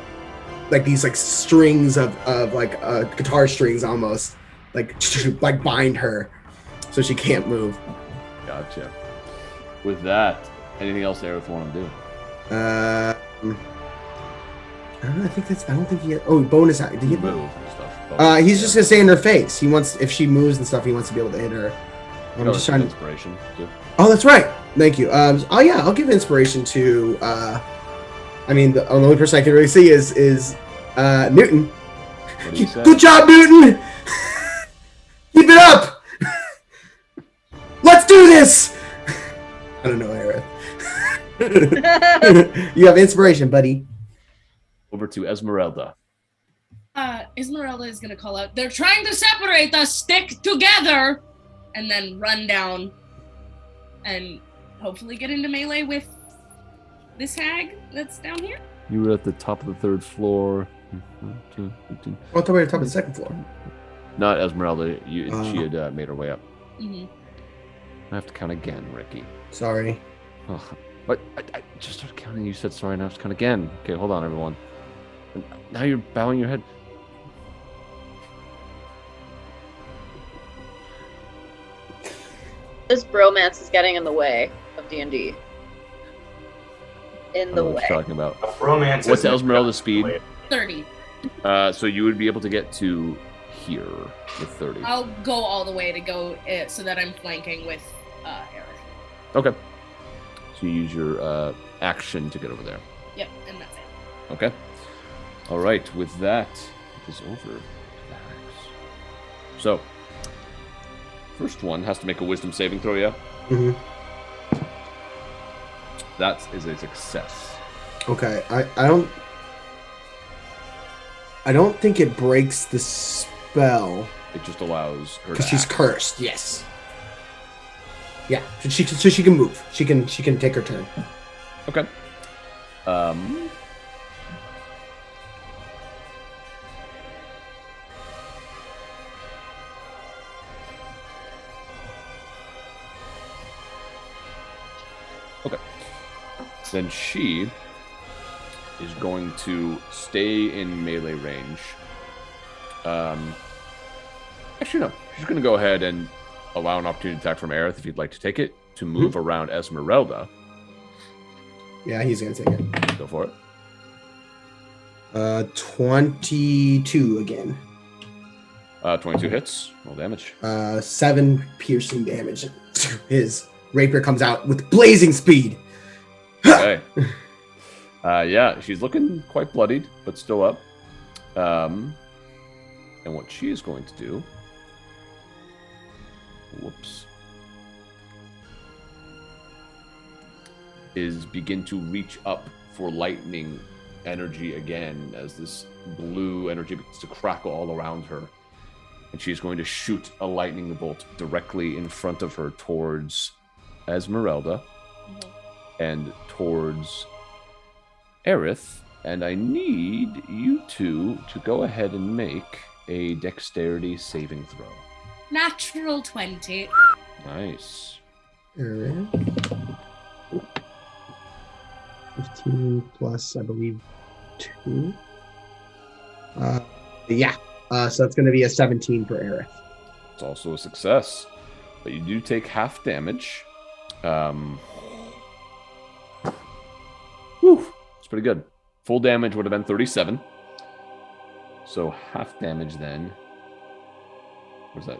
these like strings of like guitar strings almost like bind her, so she can't move. Gotcha. With that, anything else Aerith want to do? I don't know, I don't think he had, bonus act. Did he Move have, and stuff. he's just gonna stay in her face. He wants, if she moves and stuff, he wants to be able to hit her. I'm just trying to. Inspiration too. Oh, that's right. Thank you. I'll give inspiration to. The only person I can really see is Newton. What do you say? Good job, Newton. Keep it up. Let's do this. I don't know, Aerith. You have inspiration, buddy. Over to Esmeralda. Esmeralda is gonna call out, "They're trying to separate us, stick together!" And then run down and hopefully get into melee with this hag that's down here. You were at the top of the 3rd floor. I thought we were at the top of the 2nd floor. Not Esmeralda. She had made her way up. Mm-hmm. I have to count again, Ricky. Sorry. Oh, but I just started counting. You said sorry, and I have to count again. Okay, hold on, everyone. Now you're bowing your head. This bromance is getting in the way of D&D. In the way. What you're talking about. Romance. What's Esmeralda's speed? 30. So you would be able to get to here with 30. I'll go all the way to go so that I'm flanking with Aerith. Okay. So you use your action to get over there. Yep, and that's it. Okay. All right. With that, it is over to the Hags. So, first one has to make a wisdom saving throw, yeah? Mm-hmm. That is a success. Okay, I don't think it breaks the spell. It just allows her Because to she's act. cursed, yes. Yeah, so she can move. She can take her turn. Okay. Okay. Then she is going to stay in melee range. Actually, no. She's going to go ahead and allow an opportunity attack from Aerith if you'd like to take it to move around Esmeralda. Yeah, he's going to take it. Go for it. 22 again. 22 hits. Roll damage. 7 piercing damage. His rapier comes out with blazing speed. Okay. Yeah, she's looking quite bloodied, but still up. And what she is going to do... Whoops. Is begin to reach up for lightning energy again as this blue energy begins to crackle all around her. And she's going to shoot a lightning bolt directly in front of her towards Esmeralda and towards Aerith. And I need you two to go ahead and make a dexterity saving throw. Natural 20. Nice. 15 plus, I believe, 2. Yeah. So it's going to be a 17 for Aerith. It's also a success, but you do take half damage. Whew, it's pretty good. Full damage would have been 37. So half damage then. What's that?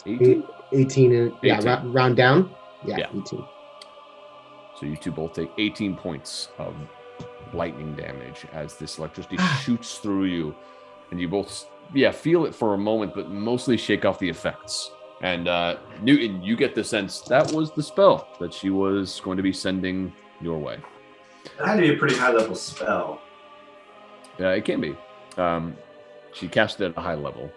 18? 18. 18. Yeah, round down. Yeah, Yeah. 18. So you two both take 18 points of lightning damage as this electricity shoots through you. And you both, feel it for a moment, but mostly shake off the effects. And Newton, you get the sense that was the spell that she was going to be sending your way. It had to be a pretty high level spell. Yeah, it can be. She cast it at a high level.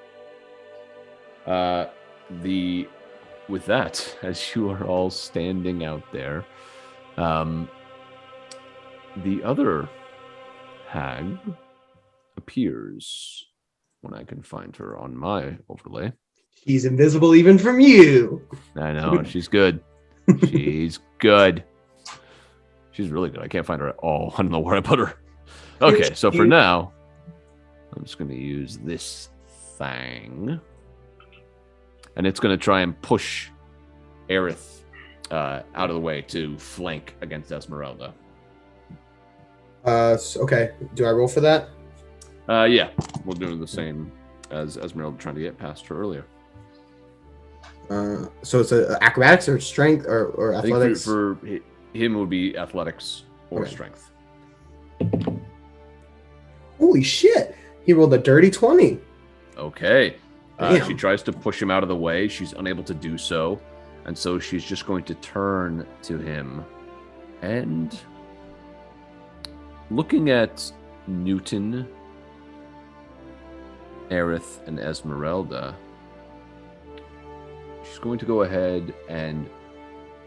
With that, as you are all standing out there, the other hag appears when I can find her on my overlay. She's invisible even from you. I know, she's good. She's good. She's really good. I can't find her at all. I don't know where I put her. Okay, so for now, I'm just going to use this thing. And it's going to try and push Aerith out of the way to flank against Esmeralda. Okay. Do I roll for that? Yeah, we'll do the same as Esmeralda trying to get past her earlier. So it's acrobatics or strength or I think athletics? for him would be athletics or strength. Holy shit! He rolled a dirty 20. Okay. Damn. She tries to push him out of the way. She's unable to do so. And so she's just going to turn to him. And looking at Newton, Aerith, and Esmeralda, she's going to go ahead and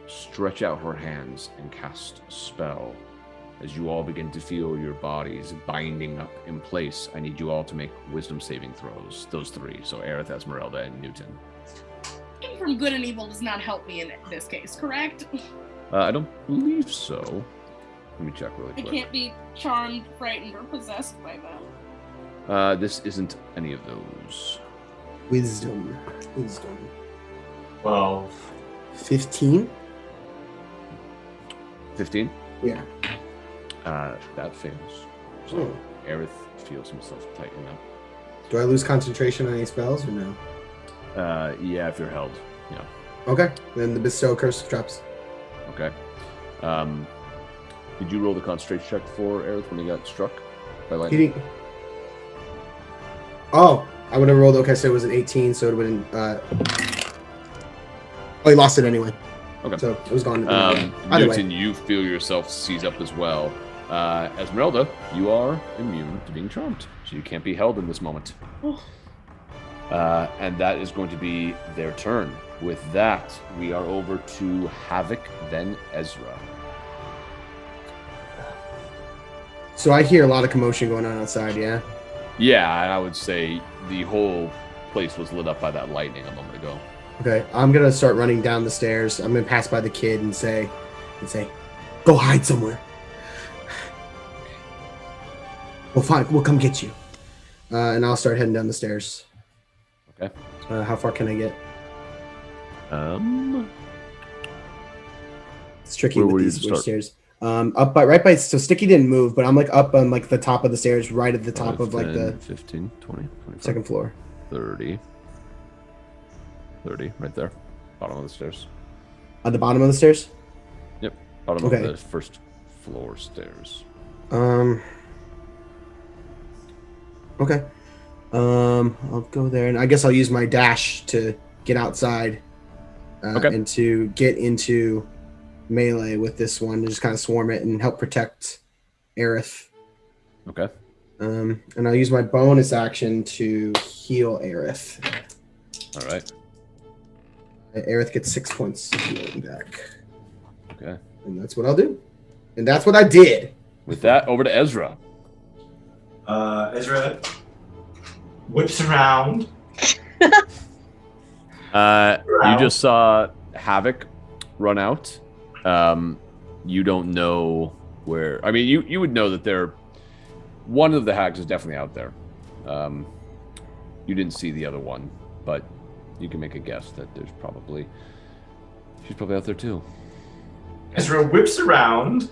stretch out her hands and cast a spell. As you all begin to feel your bodies binding up in place, I need you all to make wisdom saving throws. Those three. So Aerith, Esmeralda, and Newton. Looking from good and evil does not help me in this case, correct? I don't believe so. Let me check really I quick. can't be charmed, frightened, or possessed by them. This isn't any of those. Wisdom. 12. 15? 15? Yeah. That fails. So Aerith feels himself tighten up. Do I lose concentration on any spells or no? Yeah, if you're held. Yeah. Okay. Then the bestow curse drops. Okay. Did you roll the concentration check for Aerith when he got struck by He lightning? didn't... Oh, I would have rolled. Okay, so it was an 18, so it would have been. Oh, he lost it anyway. Okay. So it was gone. Either Newton, way. you feel yourself seize up as well. Esmeralda, you are immune to being charmed, so you can't be held in this moment. And that is going to be their turn. With that, we are over to Havok, then Ezra. So I hear a lot of commotion going on outside. Yeah. Yeah, I would say the whole place was lit up by that lightning a moment ago. Okay, I'm gonna start running down the stairs. I'm gonna pass by the kid and say, "Go hide somewhere. We'll come get you." And I'll start heading down the stairs. Okay. How far can I get? It's tricky Where with were you these to start? stairs. Up by right by. So Stiki didn't move, but I'm like up on like the top of the stairs, right at the top 5, of like 10, the 15, 20, 25, second floor. 30, right there, bottom of the stairs. At the bottom of the stairs. Yep, bottom Okay. of the first floor stairs. Okay. I'll go there, and I guess I'll use my dash to get outside, and to get into melee with this one, to just kind of swarm it and help protect Aerith. Okay. And I'll use my bonus action to heal Aerith. All right. Aerith gets 6 points of healing back. Okay. And that's what I'll do. And that's what I did. With that, over to Ezra. Ezra whips around. You just saw Havok run out. You don't know where. I mean, you would know that one of the Hags is definitely out there. You didn't see the other one, but you can make a guess that she's probably out there too. Ezra whips around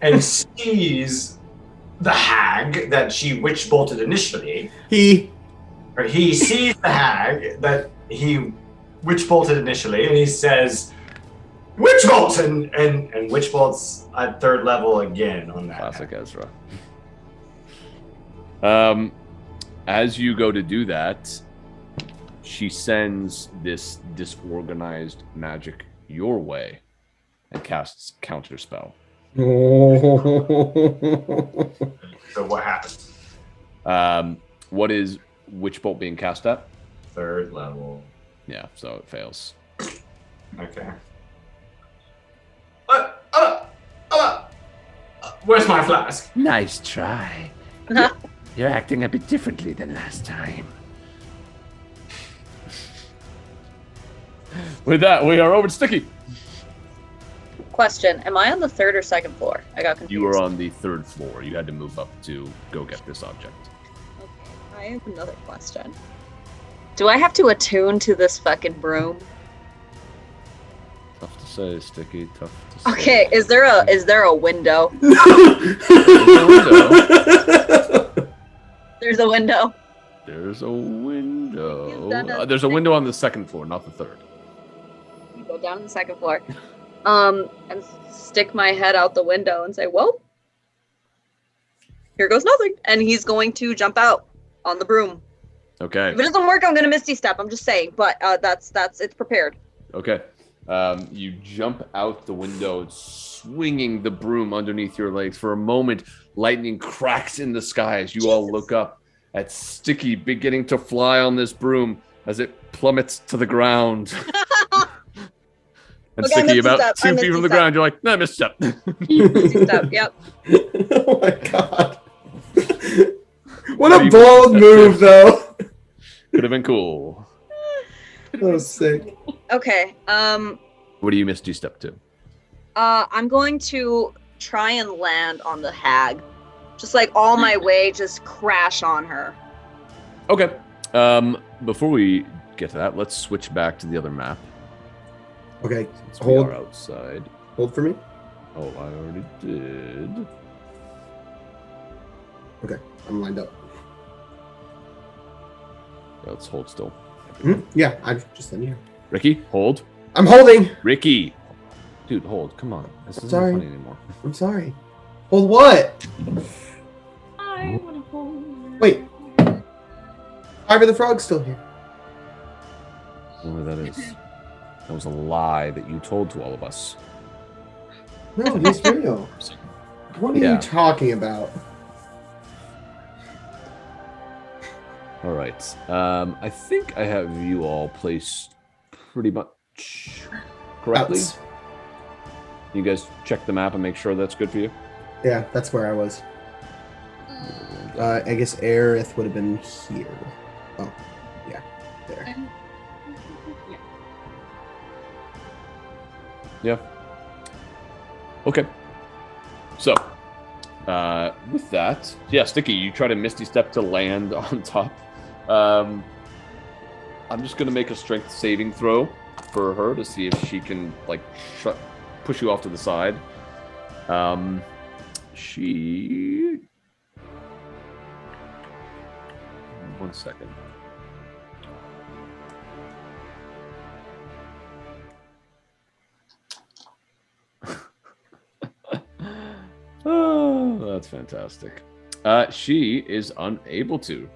and sees the hag that she witch bolted initially. He sees the hag that he witch bolted initially, and he says, "Witch bolt!" and witch bolts at 3rd level again on that. Classic Ezra. As you go to do that, she sends this disorganized magic your way and casts counterspell. So what happens? What is Witch Bolt being cast at? 3rd level. Yeah, so it fails. Okay. Where's my flask? Nice try. You're acting a bit differently than last time. With that, we are over to Stiki. Question: am I on the 3rd or 2nd floor? I got confused. You were on the 3rd floor. You had to move up to go get this object. Okay, I have another question. Do I have to attune to this fucking broom? Tough to say, Stiki. Tough to say. Okay, is there a window? There's a window. There's a window. There's a window on the 2nd floor, not the 3rd. You go down to the 2nd floor, and stick my head out the window and say, "Well, here goes nothing." And he's going to jump out on the broom. Okay. If it doesn't work, I'm gonna Misty Step. I'm just saying, but that's it's prepared. Okay. You jump out the window, swinging the broom underneath your legs. For a moment, lightning cracks in the sky as you all look up at Stiki beginning to fly on this broom as it plummets to the ground. And Okay, Stiki, about step. 2 feet from the ground, you're like, nah, misstep. Misty Step, yep. Oh my god. What a bold move, though. Could have been cool. That was sick. Okay. What do you Misty Step to? I'm going to try and land on the hag. Just like all my way, just crash on her. Okay. Before we get to that, let's switch back to the other map. Okay. Since we are outside. Hold for me. Oh, I already did. Okay, I'm lined up. Yeah, let's hold still. Yeah, I'm just in here. Ricky, hold. I'm holding. Ricky, dude, hold. Come on. This isn't Sorry. funny anymore. I'm sorry. Hold what? I want to hold. Wait. Ivor the Frog's still here. Only that was a lie that you told to all of us. No, he's real. What are you talking about? All right. I think I have you all placed pretty much correctly. Outs. You guys check the map and make sure that's good for you? Yeah, that's where I was. I guess Aerith would have been here. Oh, yeah, there. Yeah. Okay. So, with that, yeah, Stiki, you try to Misty Step to land on top. I'm just going to make a strength saving throw for her to see if she can, like, push you off to the side. She... 1 second. Oh, that's fantastic. She is unable to.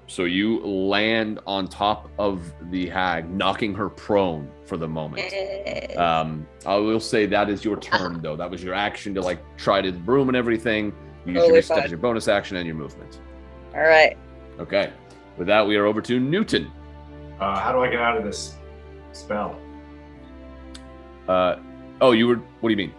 So you land on top of the hag, knocking her prone for the moment. I will say that is your turn, though. That was your action to, like, try to broom and everything. You use your step as your bonus action and your movement. All right. Okay. With that, we are over to Newton. How do I get out of this spell? Oh, you were... What do you mean?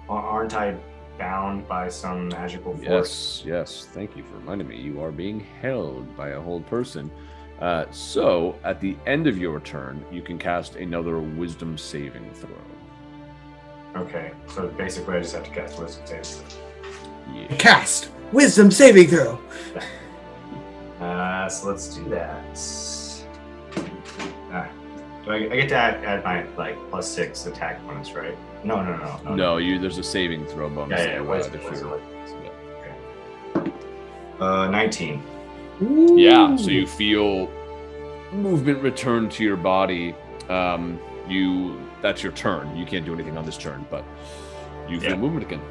Aren't I bound by some magical force? Yes. Thank you for reminding me. You are being held by a whole person. So, at the end of your turn, you can cast another Wisdom saving throw. Okay, so basically I just have to cast Wisdom saving throw. Yeah. Cast Wisdom saving throw. So let's do that. Do I get to add my, like, +6 attack bonus, right? No. No, there's a saving throw bonus. Yeah, wisdom. Okay. 19. Ooh. Yeah, so you feel movement return to your body. That's your turn. You can't do anything on this turn, but you feel movement again.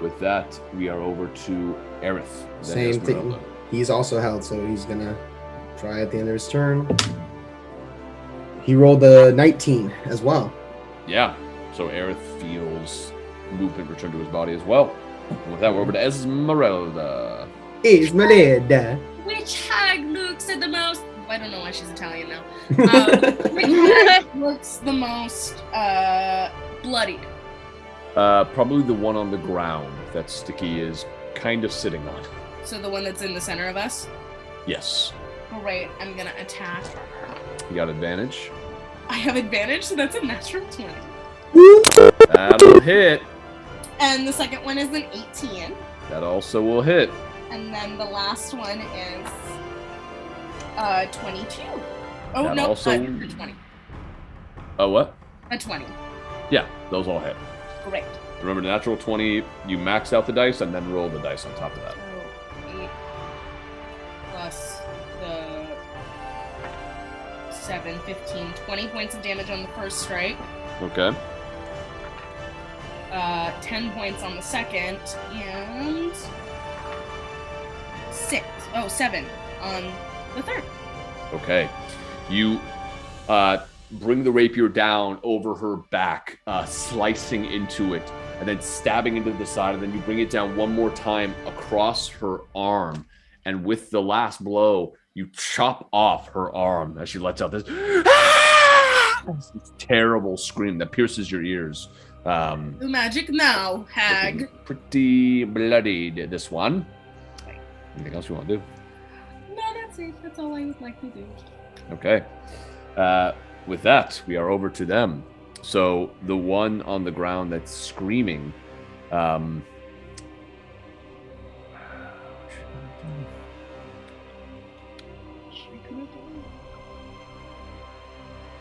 With that, we are over to Aerith. Same thing. He's also held, so he's gonna try at the end of his turn. He rolled a 19 as well. Yeah, so Aerith feels movement return to his body as well. And with that, we're over to Esmeralda. Esmeralda. Which hag looks at the most... I don't know why she's Italian now. Which hag looks the most bloodied? Probably the one on the ground that Stiki is kind of sitting on. So the one that's in the center of us? Yes. Great, I'm gonna attack. You got advantage. I have advantage, so that's a natural 20. That'll hit. And the second one is an 18. That also will hit. And then the last one is 22. Oh, That no, also- a 20. Oh, what? A 20. Yeah, those all hit. Great. Remember, the natural 20, you max out the dice and then roll the dice on top of that. So 8 plus the 7, 15, 20 points of damage on the first strike. Okay. 10 points on the second, and 7 on the third. Okay. You bring the rapier down over her back, slicing into it, and then stabbing into the side, and then you bring it down one more time across her arm, and with the last blow, you chop off her arm as she lets out this terrible scream that pierces your ears. The magic now, hag. Pretty bloodied, this one. Anything else you want to do? No, that's it. That's all I would like to do. Okay. With that, we are over to them. So the one on the ground that's screaming,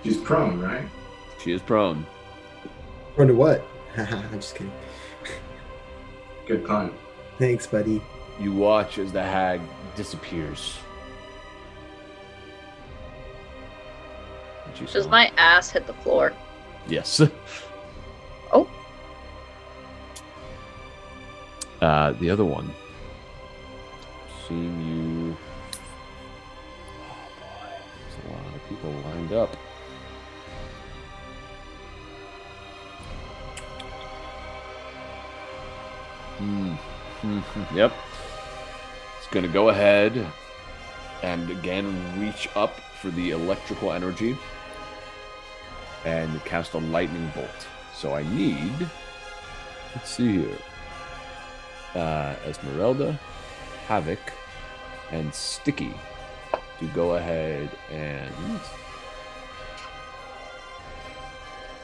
She's prone, right? she is prone. Prone to what? I'm just kidding. Good pun. Thanks, buddy. You watch as the hag disappears. And she's Does gone. my ass hit the floor? Yes. Oh. The other one. Seeing you. Oh boy, there's a lot of people lined up. Yep. It's going to go ahead and again reach up for the electrical energy and cast a lightning bolt. So I need, let's see here, Esmeralda, Havok, and Stiki to go ahead and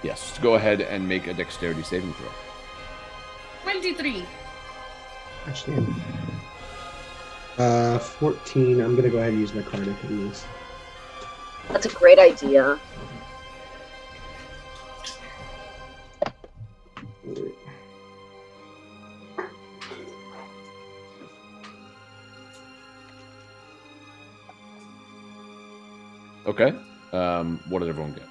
yes, to go ahead and make a dexterity saving throw. 23. Actually, 14. I'm gonna go ahead and use my card if it is. That's a great idea. Okay. What did everyone get?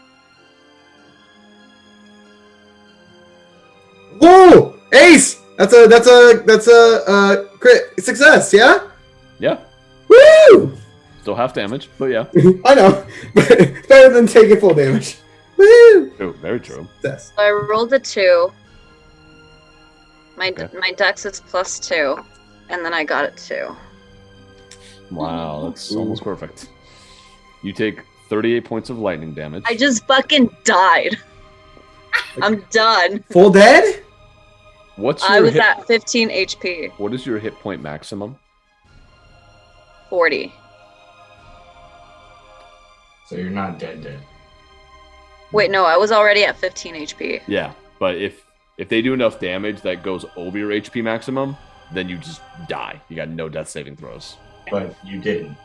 Whoa! Ace! That's a crit success, yeah? Yeah. Woo! Still half damage, but yeah. I know. But better than taking full damage. Woo! Oh, very true. Success. So I rolled a 2. My Okay. my dex is +2, and then I got it 2. Wow, that's Ooh. almost perfect. You take 38 points of lightning damage. I just fucking died. I'm done. Full dead? What's your I was hit? at 15 HP. What is your hit point maximum? 40. So you're not dead. Wait, no, I was already at 15 HP. Yeah, but if they do enough damage that goes over your HP maximum, then you just die. You got no death saving throws. But you didn't.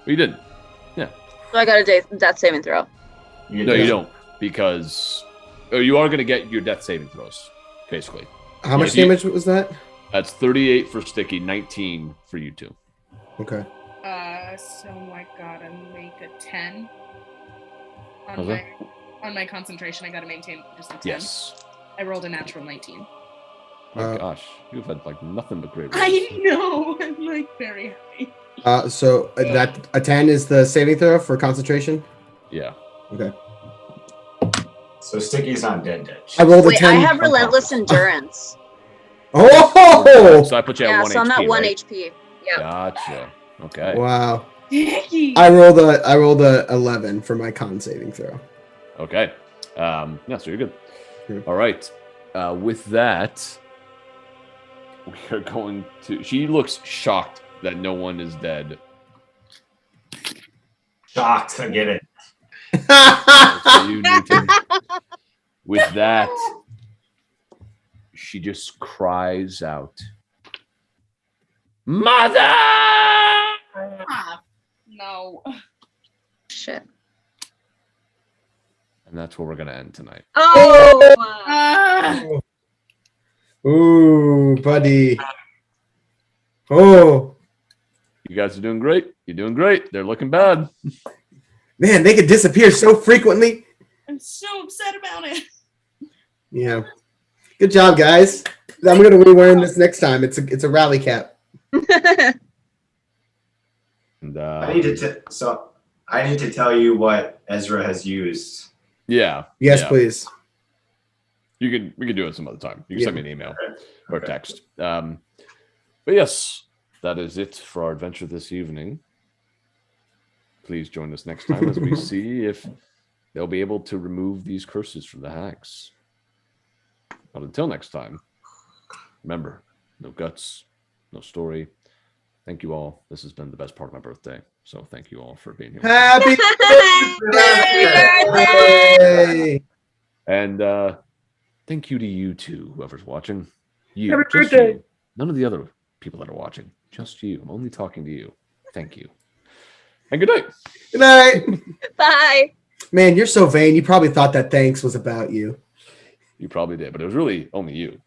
You didn't. So I got a death saving throw. No, you don't, because you are going to get your death saving throws, basically. How much If you- damage was that? That's 38 for Stiki, 19 for you two. Okay. So I gotta make a 10. How's that? On my concentration, I gotta maintain just a 10. Yes. I rolled a natural 19. Oh gosh, you've had like nothing but great rolls. I know. I'm like very happy. So that a 10 is the saving throw for concentration? Yeah. Okay. So Sticky's not dead. I rolled a Wait, 10. I have relentless endurance. Oh! So I put you at Yeah, 1 so HP, I'm at 1 right? HP. Yeah. Gotcha. Okay. Wow. Dang. I rolled a 11 for my con saving throw. Okay. Yeah, so you're good. Yeah. All right. With that, we are going to. She looks shocked that no one is dead. Shocked, I get it. So you, Newton. With that, she just cries out, "Mother!" Ah, no. Shit. And that's where we're going to end tonight. Oh! Ah. Ooh, buddy. Oh. You guys are doing great. You're doing great. They're looking bad. Man, they could disappear so frequently. I'm so upset about it. Yeah. Good job, guys. I'm going to be wearing this next time. It's a rally cap. And, I need to tell you what Ezra has used. Yeah. Yes, yeah. please. We could do it some other time. You can send me an email or Okay. text. But yes, that is it for our adventure this evening. Please join us next time as we see if they'll be able to remove these curses from the Hags. But until next time, remember, no guts, no story. Thank you all. This has been the best part of my birthday. So thank you all for being here. Happy birthday! And thank you to you two, whoever's watching. You, Happy just birthday. you. None of the other people that are watching. Just you. I'm only talking to you. Thank you. And good night. Good night. Bye. Man, you're so vain. You probably thought that thanks was about you. You probably did, but it was really only you.